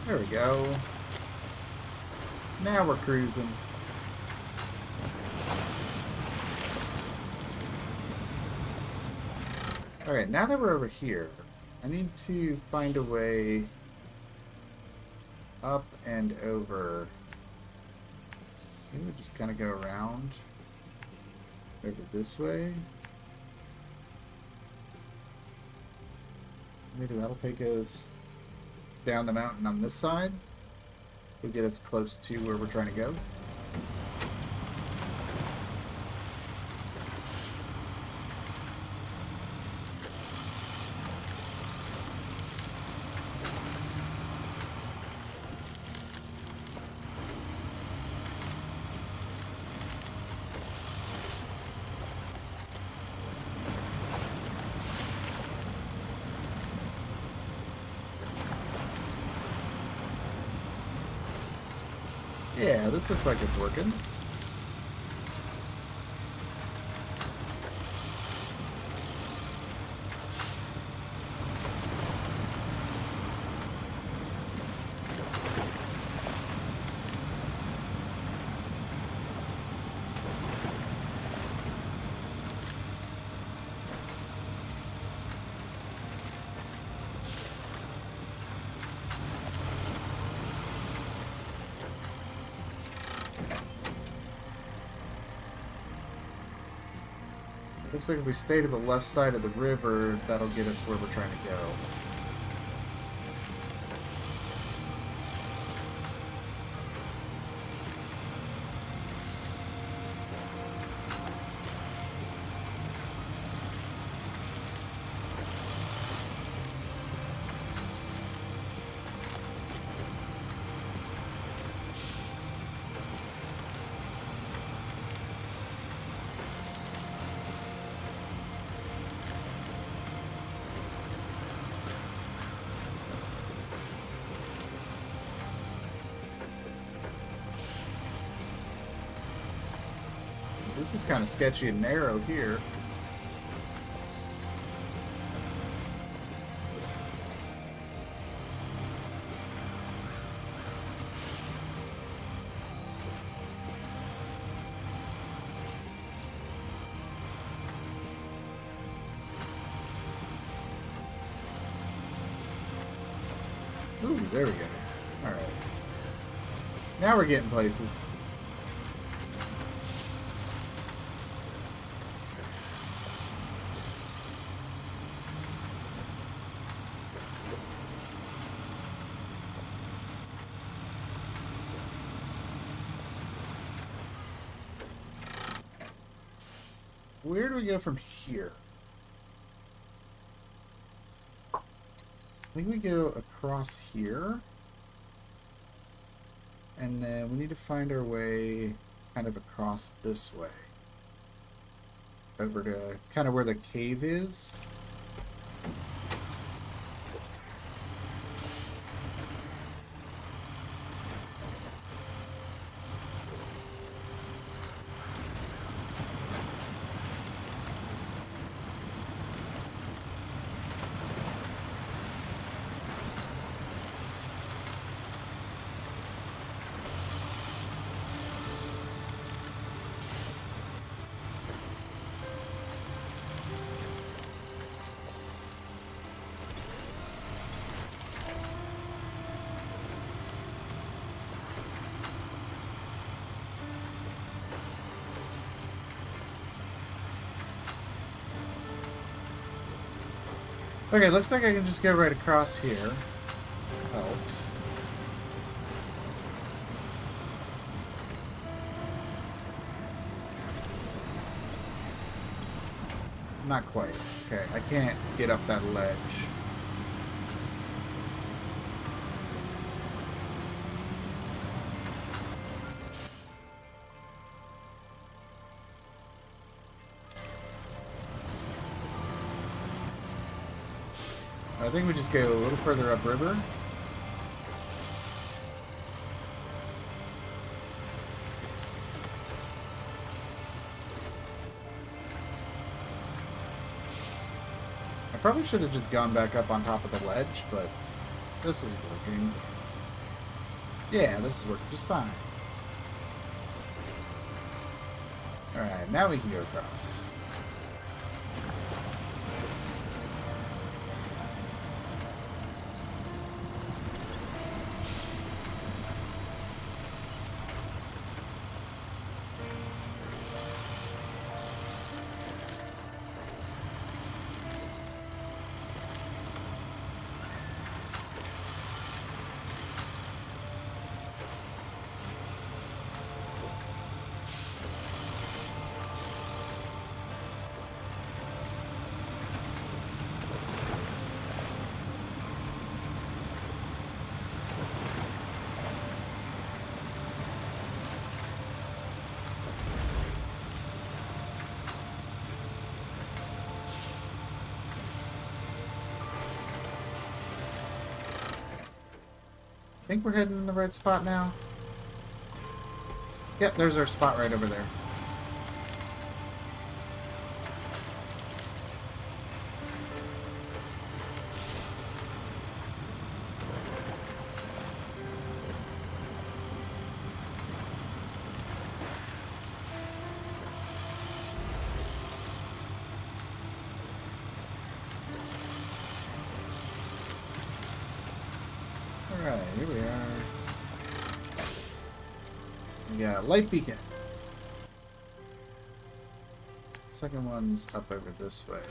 [SPEAKER 1] There we go. Now we're cruising. Alright, now that we're over here, I need to find a way up and over. Maybe we'll just kind of go around over this way. Maybe that'll take us down the mountain on this side. It'll get us close to where we're trying to go. Yeah, this looks like it's working. Looks like if we stay to the left side of the river, that'll get us where we're trying to go. This is kind of sketchy and narrow here. Ooh, there we go. All right. Now we're getting places. Where do we go from here? I think we go across here. And then we need to find our way kind of across this way. Over to kind of where the cave is. Okay, looks like I can just go right across here. Helps. Not quite. Okay, I can't get up that ledge. I think we just go a little further upriver. I probably should have just gone back up on top of the ledge, but this is working. Yeah, this is working just fine. Alright, now we can go across. I think we're heading in the right spot now. Yep, there's our spot right over there. Alright, here we are. We got light beacon. Second one's up over this way.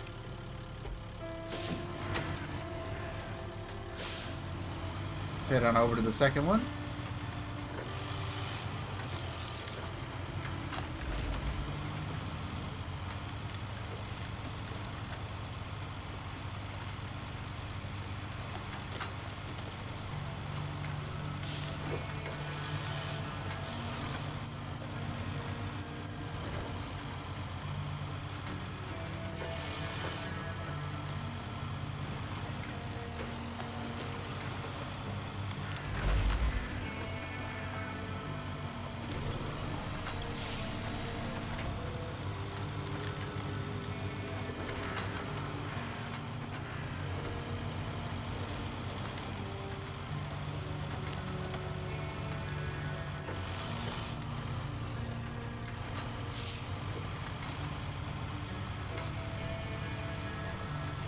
[SPEAKER 1] Let's head on over to the second one.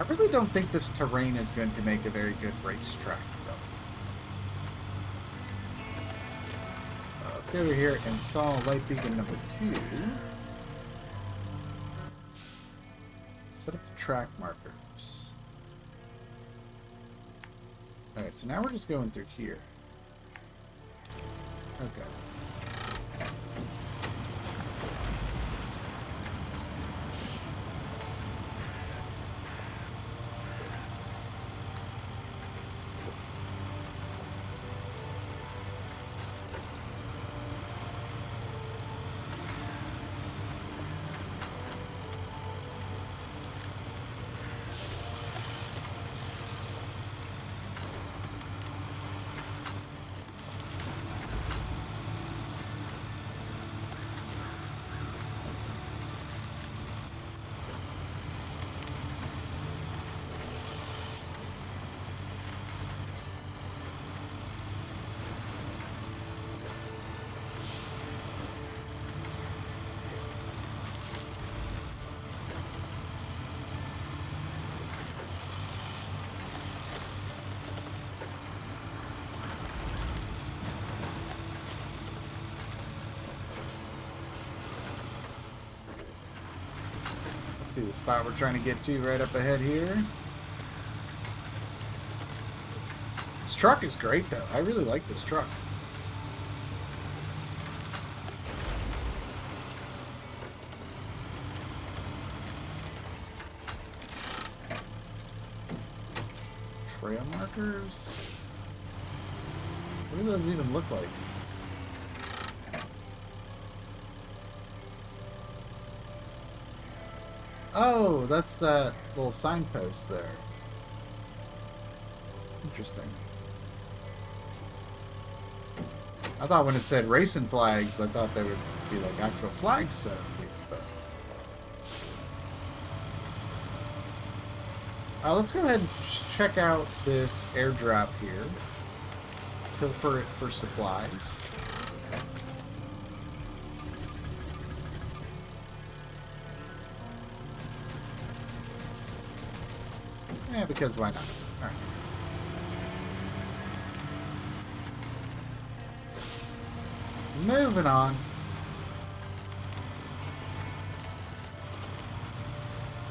[SPEAKER 1] I really don't think this terrain is going to make a very good racetrack, though. Let's go over here, install light beacon number 2. Set up the track markers. Okay, so now we're just going through here. Okay. See the spot we're trying to get to right up ahead here. This truck is great, though. I really like this truck. Trail markers? What do those even look like? Oh, that's that little signpost there. Interesting. I thought when it said racing flags, I thought they would be like actual flags set up here, but... let's go ahead and check out this airdrop here. Pilfer it for supplies. Yeah, because why not? Alright. Moving on.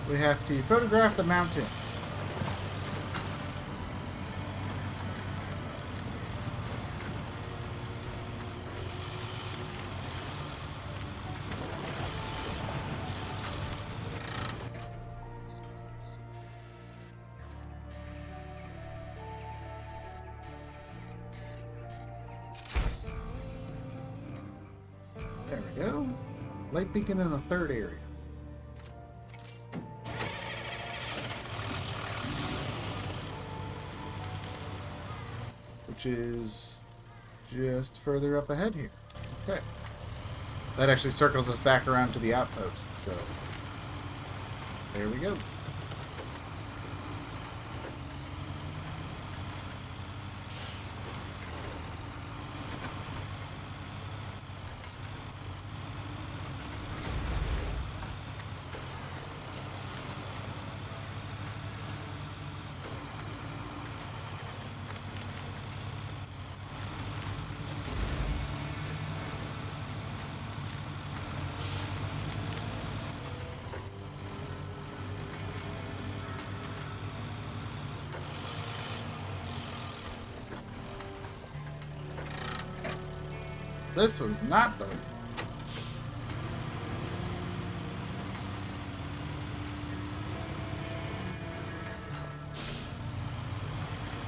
[SPEAKER 1] We have to photograph the mountain. There we go. Light beacon in the third area. Which is just further up ahead here. Okay. That actually circles us back around to the outpost, so there we go. This was not the...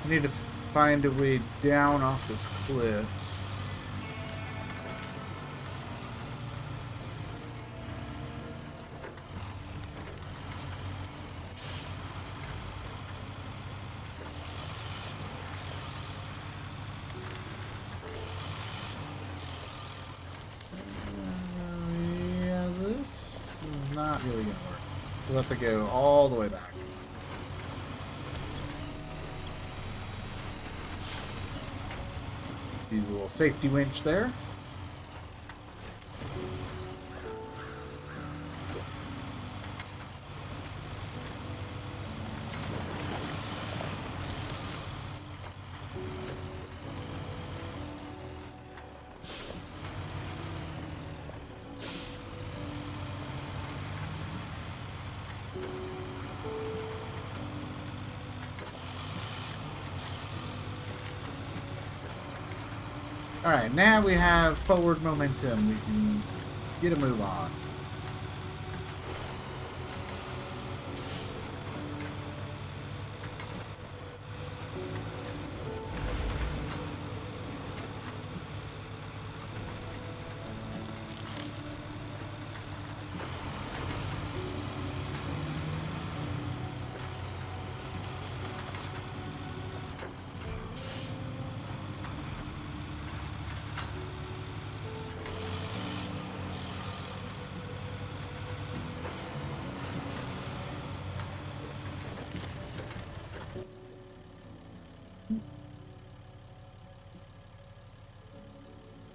[SPEAKER 1] I need to find a way down off this cliff. Not really gonna work. We'll have to go all the way back. Use a little safety winch there. Alright, now we have forward momentum. We can get a move on.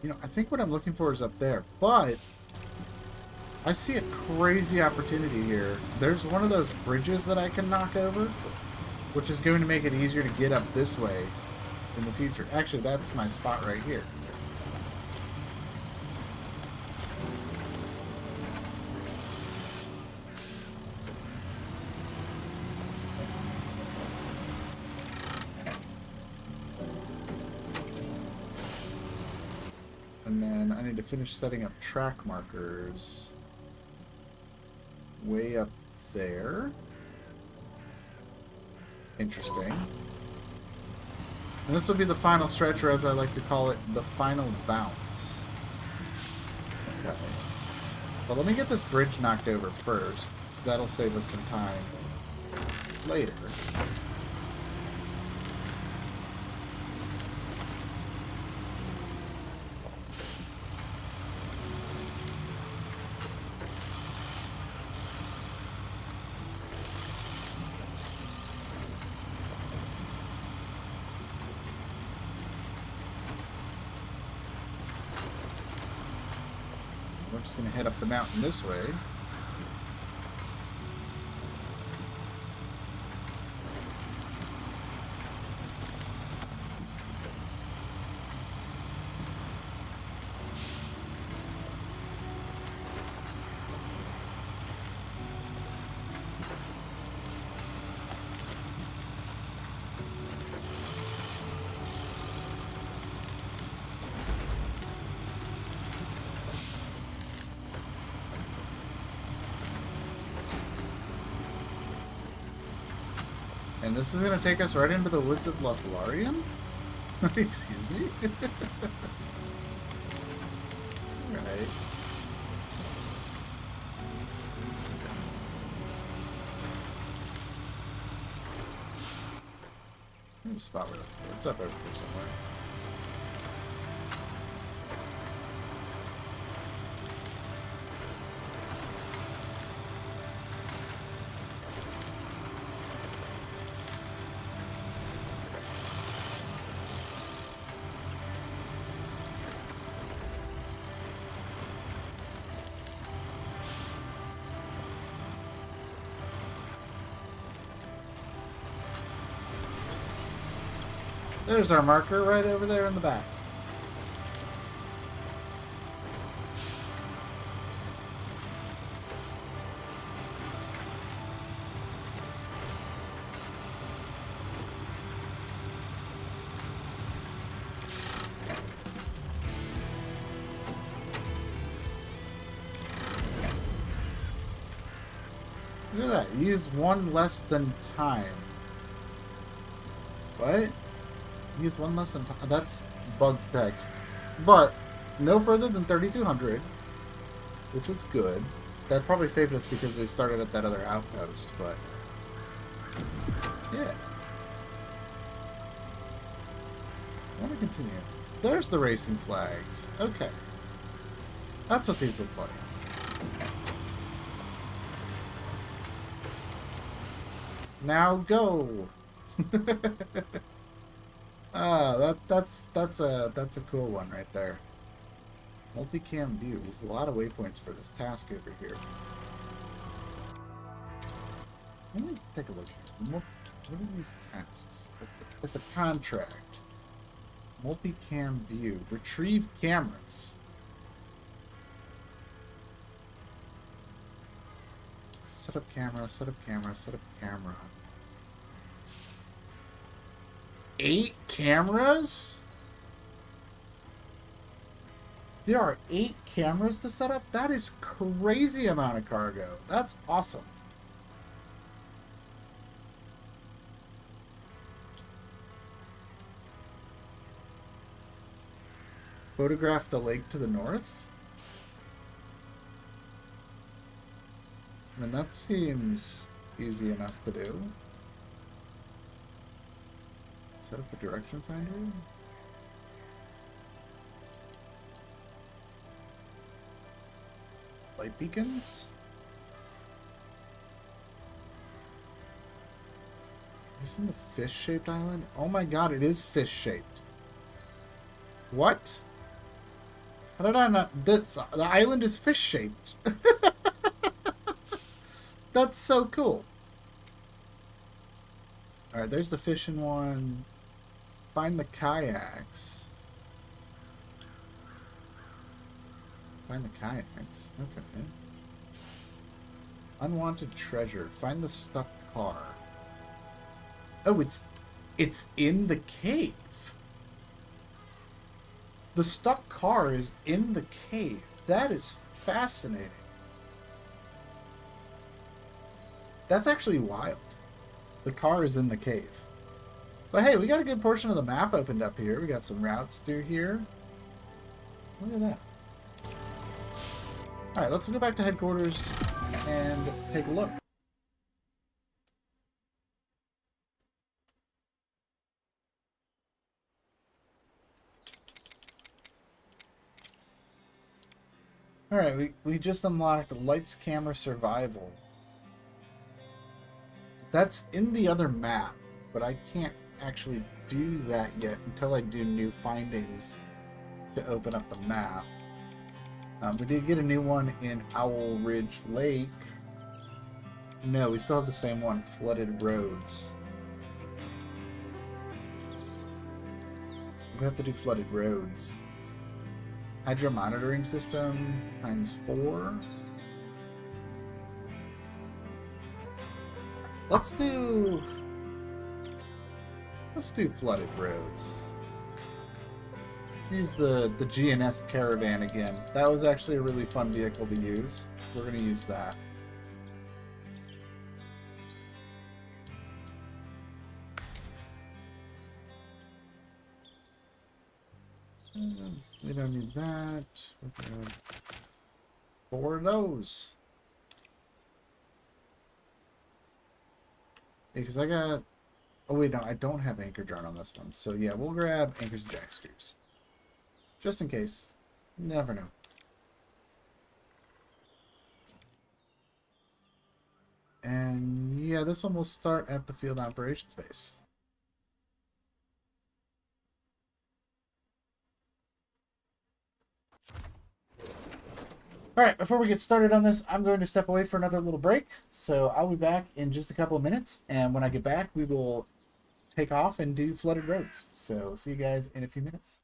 [SPEAKER 1] You know, I think what I'm looking for is up there, but I see a crazy opportunity here. There's one of those bridges that I can knock over, which is going to make it easier to get up this way in the future. Actually, that's my spot right here. need to finish setting up track markers way up there. Interesting. And this will be the final stretch, or as I like to call it, the final bounce. Okay. Well, let me get this bridge knocked over first, so that'll save us some time later. We're just going to head up the mountain this way. And this is going to take us right into the woods of Lothlorien? Excuse me? Right. There's a spot where it's up over here somewhere. There's our marker right over there in the back. Look at that. Use one less than time. What? Use one less than time. That's bug text. But no further than 3,200, which was good. That probably saved us because we started at that other outpost, but yeah. I want to continue. There's the racing flags. Okay. That's what these look like. Now go. That's a cool one right there. Multicam view. There's a lot of waypoints for this task over here. Let me take a look here. What are these tasks? It's a contract. Multicam view. Retrieve cameras. Set up camera, set up camera, set up camera. 8 cameras? There are 8 cameras to set up? That is crazy amount of cargo. That's awesome. Photograph the lake to the north? I mean, that seems easy enough to do. Set up the direction finder? Light beacons? Isn't the fish-shaped island? Oh my god, it is fish-shaped. What? How did I not... the island is fish-shaped. That's so cool. Alright, there's the fishing one. Find the kayaks. Find the kayaks. Okay. Unwanted treasure. Find the stuck car. Oh, it's in the cave. The stuck car is in the cave. That is fascinating. That's actually wild. The car is in the cave. But hey, we got a good portion of the map opened up here. We got some routes through here. Look at that. Alright, let's go back to headquarters and take a look. Alright, we just unlocked Lights Camera Survival. That's in the other map, but I can't actually do that yet until I do new findings to open up the map. We did get a new one in Owl Ridge Lake. No, we still have the same one, Flooded Roads. We have to do Flooded Roads. Hydro monitoring system ×4. Let's do Flooded Roads. Let's use the GNS Caravan again. That was actually a really fun vehicle to use. We're going to use that. We don't need that. Okay. 4 of those. Because I got... Oh wait, no, I don't have anchor jar on this one. So yeah, we'll grab anchors and jack screws. Just in case. Never know. And yeah, this one will start at the field operations base. Alright, before we get started on this, I'm going to step away for another little break. So I'll be back in just a couple of minutes. And when I get back, we will take off and do Flooded Roads. So see you guys in a few minutes.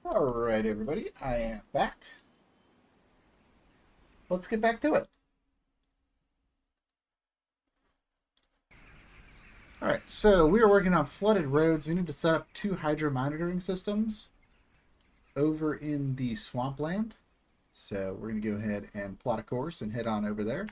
[SPEAKER 1] Alright, everybody, I am back. Let's get back to it. Alright, so we are working on flooded roads. We need to set up 2 hydro monitoring systems over in the swampland. So we're going to go ahead and plot a course and head on over there.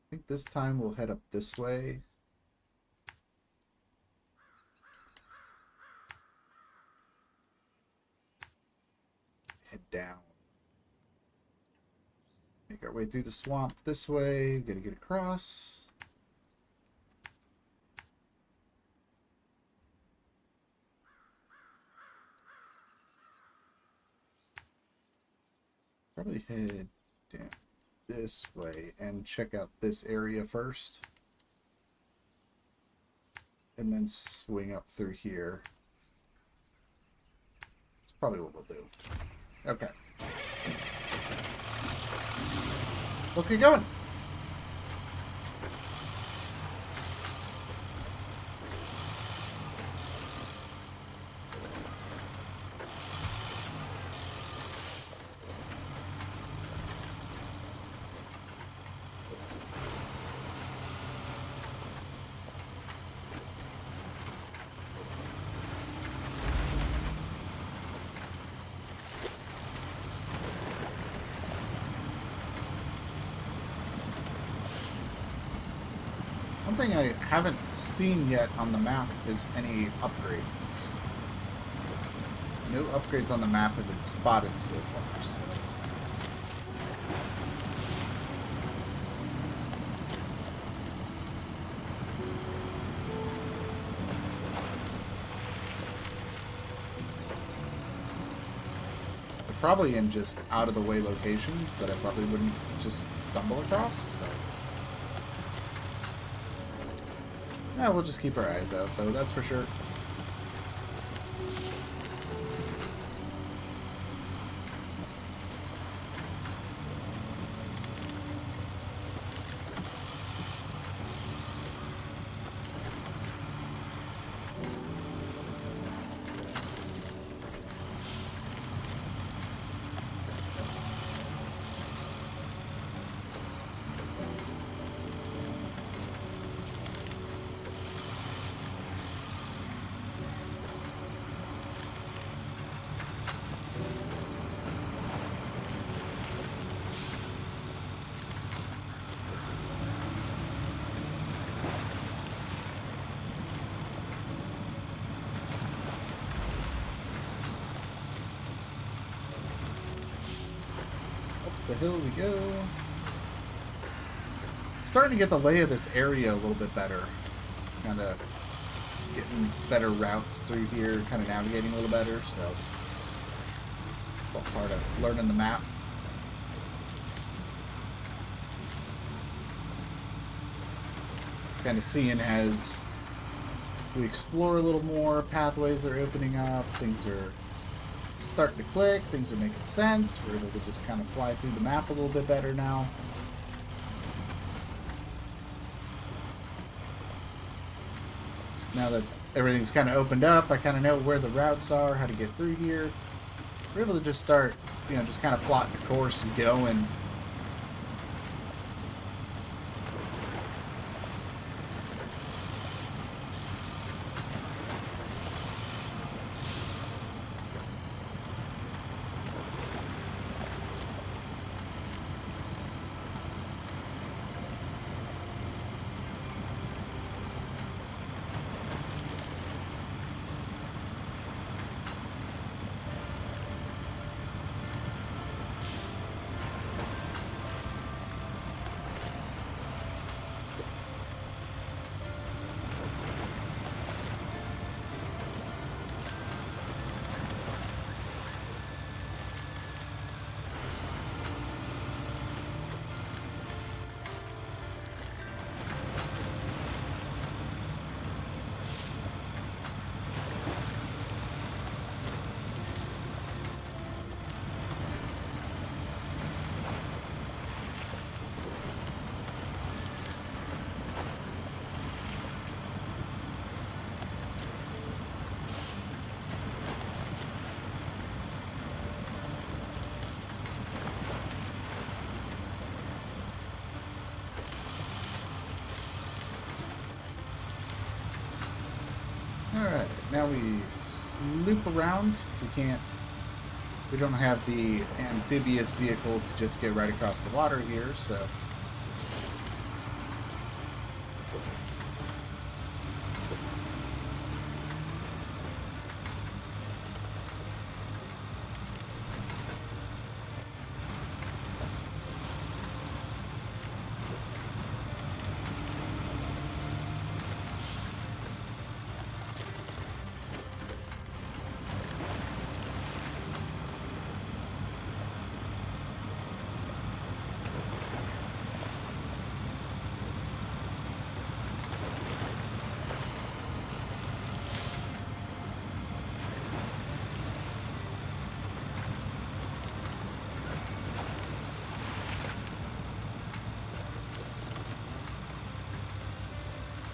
[SPEAKER 1] I think this time we'll head up this way. Head down. Make our way through the swamp this way. Gotta get across. Probably head down this way and check out this area first. And then swing up through here. That's probably what we'll do. Okay. Let's get going. One thing I haven't seen yet on the map is any upgrades. No upgrades on the map have been spotted so far, so... They're probably in just out-of-the-way locations that I probably wouldn't just stumble across, so... Yeah, we'll just keep our eyes out, though, that's for sure. The hill we go. Starting to get the lay of this area a little bit better. Kind of getting better routes through here, kind of navigating a little better, so it's all part of learning the map. Kind of seeing as we explore a little more, pathways are opening up, things are starting to click, things are making sense. We're able to just kind of fly through the map a little bit better now. Now that everything's kind of opened up, I kind of know where the routes are, how to get through here. We're able to just start, you know, just kind of plotting a course and going. we loop around since we don't have the amphibious vehicle to just get right across the water here, so.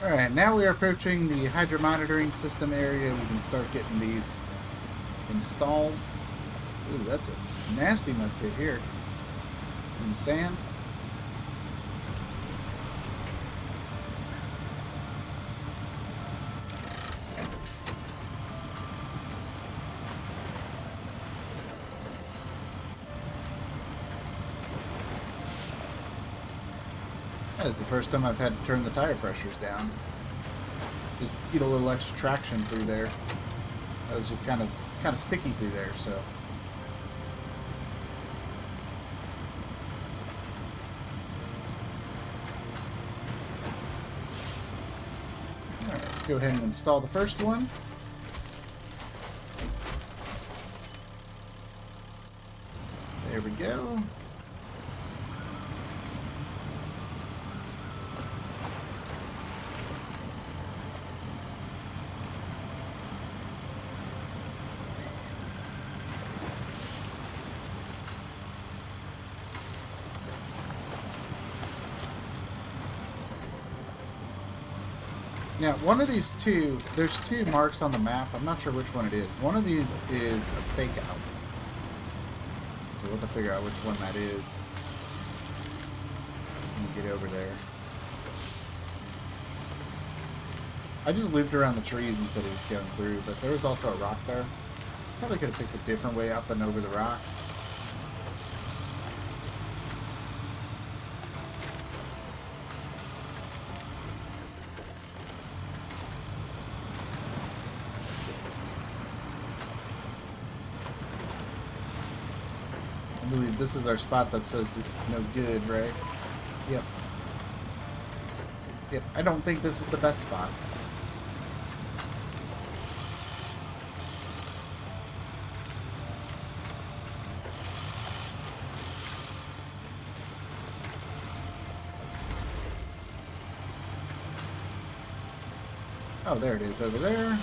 [SPEAKER 1] Alright, now we are approaching the hydro monitoring system area. We can start getting these installed. Ooh, that's a nasty mud pit here. In the sand. That is the first time I've had to turn the tire pressures down. Just get a little extra traction through there. That was just kind of sticky through there, so. Alright, let's go ahead and install the first one. There we go. Now, one of these two, there's two marks on the map. I'm not sure which one it is. One of these is a fake out. So we'll have to figure out which one that is. Let me get over there. I just looped around the trees instead of just going through, but there was also a rock there. Probably could have picked a different way up and over the rock. I believe this is our spot that says this is no good, right? Yep. Yep, I don't think this is the best spot. Oh, there it is over there.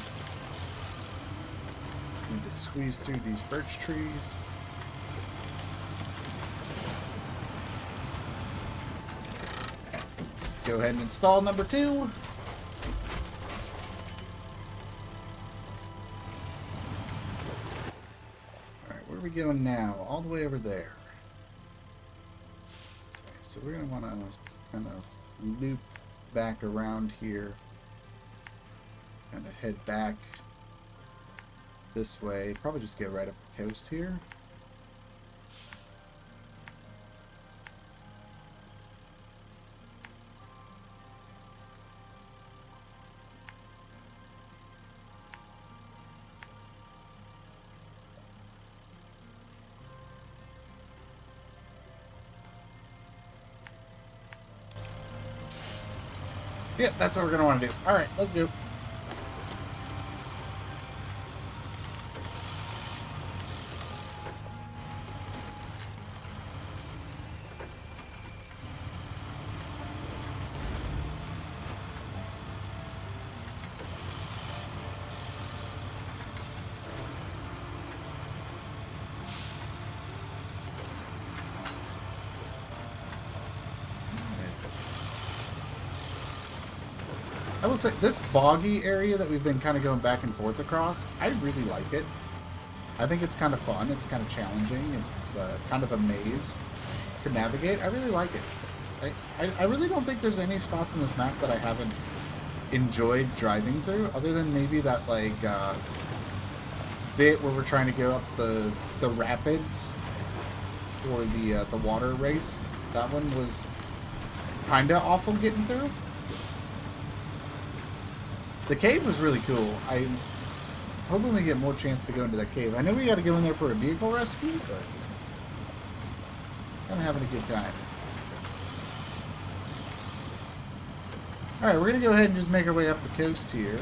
[SPEAKER 1] Just need to squeeze through these birch trees. Go ahead and install number 2. Alright, where are we going now? All the way over there. Okay, so we're going to want to kind of loop back around here. Kind of head back this way. Probably just go right up the coast here. Yep, that's what we're going to want to do. Alright, let's go. I will say, this boggy area that we've been kind of going back and forth across, I really like it. I think it's kind of fun. It's kind of challenging. It's kind of a maze to navigate. I really like it. I really don't think there's any spots in this map that I haven't enjoyed driving through, other than maybe that like bit where we're trying to go up the rapids for the water race. That one was kind of awful getting through. The cave was really cool. I'm hoping we get more chance to go into that cave. I know we got to go in there for a vehicle rescue, but I'm having a good time. Alright, we're going to go ahead and just make our way up the coast here.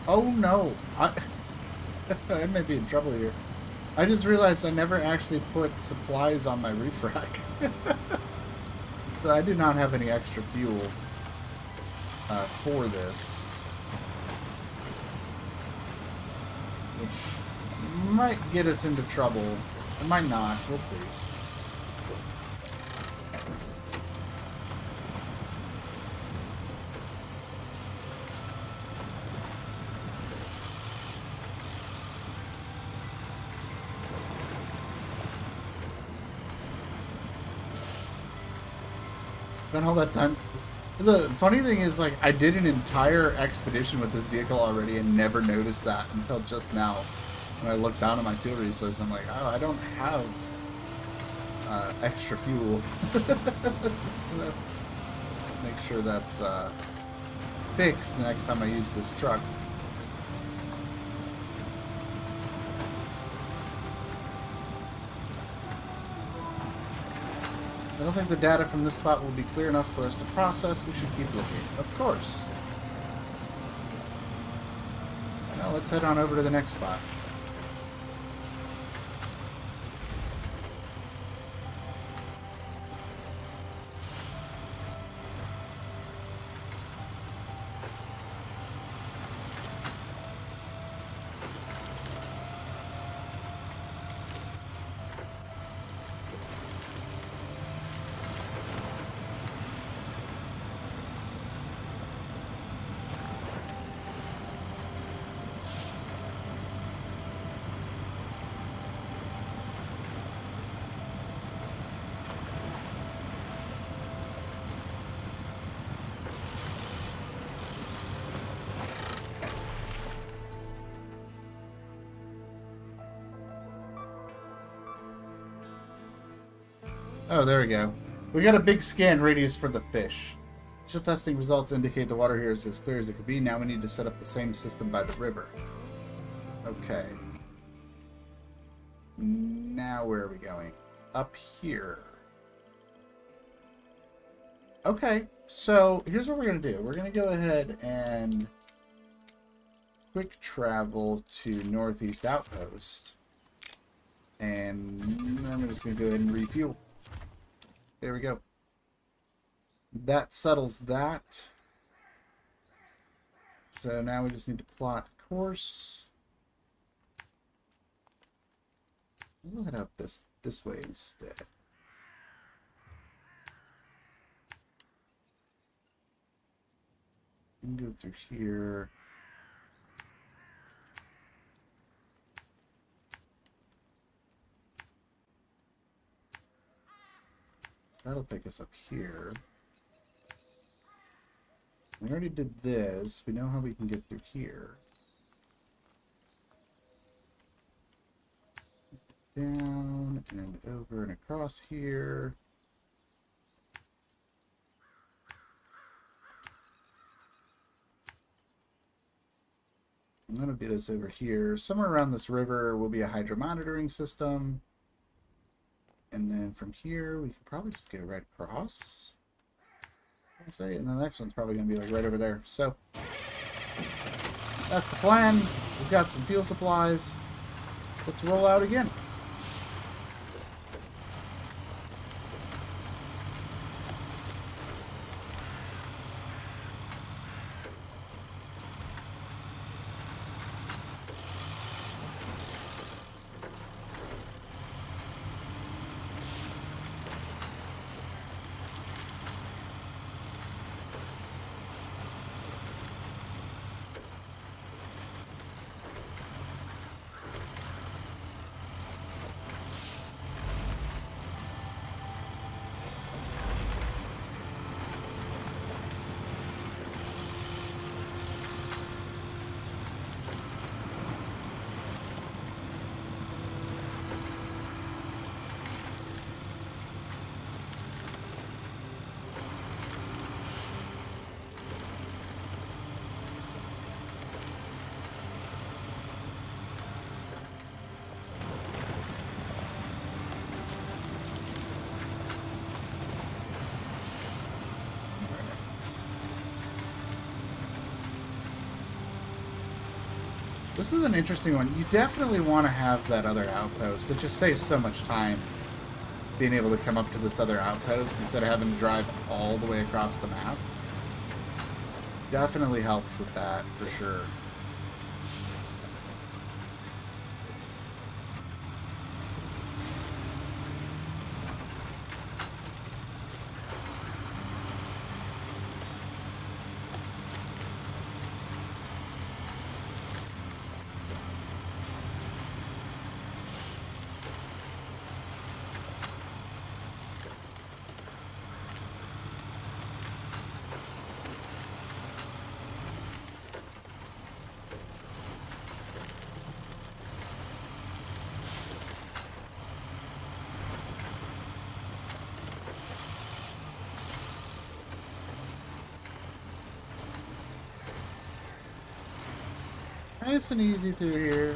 [SPEAKER 1] Oh no, I may be in trouble here. I just realized I never actually put supplies on my reef rack. So I do not have any extra fuel for this. Which might get us into trouble. It might not, we'll see. Spent all that time. The funny thing is, like, I did an entire expedition with this vehicle already and never noticed that until just now. When I looked down at my fuel resource, I'm like, oh, I don't have extra fuel. Make sure that's fixed the next time I use this truck. I don't think the data from this spot will be clear enough for us to process. We should keep looking. Of course. Now let's head on over to the next spot. Oh, there we go. We got a big scan radius for the fish. Initial testing results indicate the water here is as clear as it could be. Now we need to set up the same system by the river. Okay. Now where are we going? Up here. Okay, so here's what we're going to do. We're going to go ahead and quick travel to Northeast Outpost. And I'm just going to go ahead and refuel. There we go. That settles that. So now we just need to plot course. We'll head out this way instead. And go through here. That'll take us up here. We already did this. We know how we can get through here. Down and over and across here. I'm going to get us over here. Somewhere around this river will be a hydro monitoring system. And then from here, we can probably just go right across. I'll say, and then the next one's probably going to be like right over there. So, that's the plan. We've got some fuel supplies. Let's roll out again. This is an interesting one. You definitely want to have that other outpost. It just saves so much time being able to come up to this other outpost instead of having to drive all the way across the map. Definitely helps with that, for sure. Nice and easy through here.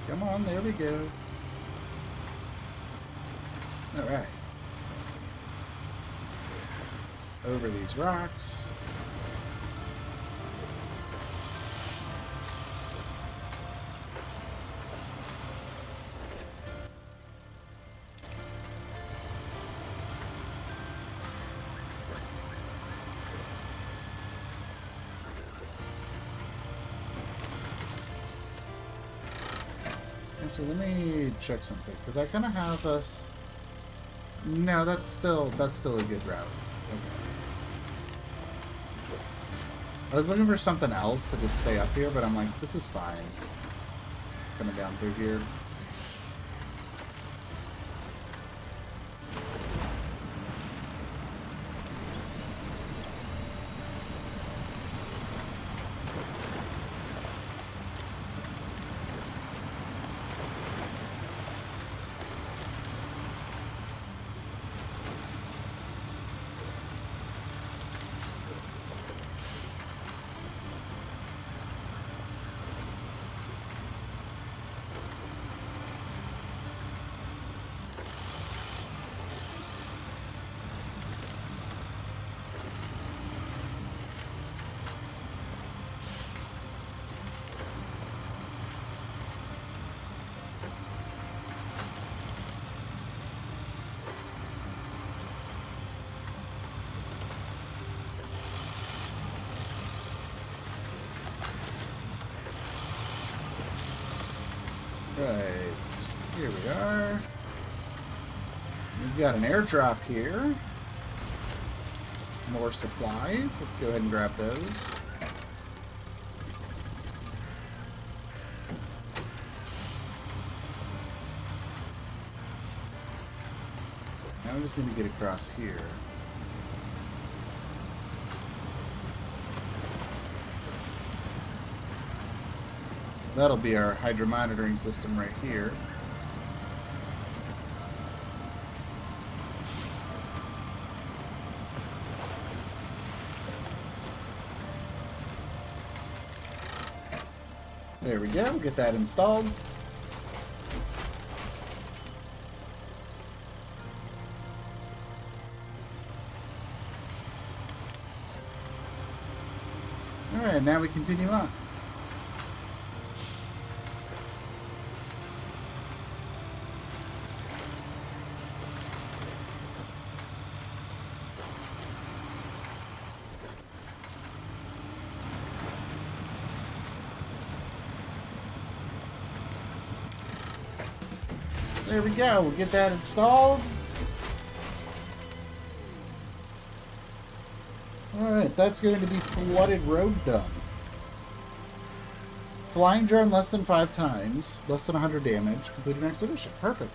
[SPEAKER 1] Come on, there we go. Alright. Over these rocks. Actually, let me check something, because I kind of have us... No, that's still a good route. Okay. I was looking for something else to just stay up here, but I'm like, this is fine. Coming down through here. Right, here we are. We've got an airdrop here. More supplies. Let's go ahead and grab those. Now we just need to get across here. That'll be our hydro monitoring system right here. There we go, get that installed. Alright, now we continue on. There we go. We'll get that installed. Alright, that's going to be flooded road done. Flying drone less than 5 times, less than 100 damage, completed an expedition. Perfect.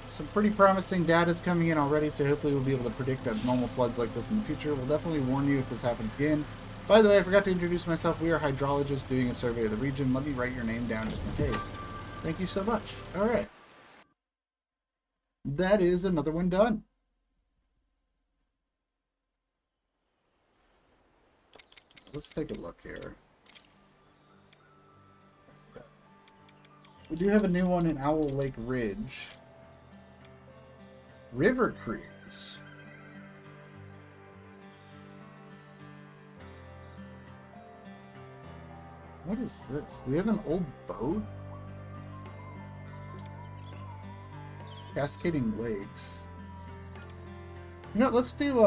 [SPEAKER 1] Some pretty promising data is coming in already, so hopefully we'll be able to predict abnormal floods like this in the future. We'll definitely warn you if this happens again. By the way, I forgot to introduce myself. We are hydrologists doing a survey of the region. Let me write your name down just in case. Thank you so much. Alright. That is another one done. Let's take a look here. We do have a new one in Owl Lake Ridge. River cruise. What is this? We have an old boat? Cascading lakes. You know, let's do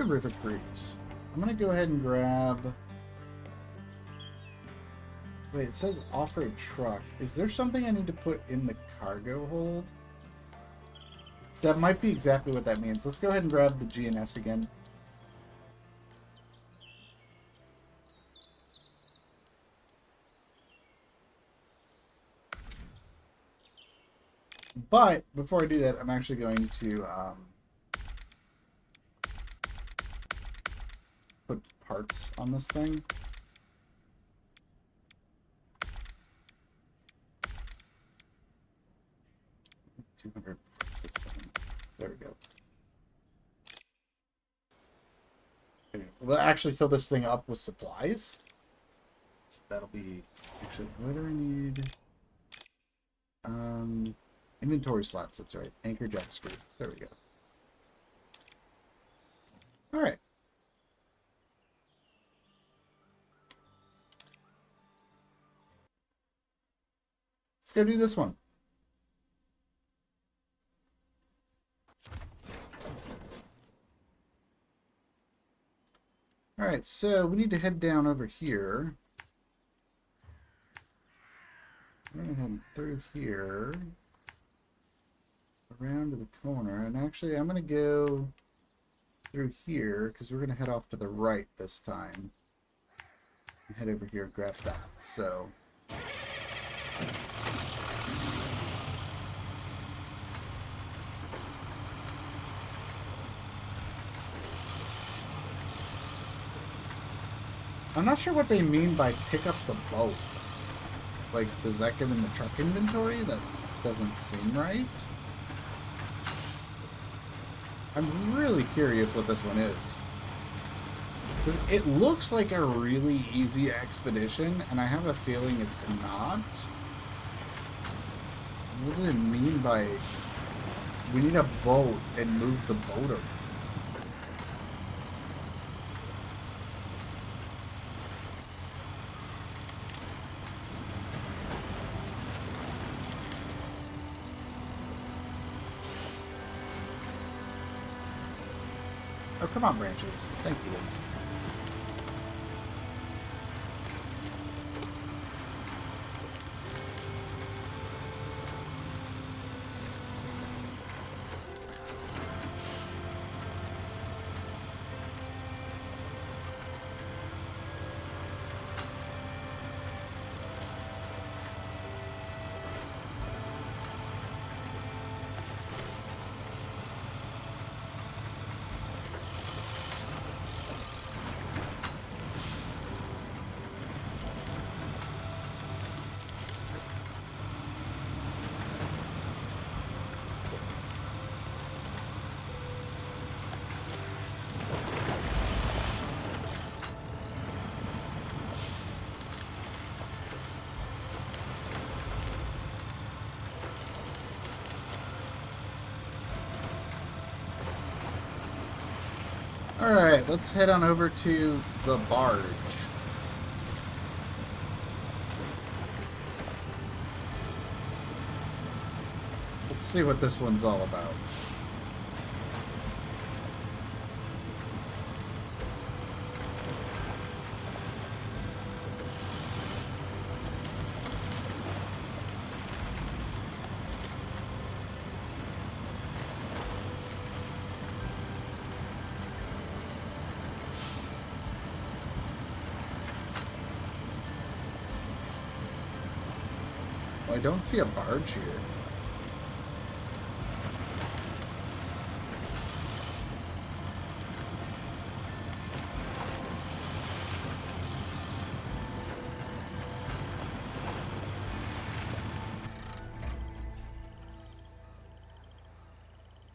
[SPEAKER 1] river cruise. I'm gonna go ahead and grab. Wait, it says off-road truck. Is there something I need to put in the cargo hold? That might be exactly what that means. Let's go ahead and grab the GNS again. But before I do that, I'm actually going to put parts on this thing. $200. There we go. Okay. We'll actually fill this thing up with supplies. So that'll be actually. What do I need? Inventory slots. That's right. Anchor jack screw. There we go. All right. Let's go do this one. All right, so we need to head down over here. We're going to head through here, around to the corner, and actually I'm going to go through here because we're going to head off to the right this time. And head over here and grab that. So. I'm not sure what they mean by pick up the boat. Like, does that give them the truck inventory? That doesn't seem right. I'm really curious what this one is. Because it looks like a really easy expedition, and I have a feeling it's not. What do they mean by we need a boat and move the boat around? Oh, come on, branches. Thank you. Alright, let's head on over to the barge. Let's see what this one's all about. I don't see a barge here.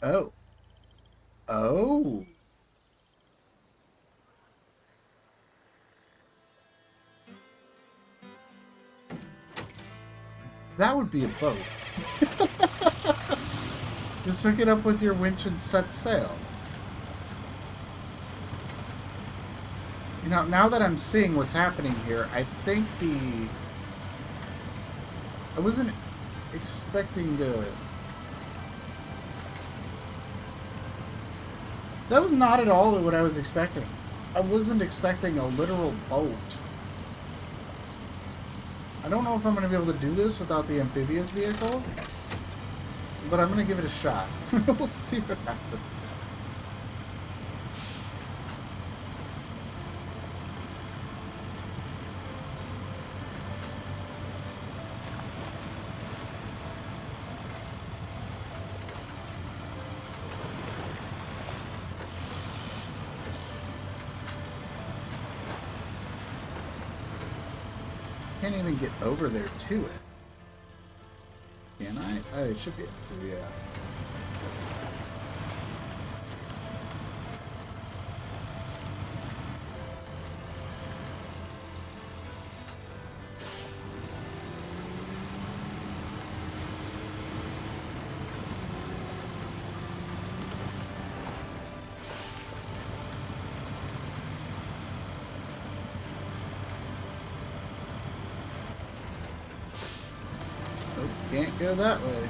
[SPEAKER 1] Oh. Oh. That would be a boat. Just hook it up with your winch and set sail. You know, now that I'm seeing what's happening here, I think I wasn't expecting to... That was not at all what I was expecting. I wasn't expecting a literal boat. I don't know if I'm going to be able to do this without the amphibious vehicle, but I'm going to give it a shot. We'll see what happens. Can't even get over there to it. Can I? Oh, it should be able to, yeah. Can't go that way.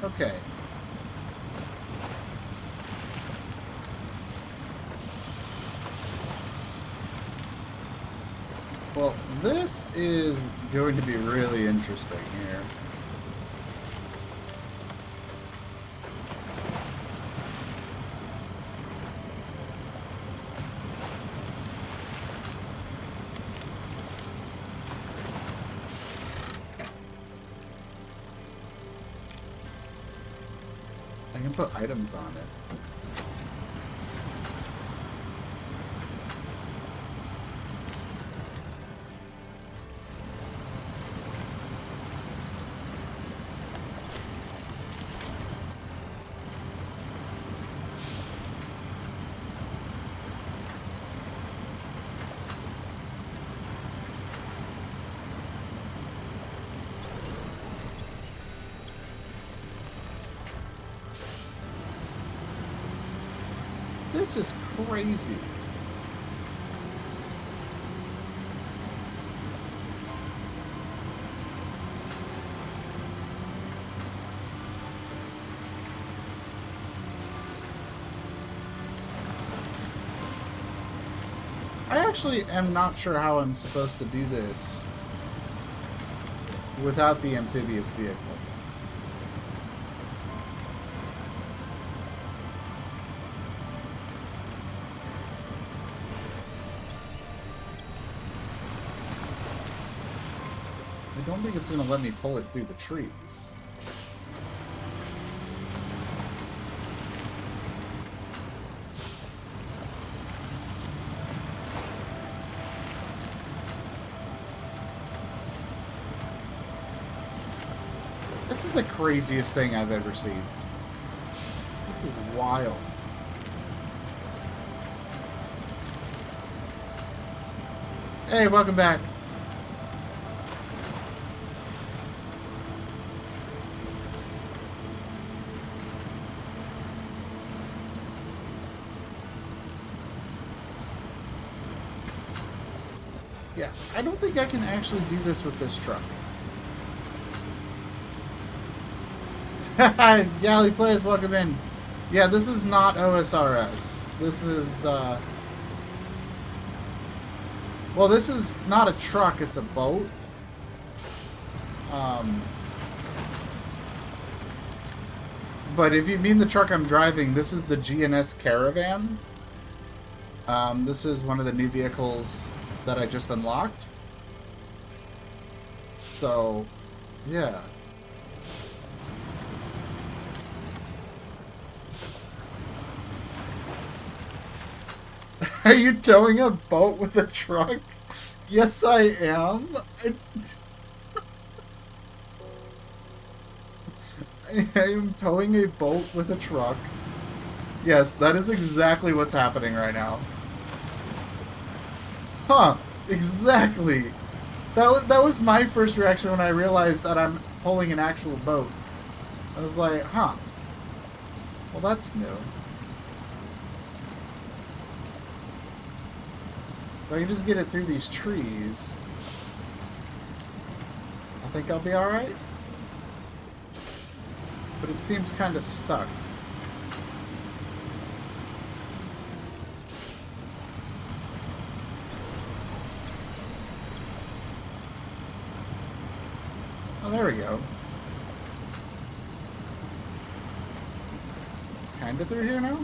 [SPEAKER 1] Okay. Well, this is going to be really interesting here. I can put items on it. This is crazy. I actually am not sure how I'm supposed to do this without the amphibious vehicle. I don't think it's going to let me pull it through the trees. This is the craziest thing I've ever seen. This is wild. Hey, welcome back. Yeah, I don't think I can actually do this with this truck. Galley Players, welcome in. Yeah, this is not OSRS. This is, well, this is not a truck, it's a boat. But if you mean the truck I'm driving, this is the GNS Caravan. This is one of the new vehicles that I just unlocked. So, yeah. Are you towing a boat with a truck? Yes, I am. I am towing a boat with a truck. Yes, that is exactly what's happening right now. Huh, exactly. That was my first reaction when I realized that I'm pulling an actual boat. I was like, huh. Well, that's new. If I can just get it through these trees, I think I'll be alright. But it seems kind of stuck. Oh, there we go. It's kind of through here now?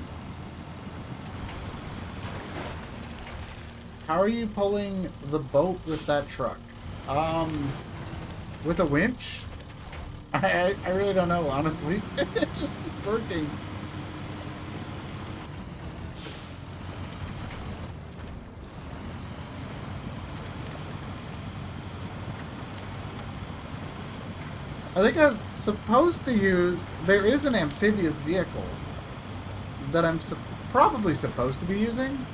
[SPEAKER 1] How are you pulling the boat with that truck? With a winch? I really don't know, honestly. It just is working. I think I'm supposed to use... There is an amphibious vehicle that I'm probably supposed to be using.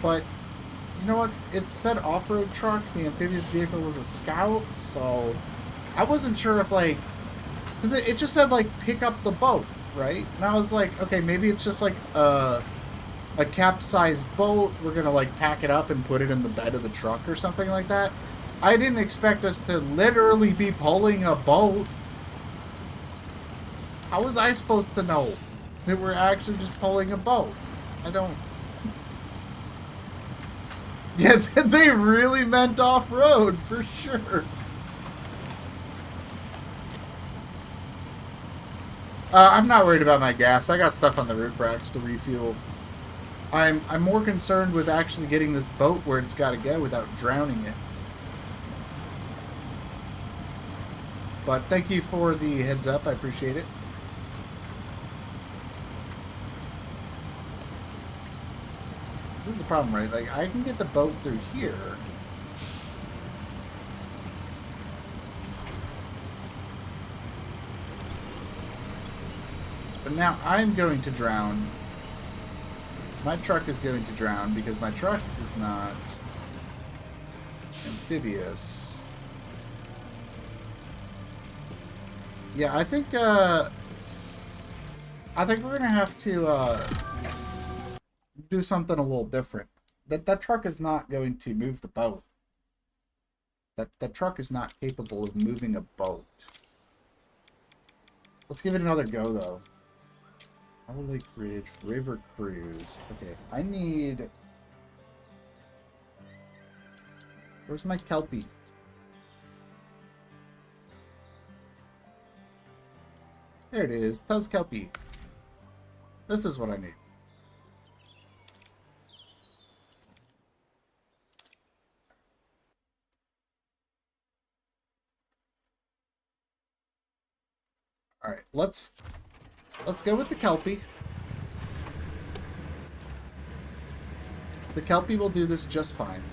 [SPEAKER 1] But, you know what? It said off-road truck. The amphibious vehicle was a scout, so... I wasn't sure if, like... Because it just said, like, pick up the boat, right? And I was like, okay, maybe it's just, like, a capsized boat. We're going to, like, pack it up and put it in the bed of the truck or something like that. I didn't expect us to literally be pulling a boat. How was I supposed to know that we're actually just pulling a boat? I don't... Yeah, they really meant off-road, for sure. I'm not worried about my gas. I got stuff on the roof racks to refuel. I'm more concerned with actually getting this boat where it's got to go without drowning it. But thank you for the heads up. I appreciate it. This is the problem, right? Like, I can get the boat through here. But now I'm going to drown. My truck is going to drown because my truck is not amphibious. Yeah, I think we're gonna have to do something a little different. That truck is not going to move the boat. That truck is not capable of moving a boat. Let's give it another go, though. Owl Lake Ridge, River Cruise. Okay, I need... Where's my Kelpie? There it is. Dusk Kelpie. This is what I need. Alright, let's go with the Kelpie. The Kelpie will do this just fine.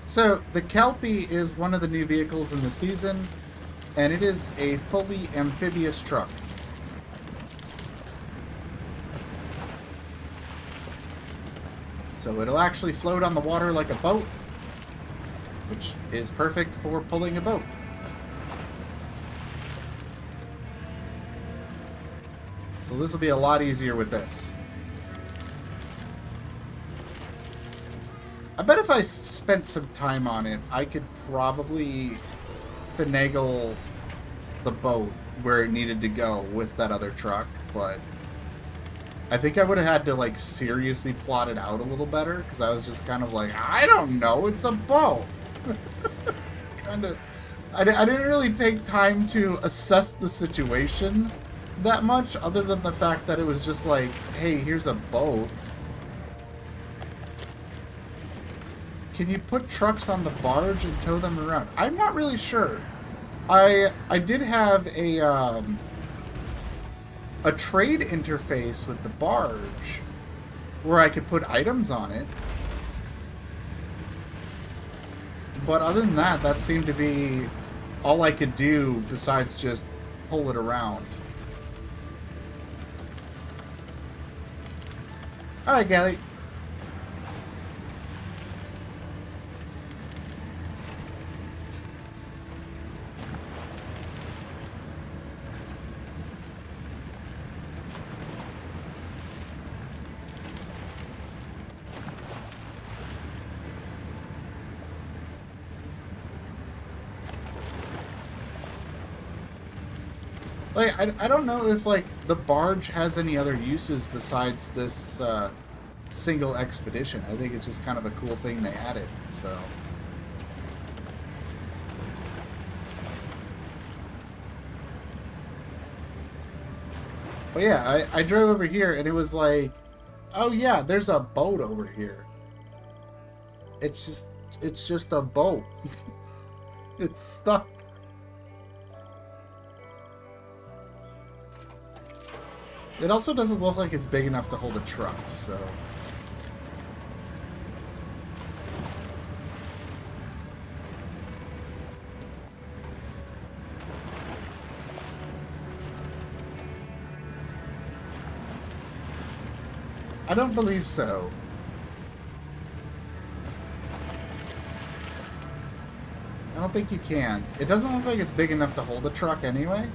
[SPEAKER 1] So, the Kelpie is one of the new vehicles in the season, and it is a fully amphibious truck. So it'll actually float on the water like a boat, which is perfect for pulling a boat. So this will be a lot easier with this. I bet if I spent some time on it, I could probably finagle the boat where it needed to go with that other truck, but I think I would have had to, like, seriously plot it out a little better, because I was just kind of like, I don't know, it's a boat. kind of... I didn't really take time to assess the situation that much, other than the fact that it was just like, hey, here's a boat. Can you put trucks on the barge and tow them around? I'm not really sure. I did have a trade interface with the barge where I could put items on it. But other than that, that seemed to be all I could do besides just pull it around. Alright, Gally. Like, I don't know if, like, the barge has any other uses besides this single expedition. I think it's just kind of a cool thing they added, so... But yeah, I drove over here and it was like, oh yeah, there's a boat over here. It's just a boat. It's stuck. It also doesn't look like it's big enough to hold a truck, so... I don't believe so. I don't think you can. It doesn't look like it's big enough to hold a truck anyway.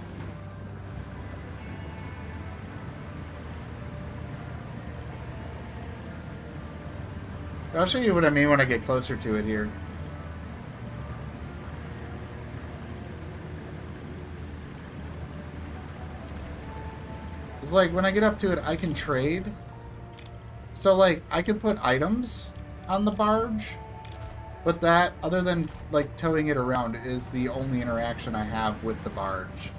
[SPEAKER 1] I'll show you what I mean when I get closer to it here. It's like when I get up to it, I can trade. So like I can put items on the barge, but that, other than like towing it around, is the only interaction I have with the barge.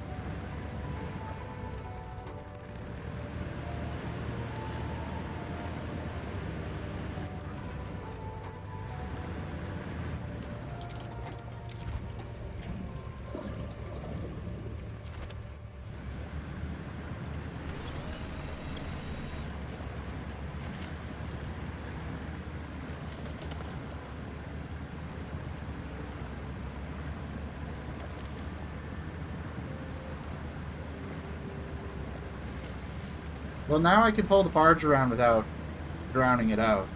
[SPEAKER 1] Well, now I can pull the barge around without drowning it out.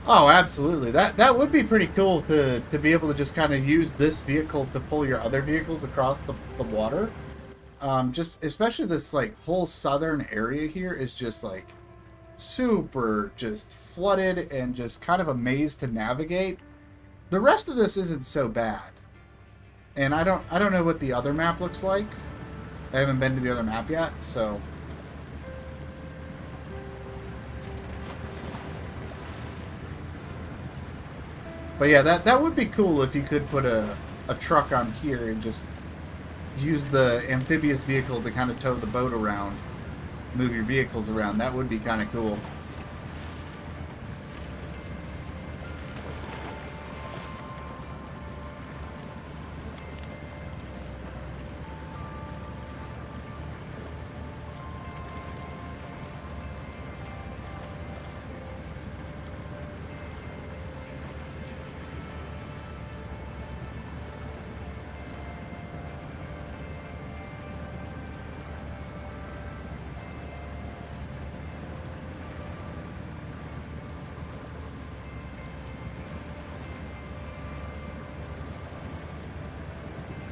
[SPEAKER 1] Oh, absolutely. That would be pretty cool to be able to just kind of use this vehicle to pull your other vehicles across the water. Just especially this like whole southern area here is just like super just flooded and just kind of a maze to navigate. The rest of this isn't so bad. And I don't know what the other map looks like. I haven't been to the other map yet, so... But yeah, that would be cool if you could put a truck on here and just use the amphibious vehicle to kind of tow the boat around. Move your vehicles around. That would be kind of cool.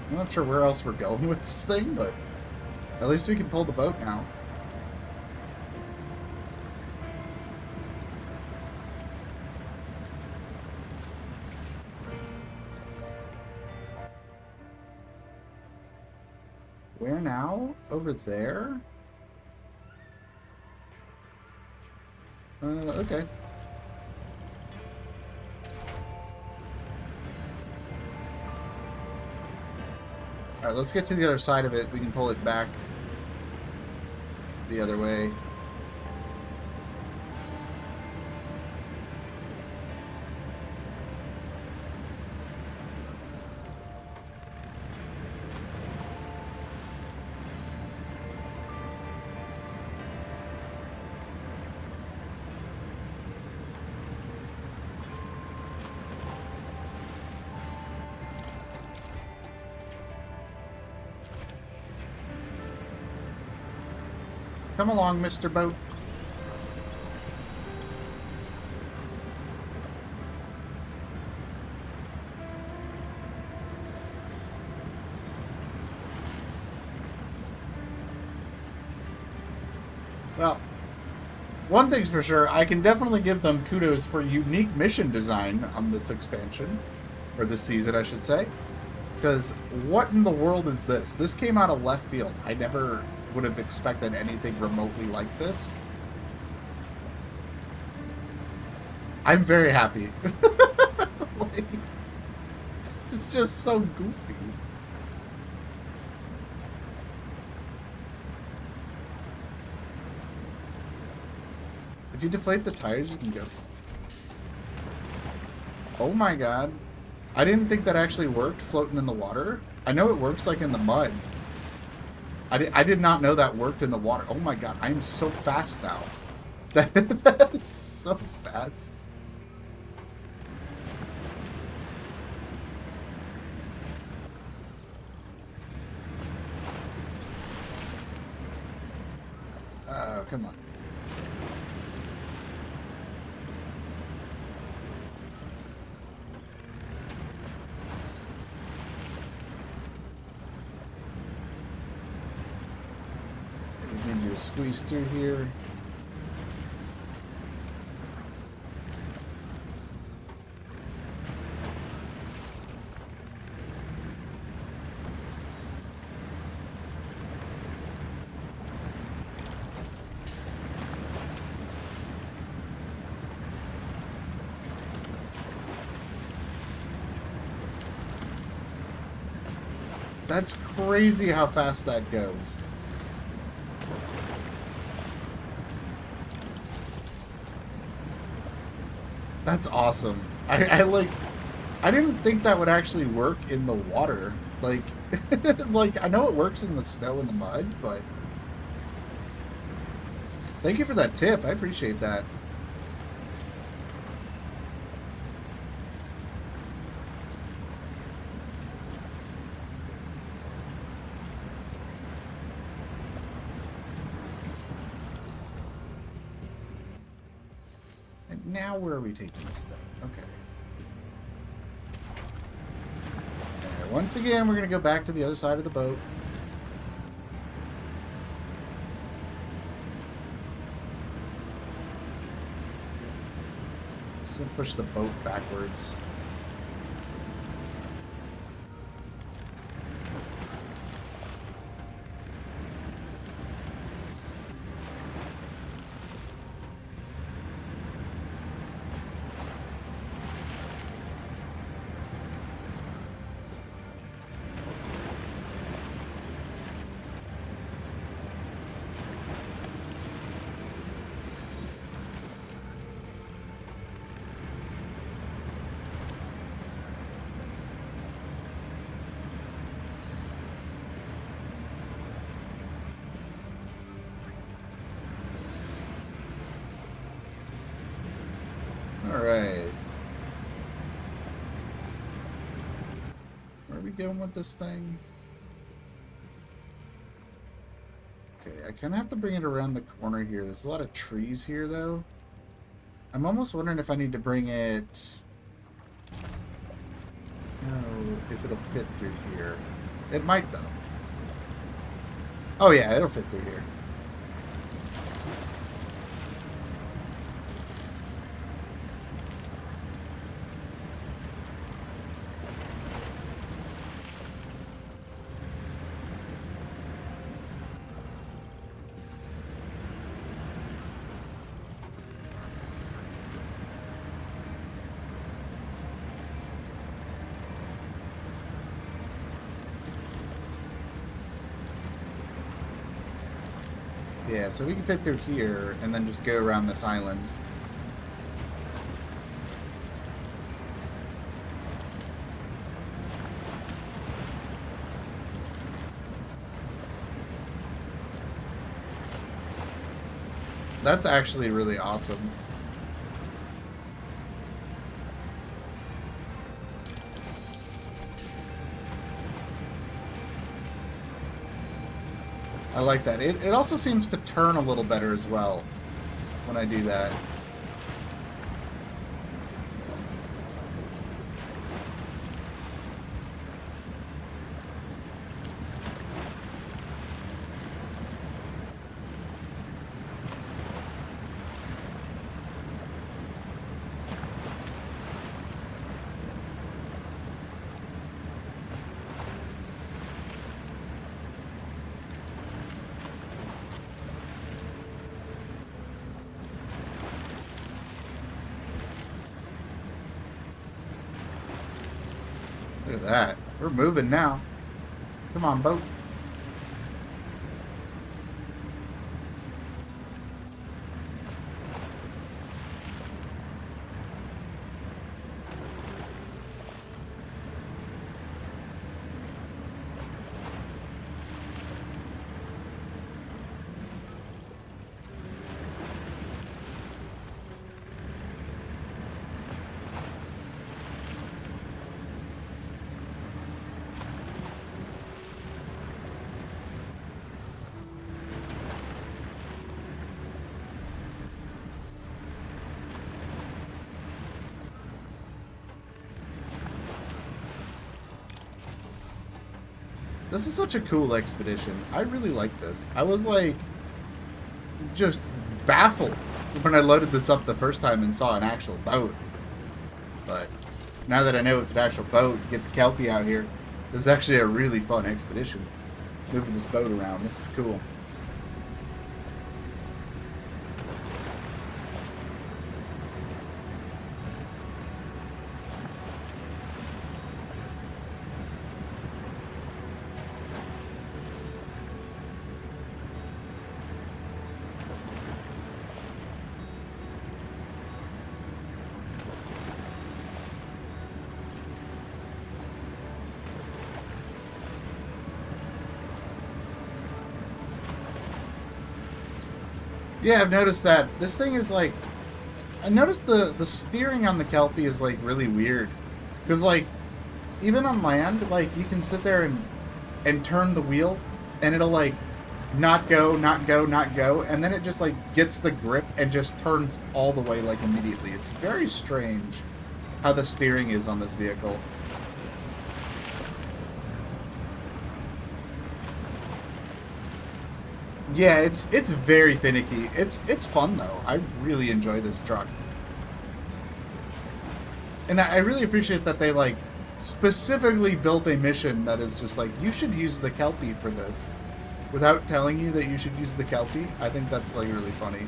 [SPEAKER 1] I'm not sure where else we're going with this thing, but... At least we can pull the boat now. Where now? Over there? Okay. Alright, let's get to the other side of it. We can pull it back the other way. Come along, Mr. Boat. Well, one thing's for sure, I can definitely give them kudos for unique mission design on this expansion. Or this season, I should say. Because what in the world is this? This came out of left field. I never would have expected anything remotely like this. I'm very happy. Like, it's just so goofy. If you deflate the tires, you can go. Oh my god. I didn't think that actually worked floating in the water. I know it works like in the mud. I did not know that worked in the water. Oh my god, I'm so fast now. That is so fast. Oh, come on. Need to squeeze through here. That's crazy how fast that goes. That's awesome. I like, I didn't think that would actually work in the water. Like, like, I know it works in the snow and the mud, but thank you for that tip. I appreciate that. Now where are we taking this thing? Okay. Right, once again, we're going to go back to the other side of the boat. Just going to push the boat backwards. Alright. Where are we going with this thing? Okay, I kind of have to bring it around the corner here. There's a lot of trees here, though. I'm almost wondering if I need to bring it... No, if it'll fit through here. It might, though. Oh yeah, it'll fit through here. Yeah, so we can fit through here and then just go around this island. That's actually really awesome. I like that. It also seems to turn a little better as well when I do that. Look at that. We're moving now. Come on, boat. This is such a cool expedition. I really like this. I was like just baffled when I loaded this up the first time and saw an actual boat. But now that I know it's an actual boat, get the Kelpie out here. This is actually a really fun expedition. Moving this boat around. This is cool. Yeah, I've noticed that. This thing is like... I noticed the steering on the Kelpie is like really weird. Because like, even on land, like you can sit there and turn the wheel and it'll like not go, not go, not go. And then it just like gets the grip and just turns all the way like immediately. It's very strange how the steering is on this vehicle. Yeah, it's very finicky. It's fun though. I really enjoy this truck. And I really appreciate that they like specifically built a mission that is just like you should use the Kelpie for this without telling you that you should use the Kelpie. I think that's like really funny.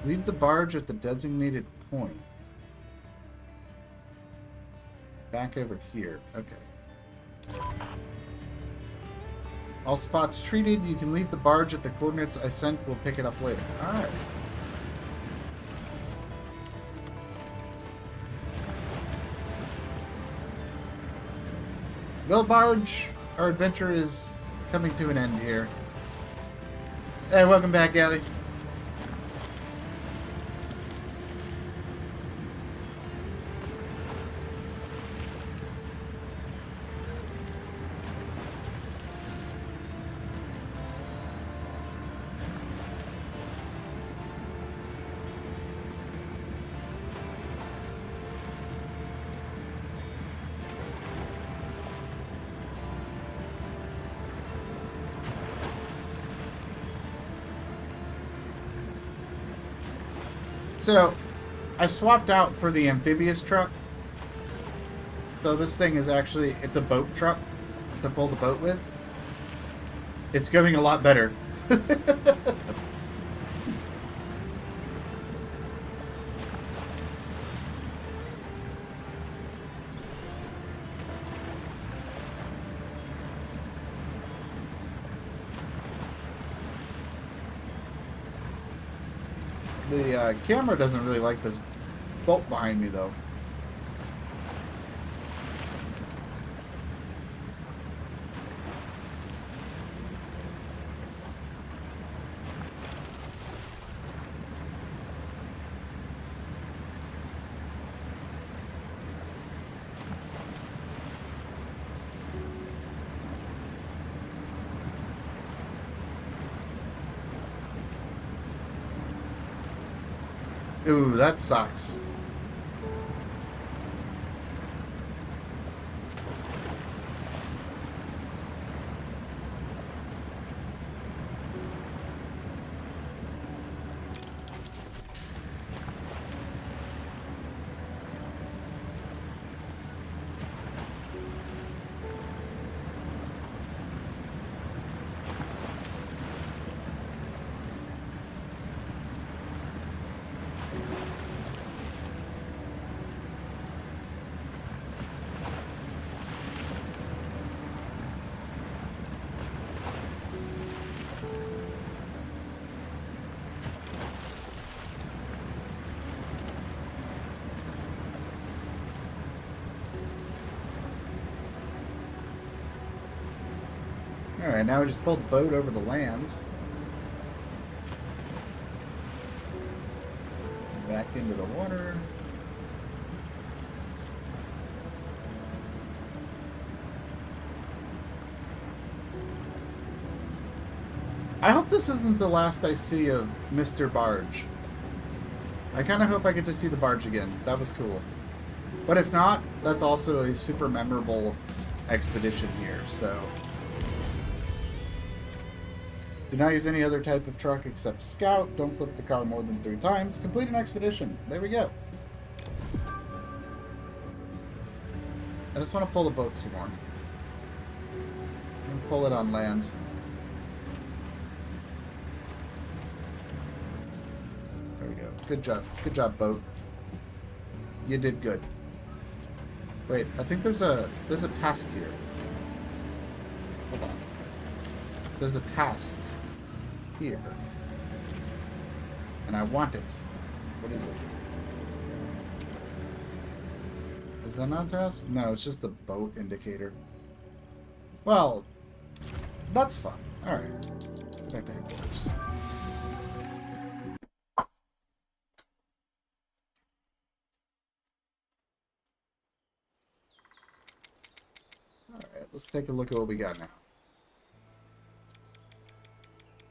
[SPEAKER 1] Leave the barge at the designated point. Back over here. Okay. All spots treated. You can leave the barge at the coordinates I sent. We'll pick it up later. Alright. Well, barge, our adventure is coming to an end here. Hey, welcome back, Gally. So, I swapped out for the amphibious truck. So this thing is actually, it's a boat truck to pull the boat with. It's going a lot better. The camera doesn't really like this boat behind me, though. Ooh, that sucks. Alright, now we just pulled the boat over the land. Back into the water. I hope this isn't the last I see of Mr. Barge. I kind of hope I get to see the barge again. That was cool. But if not, that's also a super memorable expedition here, so... Do not use any other type of truck except Scout. Don't flip the car more than 3 times. Complete an expedition. There we go. I just want to pull the boat some more. And pull it on land. There we go. Good job. Good job, boat. You did good. Wait, I think there's a task here. Hold on. There's a task here. And I want it. What is it? Is that not a task? No, it's just the boat indicator. Well, that's fun. Alright. Let's go back to headquarters. Alright, let's take a look at what we got now.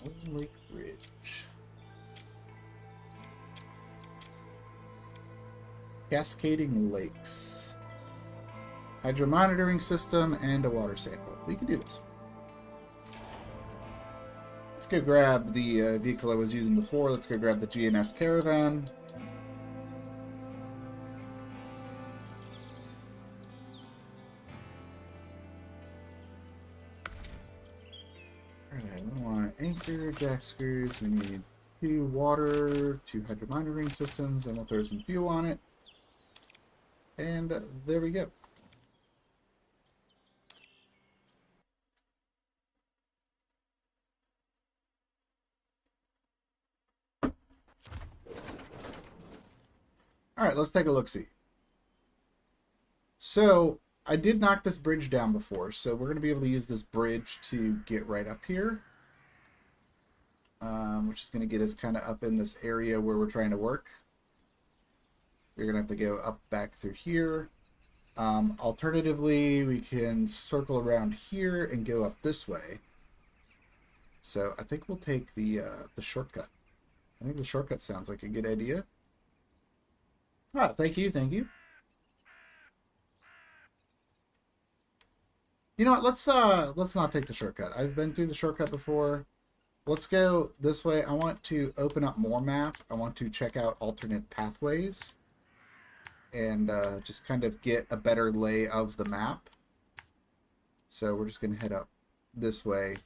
[SPEAKER 1] Old Lake Ridge. Cascading lakes. Hydro monitoring system and a water sample. We can do this. Let's go grab the vehicle I was using before. Let's go grab the GNS Caravan. Anchor, jack screws, we need 2 water, 2 hydro monitoring systems, and we'll throw some fuel on it. And there we go. Alright, let's take a look-see. So, I did knock this bridge down before, so we're going to be able to use this bridge to get right up here. which is going to get us kind of up in this area where we're trying to work. We're going to have to go up back through here. Alternatively, we can circle around here and go up this way. So I think we'll take the shortcut. I think the shortcut sounds like a good idea. Ah, thank you, thank you. You know what? Let's not take the shortcut. I've been through the shortcut before. Let's go this way. I want to open up more map. I want to check out alternate pathways and just kind of get a better lay of the map. So we're just going to head up this way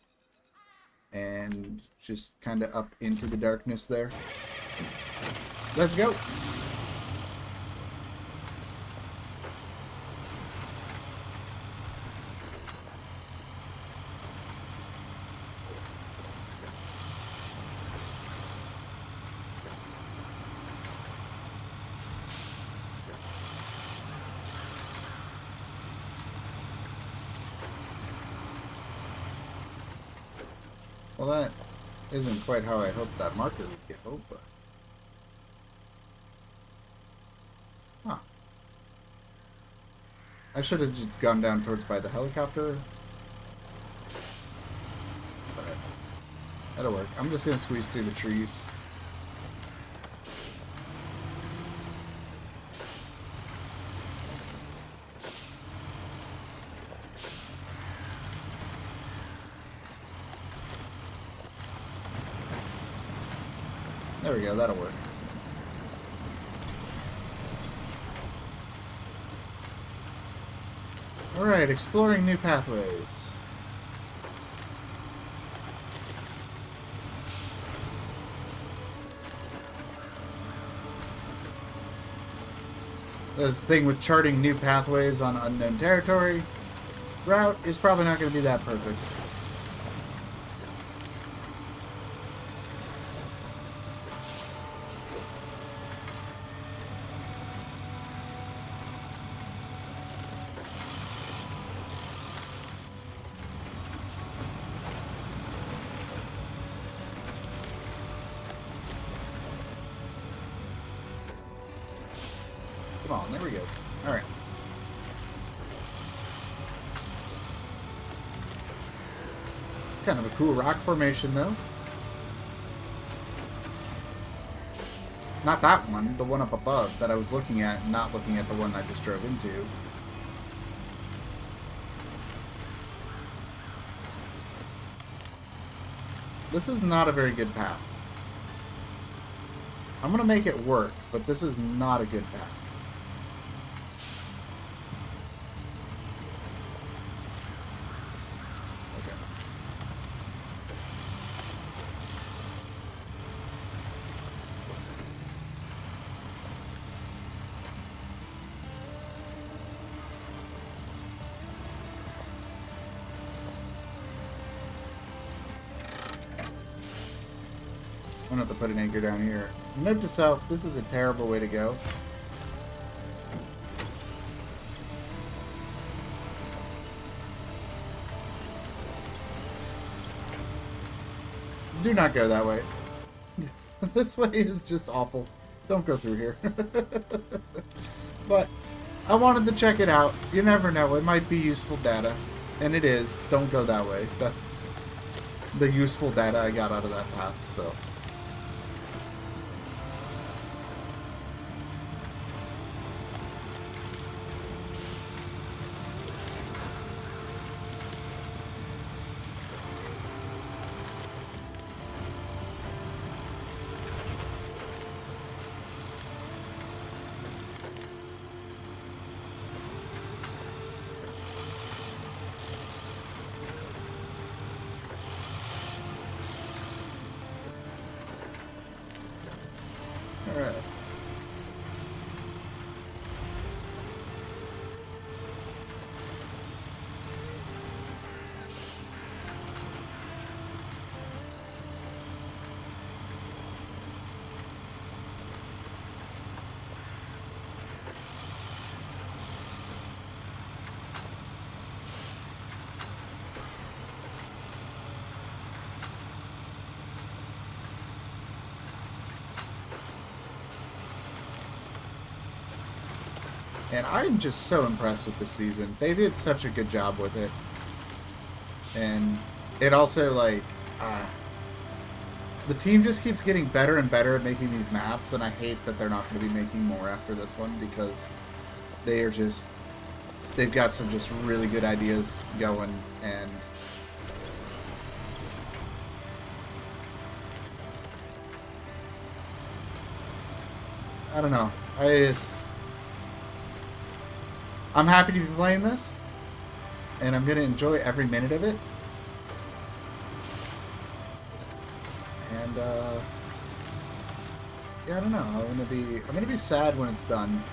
[SPEAKER 1] and just kind of up into the darkness there. Let's go! Well, that isn't quite how I hoped that marker would go, but... Huh. I should have just gone down towards by the helicopter. But that'll work. I'm just gonna squeeze through the trees. There we go, that'll work. Alright, exploring new pathways. This thing with charting new pathways on unknown territory. Route is probably not going to be that perfect. Come on, there we go. Alright. It's kind of a cool rock formation, though. Not that one, the one up above that I was looking at, not looking at the one I just drove into. This is not a very good path. I'm gonna make it work, but this is not a good path. I'm gonna have to put an anchor down here. Note to self, this is a terrible way to go. Do not go that way. This way is just awful. Don't go through here. But I wanted to check it out. You never know, it might be useful data. And it is. Don't go that way. That's the useful data I got out of that path, so... Alright. And I'm just so impressed with this season. They did such a good job with it. And it also, like, the team just keeps getting better and better at making these maps, and I hate that they're not going to be making more after this one, because they are just, they've got some just really good ideas going, and I don't know. I'm happy to be playing this, and I'm going to enjoy every minute of it. And yeah, I don't know. I'm gonna be sad when it's done.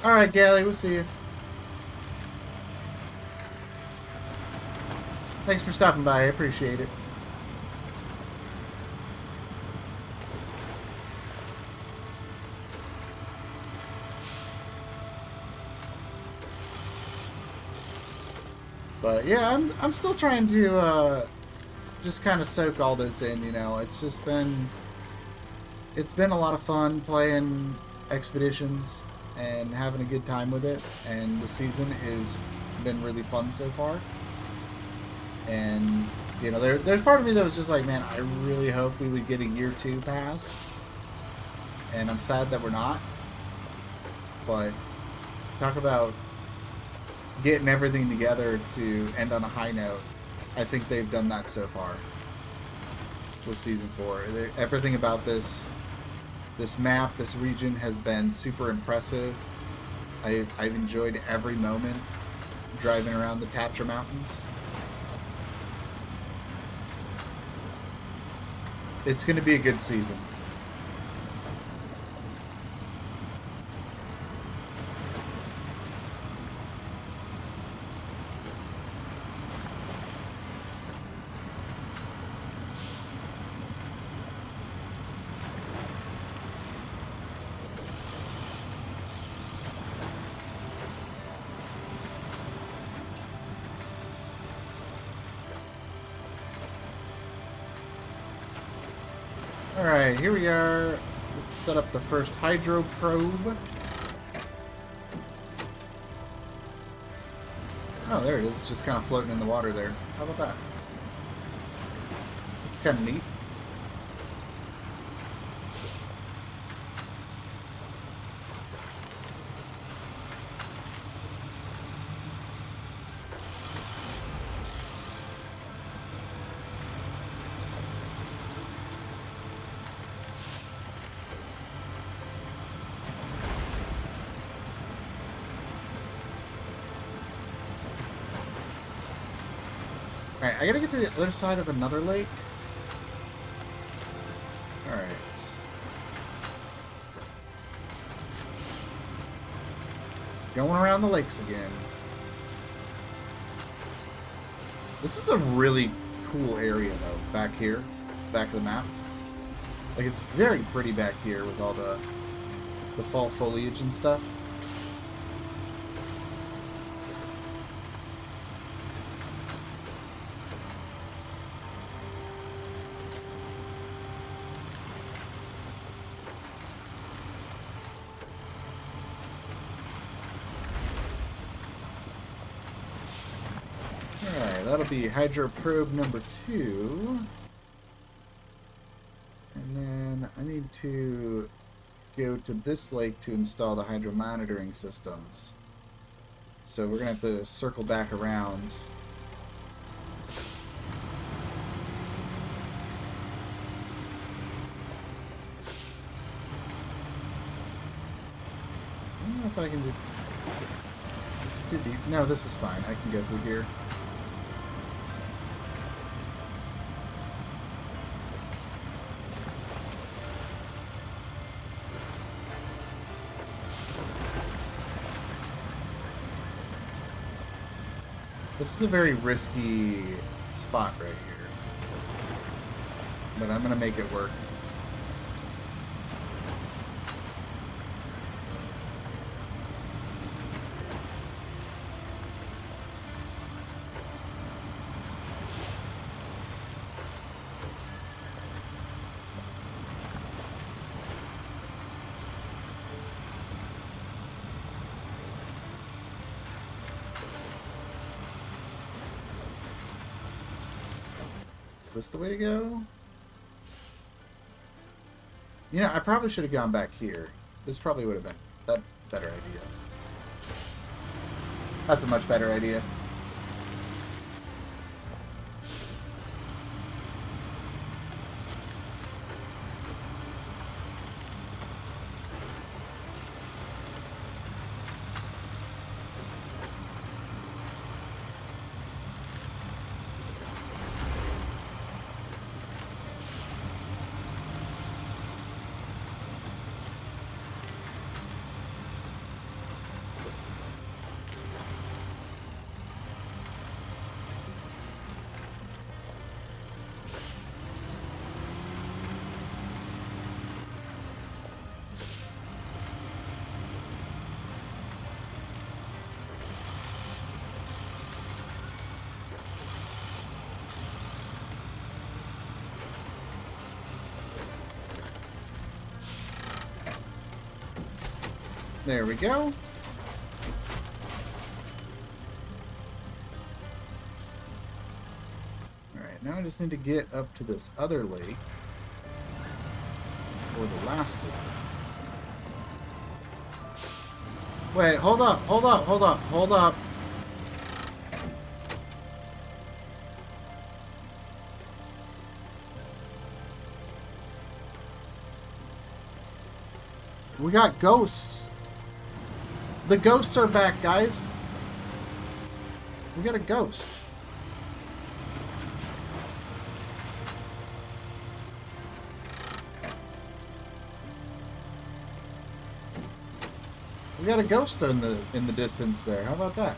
[SPEAKER 1] All right, Gally, we'll see you. Thanks for stopping by. I appreciate it. But yeah, I'm still trying to just kind of soak all this in. You know, it's been a lot of fun playing Expeditions and having a good time with it, and the season has been really fun so far. And you know, there's part of me that was just like, man, I really hope we would get a year 2 pass, and I'm sad that we're not. But talk about getting everything together to end on a high note. I think they've done that so far with Season 4. Everything about this map, this region has been super impressive. I've enjoyed every moment driving around the Tatra Mountains. It's going to be a good season. Alright, here we are. Let's set up the first hydro probe. Oh, there it is. Just kind of floating in the water there. How about that? It's kind of neat. Alright, I gotta get to the other side of another lake. Alright. Going around the lakes again. This is a really cool area, though, back here. Back of the map. Like, it's very pretty back here with all the fall foliage and stuff. That'll be hydro probe number 2. And then I need to go to this lake to install the hydro monitoring systems. So we're going to have to circle back around. I don't know if I can just... Is this too deep? No, this is fine. I can go through here. This is a very risky spot right here, but I'm gonna make it work. Is this the way to go? You know, I probably should have gone back here. This probably would have been a better idea. That's a much better idea. There we go. Alright, now I just need to get up to this other lake. Or the last one. Wait, hold up, hold up, hold up, hold up. We got ghosts. The ghosts are back, guys. We got a ghost. We got a ghost in the distance there. How about that?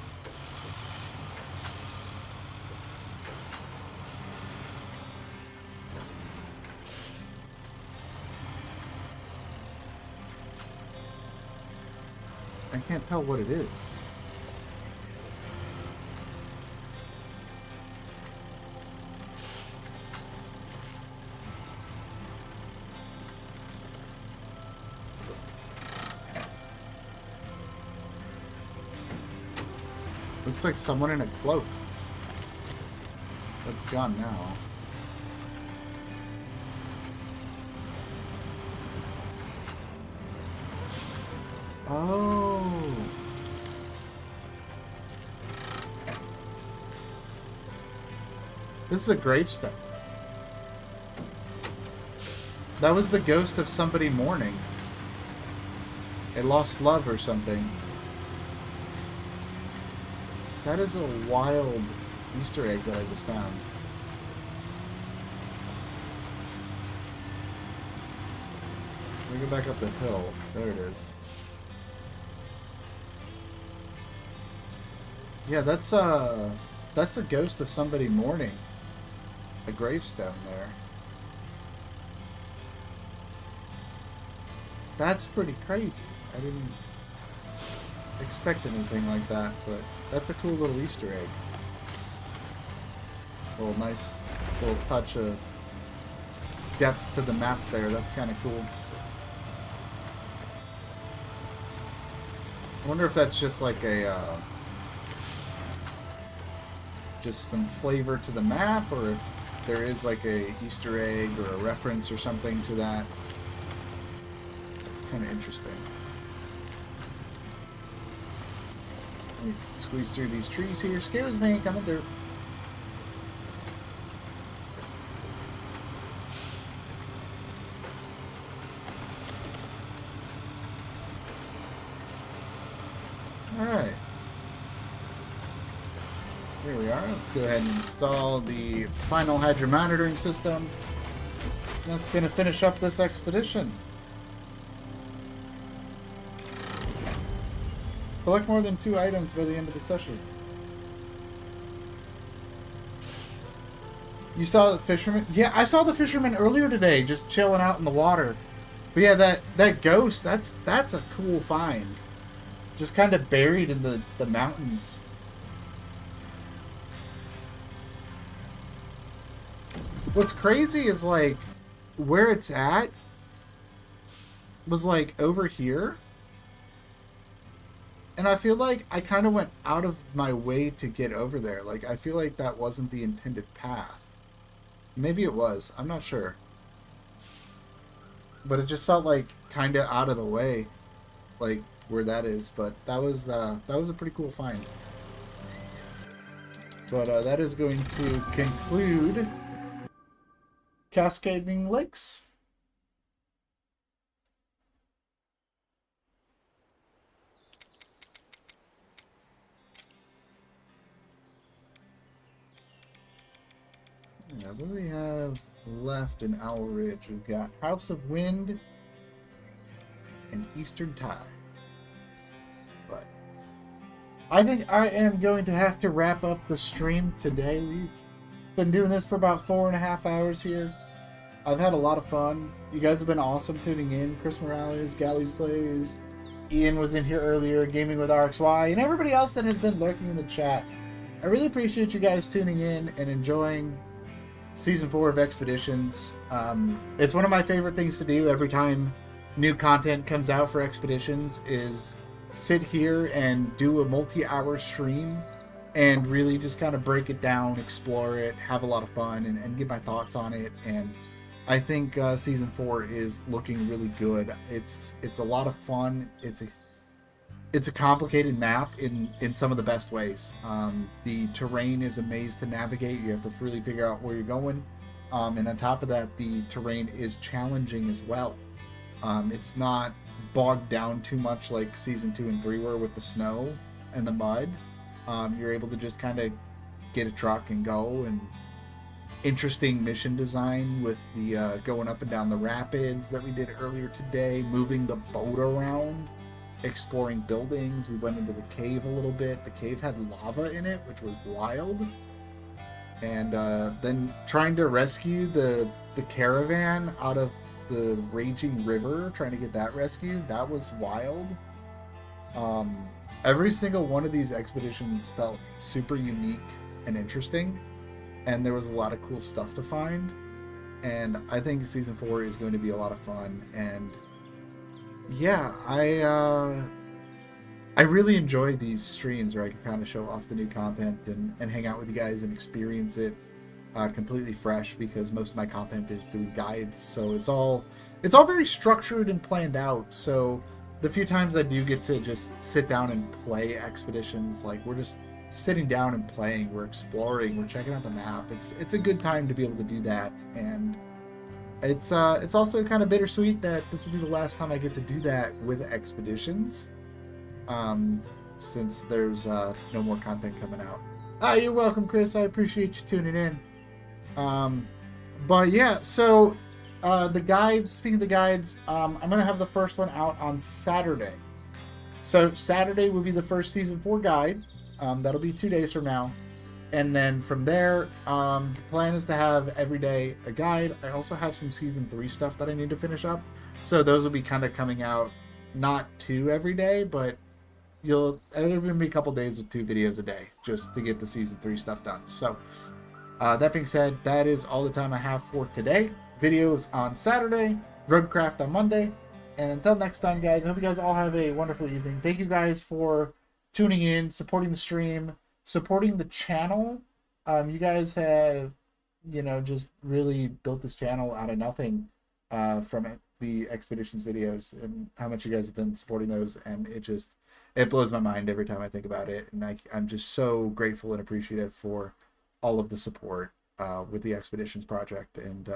[SPEAKER 1] I can't tell what it is. Looks like someone in a cloak. That's gone now. Oh. This is a gravestone. That was the ghost of somebody mourning. A lost love or something. That is a wild Easter egg that I just found. Let me go back up the hill. There it is. Yeah, that's a ghost of somebody mourning. A gravestone there. That's pretty crazy. I didn't expect anything like that, but that's a cool little Easter egg. A little nice little touch of depth to the map there. That's kind of cool. I wonder if that's just like a just some flavor to the map, or if there is like a Easter egg or a reference or something to that. It's kind of interesting. Let me squeeze through these trees here. Scares me. Coming through. Alright. Here we are. Let's go ahead and install the final hydro monitoring system. That's going to finish up this expedition. Collect more than 2 items by the end of the session. You saw the fisherman? Yeah, I saw the fisherman earlier today, just chilling out in the water. But yeah, that ghost, that's a cool find. Just kind of buried in the mountains. What's crazy is, like, where it's at was, like, over here. And I feel like I kind of went out of my way to get over there. Like, I feel like that wasn't the intended path. Maybe it was. I'm not sure. But it just felt like kind of out of the way, like where that is. But that was a pretty cool find. But that is going to conclude Cascading Lakes. Yeah, what do we have left in Owl Ridge? We've got House of Wind and Eastern Tide. But I think I am going to have to wrap up the stream today. We've been doing this for about 4.5 hours here. I've had a lot of fun. You guys have been awesome tuning in. Chris Morales, Galleys Plays, Ian was in here earlier, Gaming with RXY, and everybody else that has been lurking in the chat. I really appreciate you guys tuning in and enjoying Season 4 of Expeditions. It's one of my favorite things to do every time new content comes out for Expeditions is sit here and do a multi-hour stream and really just kind of break it down, explore it, have a lot of fun, and get my thoughts on it. And I think Season 4 is looking really good. It's a lot of fun. It's a complicated map in some of the best ways. The terrain is a maze to navigate. You have to really figure out where you're going. And on top of that, the terrain is challenging as well. It's not bogged down too much like Season 2 and 3 were with the snow and the mud. You're able to just kind of get a truck and go. And interesting mission design with the going up and down the rapids that we did earlier today, moving the boat around, exploring buildings. We went into the cave a little bit. The cave had lava in it, which was wild. And then trying to rescue the caravan out of the raging river, trying to get that rescued, that was wild. Every single one of these expeditions felt super unique and interesting, and there was a lot of cool stuff to find. And I think Season 4 is going to be a lot of fun. And yeah, I really enjoy these streams where I can kind of show off the new content and hang out with you guys and experience it completely fresh, because most of my content is through guides. So it's all very structured and planned out. So the few times I do get to just sit down and play Expeditions, like we're just sitting down and playing, we're exploring, we're checking out the map. It's a good time to be able to do that. And it's also kind of bittersweet that this will be the last time I get to do that with Expeditions, since there's no more content coming out. You're welcome, Chris. I appreciate you tuning in. But yeah, so the guides, speaking of the guides, I'm going to have the first one out on Saturday. So Saturday will be the first Season 4 guide. That'll be 2 days from now. And then from there, the plan is to have every day a guide. I also have some Season 3 stuff that I need to finish up. So those will be kind of coming out, not 2 every day, but it'll be a couple days with 2 videos a day just to get the Season 3 stuff done. So that being said, that is all the time I have for today. Videos on Saturday, Roadcraft on Monday. And until next time, guys, I hope you guys all have a wonderful evening. Thank you guys for tuning in, supporting the stream, supporting the channel. You guys have, just really built this channel out of nothing from the Expeditions videos, and how much you guys have been supporting those. And it blows my mind every time I think about it. And I'm just so grateful and appreciative for all of the support with the Expeditions project. And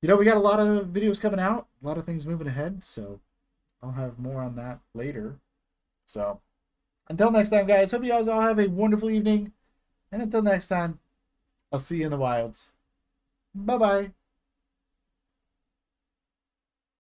[SPEAKER 1] we got a lot of videos coming out, a lot of things moving ahead, so I'll have more on that later. So until next time, guys, hope you guys all have a wonderful evening, and until next time, I'll see you in the wilds. Bye bye.